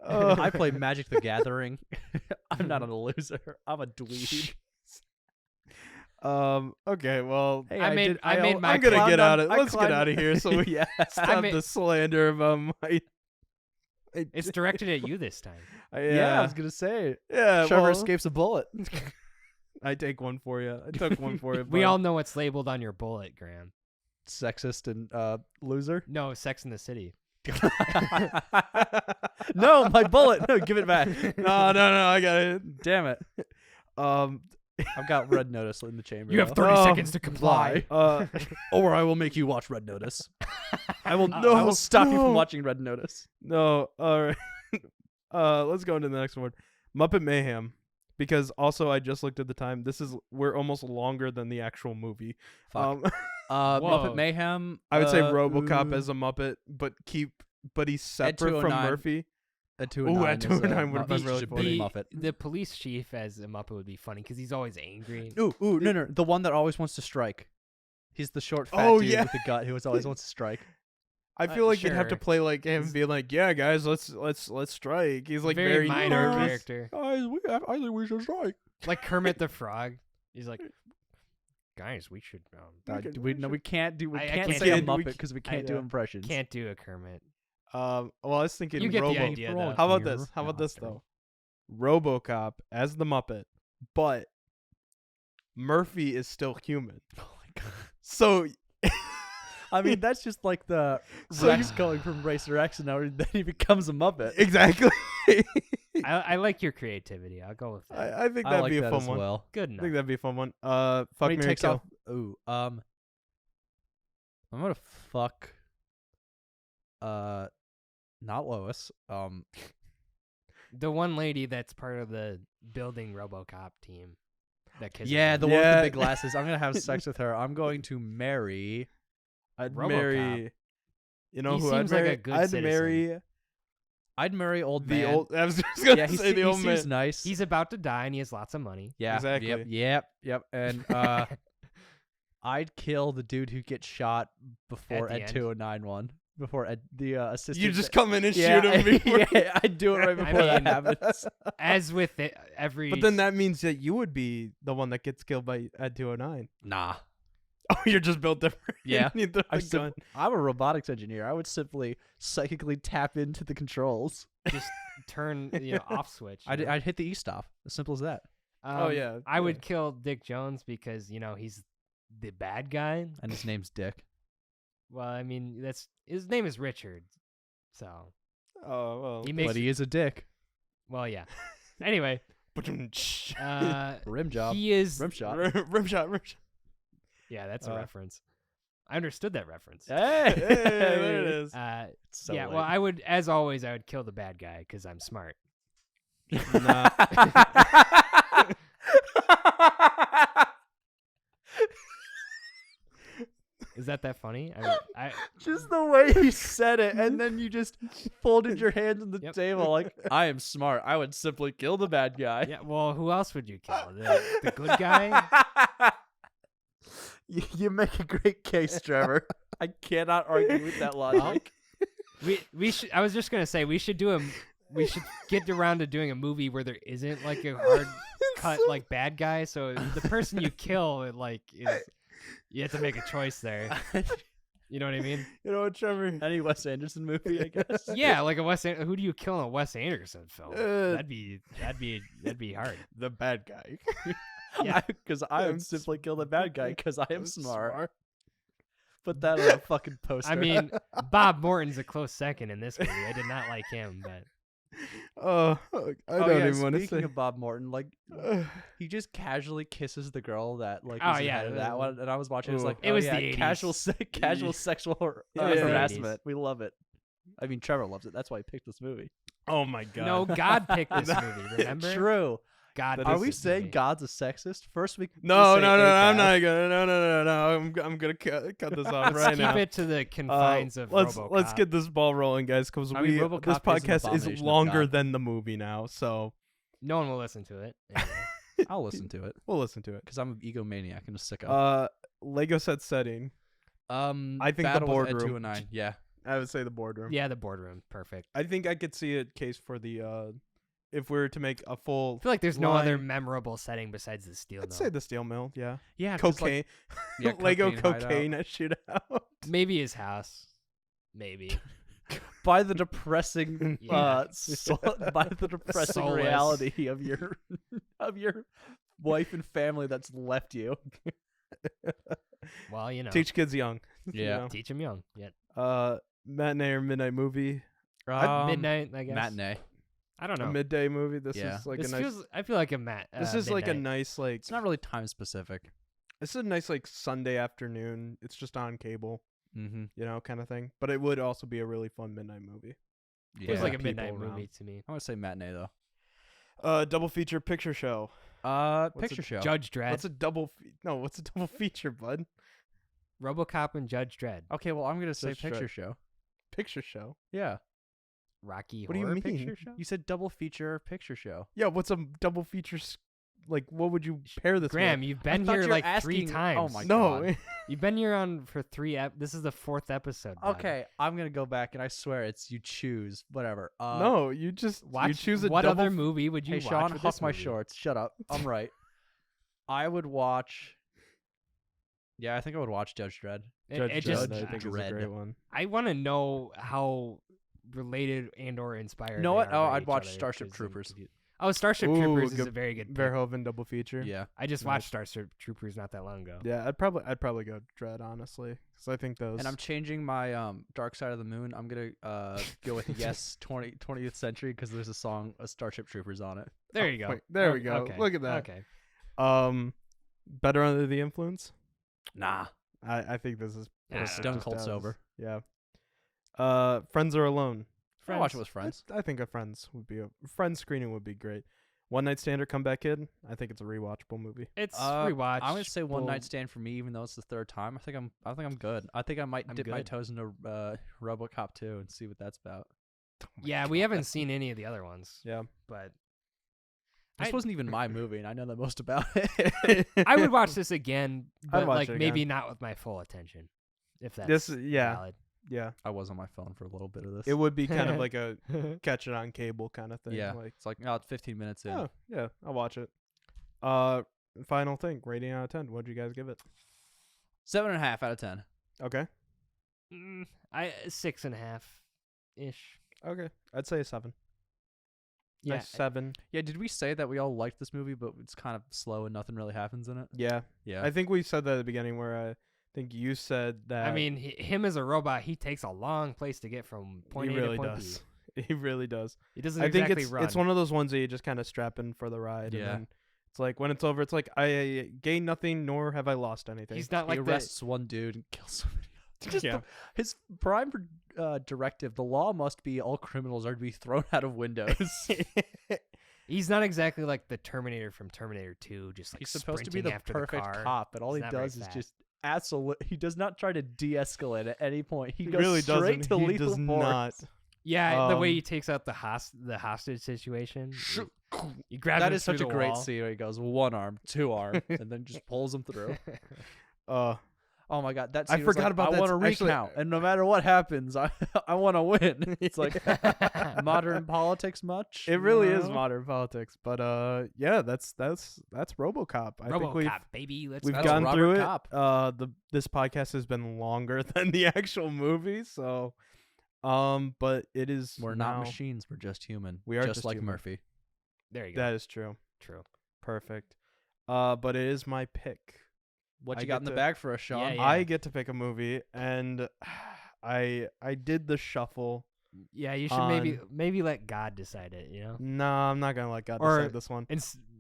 I play Magic the Gathering. I'm not a loser. I'm a dweeb. Okay. Well, Hey, I made my I'm gonna climbed get on- out of. I Let's get climbed- out of here so we yeah. stop made- the slander of my. It's directed at you this time. Yeah, I was gonna say. Yeah. Trevor well, escapes a bullet. I take one for you. I took one for you. We bud. all know what's labeled on your bullet, Graham. Sexist and loser. No, Sex in the City. No, my bullet. No, give it back. No, I got it. Damn it. Um, I've got Red Notice in the chamber. You have though. 30 seconds to comply. Or I will make you watch Red Notice. I will. No, I will stop you no. from watching Red Notice. no. All right. Let's go into the next one. Muppet Mayhem. Because also I just looked at the time. We're almost longer than the actual movie. Fuck. Whoa. Muppet Mayhem. I would say RoboCop ooh. as a Muppet, but he's At separate from 209. Murphy. At 209. at 209 would've been Muppet really should be funny. Muppet. The police chief as a Muppet would be funny because he's always angry. Ooh, no, the one that always wants to strike. He's the short fat Oh, dude yeah. with the gut who always wants to strike. I feel like you'd have to sure. play like him being like, "Yeah, guys, let's strike." He's like very minor nervous. character, Guys, I think we should strike. like Kermit the Frog. He's like, guys, we should We can't do. We I can't can't say a do- we Muppet because we can't I- do impressions. can't do a Kermit. Well, I was thinking You get the Robo. idea, though. How about Here. this? How about No, this it's terrible. though? RoboCop as the Muppet, but Murphy is still human. Oh my god. So I mean, that's just like the So Rex going from Racer X and now then he becomes a Muppet. exactly. I like your creativity. I'll go with that. I think I that'd like be a that fun as one. well. Good I enough. think that'd be a fun one. Fuck When he Mary takes Kill. off. Ooh, I'm gonna fuck. Not Lois. The one lady that's part of the building RoboCop team. That kisses Yeah, him. the one with Yeah. the big glasses. I'm gonna have sex with her. I'm going to marry. I'd RoboCop. marry. You know He who I'd seems like a marry? good I'd citizen. marry I'd marry old the man. old. I was just gonna Yeah, say the he old seems man. nice. He's about to die and he has lots of money. Yeah, Exactly. Yep. And I'd kill the dude who gets shot before At the Ed end. 209 one. Before Ed, the assistant. You just come in and yeah, shoot him before. yeah, I'd do it right I before that mean, happens. As with every. But then that means that you would be the one that gets killed by Ed 209. Nah. Oh, you're just built different. Yeah. You need the I'm gun. a robotics engineer. I would simply psychically tap into the controls. just turn off switch. I'd hit the e-stop. As simple as that. Oh, yeah, I yeah. would kill Dick Jones because he's the bad guy. And his name's Dick. Well, I mean his name is Richard, so Oh well. he makes. But he is a dick. Well, yeah. Anyway, Rim job. he is. Rim shot. Rim shot. Yeah, that's a reference. I understood that reference. Hey, there it is. So yeah, late. well, I would, as always, I would kill the bad guy because I'm smart. Nah. Is that funny? I mean, Just the way you said it, and then you just folded your hands on the Yep. table like, I am smart. I would simply kill the bad guy. yeah. Well, who else would you kill? The good guy? You make a great case, Trevor. I cannot argue with that logic. We should. I was just gonna say we should we should get around to doing a movie where there isn't like a hard cut like bad guy. So the person you kill is you have to make a choice there. You know what I mean? You know what, Trevor? Any Wes Anderson movie, I guess. Yeah, like who do you kill in a Wes Anderson film? Uh, That'd be hard. The bad guy. Yeah. Because I I'm would simply kill the bad guy because I am I'm smart. Put that on a fucking poster. I mean, Bob Morton's a close second in this movie. I did not like him, but I don't even want to speaking say. of Bob Morton, like he just casually kisses the girl that like Oh, is the yeah, head of that one, and I was watching. It was Ooh. like, It oh, was yeah, the 80s. casual sexual It was the harassment. 80s. We love it. I mean, Trevor loves it. That's why he picked this movie. Oh my god. No, God picked this movie. Remember? True. God. That Are picked we this saying movie. God's a sexist? First we No, say no, no, I'm ACAB. not gonna. No. I'm gonna cut this off Let's right keep now. it to the confines of let's RoboCop. get this ball rolling, guys, because I mean, this RoboCop is an podcast is abomination of longer God. than the movie now, so No one will listen to it. Anyway. I'll listen to it we'll listen to it. because I'm an egomaniac and a sicko. Lego set setting. I think the Battle with Ed boardroom. 209. Yeah. I would say the boardroom. Yeah, the boardroom. Perfect. I think I could see a case for the if we were to make a full. I feel like there's no other line- memorable setting besides the steel I'd mill. say the steel mill. Yeah. Yeah. 'cause, Cocaine. yeah, Lego cocaine cocaine at shootout. Maybe his house. Maybe. by the depressing Yeah. by the depressing Soulless. reality of your wife and family that's left you. Well, Teach kids young. Yeah. Teach him young. Yeah. Matinee or midnight movie. Midnight, I guess. Matinee. I don't know. A midday movie. This Yeah. is like This a nice. feels. I feel like a This is like a midnight. nice like. It's not really time specific. This is a nice like Sunday afternoon. It's just on cable, Mm-hmm. kind of thing. But it would also be a really fun midnight movie. Yeah. Feels like a people midnight around. movie to me. I want to say matinee though. Double feature picture show. Picture show. Judge Dredd. What's a double? What's a double feature, bud? RoboCop and Judge Dredd. Okay, well I'm gonna say Judge Dredd. picture show. Picture show. Yeah. Rocky What do you Horror mean? Picture Show. You said double feature picture show. Yeah. What's a double feature? Like, what would you pair this Graham, with? you've I been thought here you were like 3 asking- times. oh my No. God. You've been here on for 3 this is the 4th episode. bud. Okay, I'm gonna go back and I swear it's you choose whatever. No, you just Watch. you choose a what double other movie would you Hey watch Sean, with huck this my movie? shorts. Shut up. I'm right. I would watch. Yeah, I think I would watch Judge Dredd. Judge It Dredd, just I think is a Dredd. great one. I want to know how related and or inspired. You know they what? are Oh, by I'd each watch other, Starship 'cause I'm Troopers. confused. Oh, Starship Ooh, Troopers is good- a very good pick. Verhoeven double feature. Yeah. I just Nice. watched Starship Troopers not that long ago. Yeah, I'd probably go Dread, honestly, because I think those. And I'm changing my Dark Side of the Moon. I'm gonna go with Yes 20th Century because there's a song Starship Troopers on it. There you go. wait, there we Oh, go. okay. Look at that. Okay. Better Under the Influence. Nah. I think this is Yeah, perfect Stone just Cold as. Sober. Yeah. Friends or Alone. I'll watch it with friends. I think a Friends would be a Friends screening would be great. One Night Stand or Comeback Kid. I think it's a rewatchable movie. It's I'm rewatch. gonna say One Night Stand for me, even though it's the 3rd time. I think I'm good. I think I might I'm dip my good. toes into RoboCop 2 and see what that's about. Yeah, we haven't seen any of the other ones. Yeah. But This I- wasn't even my movie, and I know the most about it. I would watch this again, but watch like it maybe again. not with my full attention. If that's This yeah valid. yeah. I was on my phone for a little bit of this. It would be kind of like a catch it on cable kind of thing. yeah. Like, It's like 15 minutes in. oh yeah, I'll watch it. Final thing, rating out of 10. What'd you guys give it? 7.5 out of 10. Okay. I 6.5 ish. Okay. I'd say a 7. Yeah, Nice 7. Yeah, did we say that we all liked this movie, but it's kind of slow and nothing really happens in it? Yeah. Yeah. I think we said that at the beginning where I think you said that I mean, him as a robot, he takes a long place to get from point he A really to point does. B. He really does. He doesn't I think exactly run. it's one of those ones that you just kind of strap in for the ride. Yeah. And then it's like when it's over, it's like I gained nothing, nor have I lost anything. He's not He like the arrests one dude and kills somebody else. Just Yeah. his prime directive, the law must be all criminals are to be thrown out of windows. He's not exactly like the Terminator from Terminator 2, just like He's supposed to be sprinting the after perfect the car. cop, but all He's he not very does is fast. just absolutely. He does not try to de-escalate at any point. He He goes really straight doesn't. to He lethal does force. not. Yeah, the way Um, he takes out the hostage situation. He grabs That him is such a through the great wall. scene where he goes 1 arm, 2 arm, and then just pulls him through. Oh my god, that I scene was forgot like, about I that. want to Actually- recount, and no matter what happens, I want to win. It's like modern politics much. It really you is know? modern politics, but yeah, that's RoboCop. I think RoboCop, baby. we've That's gone through Robert it. This podcast has been longer than the actual movie, so but it is. We're now, not machines. We're just human. We are just just like human. Murphy. There you go. That is true. True. Perfect. But it is my pick. What I you got get in the to- bag for us, Sean? Yeah. I get to pick a movie, and I did the shuffle. Yeah, you should maybe let God decide it. You know, No, I'm not gonna let God Or- decide this one. in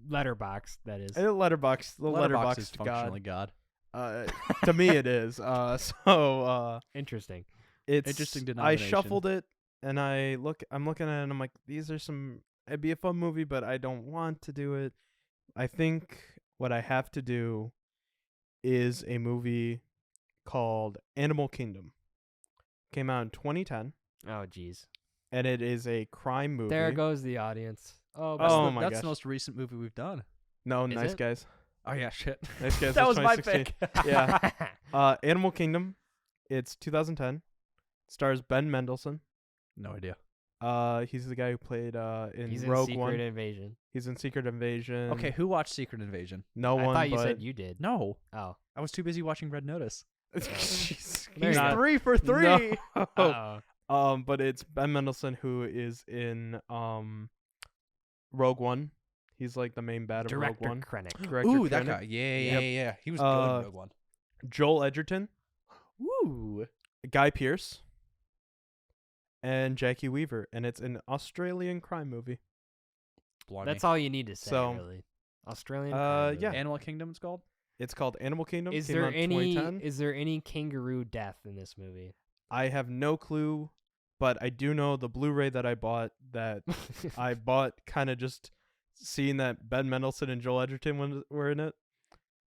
Letterbox that is. Letterbox, the Letterboxd is Letterboxd functionally God. God. To me, it is. So Interesting. it's Interesting I denomination. shuffled it, and I'm looking at it and I'm like, it'd be a fun movie, but I don't want to do it. I think what I have to do is a movie called Animal Kingdom. Came out in 2010. Oh, jeez. And it is a crime movie. There goes the audience. Oh, my That's gosh. the most recent movie we've done. No, Is Nice it? Guys. Oh yeah, shit. Nice Guys. That was my 2016. pick. Yeah. Animal Kingdom. It's 2010. Stars Ben Mendelsohn. No idea. He's the guy who played in He's Rogue in One. Secret Invasion. He's in Secret Invasion. Okay, who watched Secret Invasion? No I one. thought you but said you did. No, Oh. I was too busy watching Red Notice. He's There you He's go. 3 for 3. No. Uh-oh. But it's Ben Mendelsohn who is in Rogue One. He's like the main bad of Rogue Director One. Krennic. Director Ooh, that Krennic. guy. Yeah, Yep. yeah. He was good in Rogue One. Joel Edgerton, Ooh. Guy Pearce, and Jackie Weaver, and it's an Australian crime movie. Blimey. That's all you need to say, So, really. Australian. crime movie. yeah. Animal Kingdom it's called? It's called Animal Kingdom. Is Came there out in 2010. is there any kangaroo death in this movie? I have no clue, but I do know the Blu-ray that I bought I bought kind of just seeing that Ben Mendelsohn and Joel Edgerton were in it.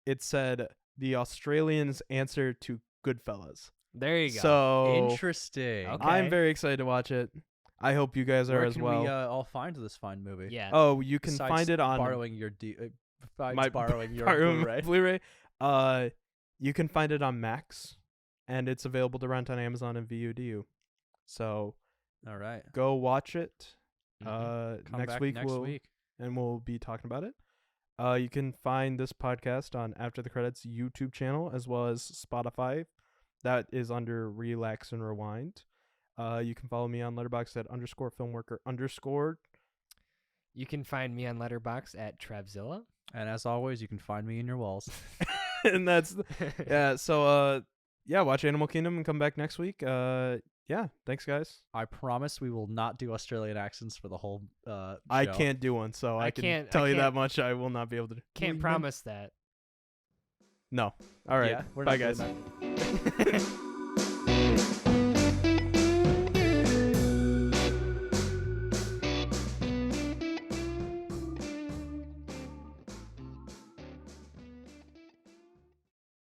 It said the Australians' answer to Goodfellas. There you go. So Interesting. Okay. I'm very excited to watch it. I hope you guys are Where as can well. we all find this fine movie? yeah. Oh, you can Besides find it on borrowing your my borrowing your borrowing Blu-ray. Blu-ray. You can find it on Max, and it's available to rent on Amazon and VOD. So All right. go watch it. Come Next back week next week. and we'll be talking about it. You can find this podcast on After the Credits YouTube channel as well as Spotify. That is under Relax and Rewind. You can follow me on Letterboxd at _filmworker_. You can find me on Letterboxd at Trevzilla. And as always, you can find me in your walls. And that's yeah. So watch Animal Kingdom and come back next week. Yeah, thanks guys. I promise we will not do Australian accents for the whole I show. can't do one, so I can can't- tell I you that can't- much. I will not be able to. Can't promise that. No. All right. Yeah, we're Bye not guys. doing that.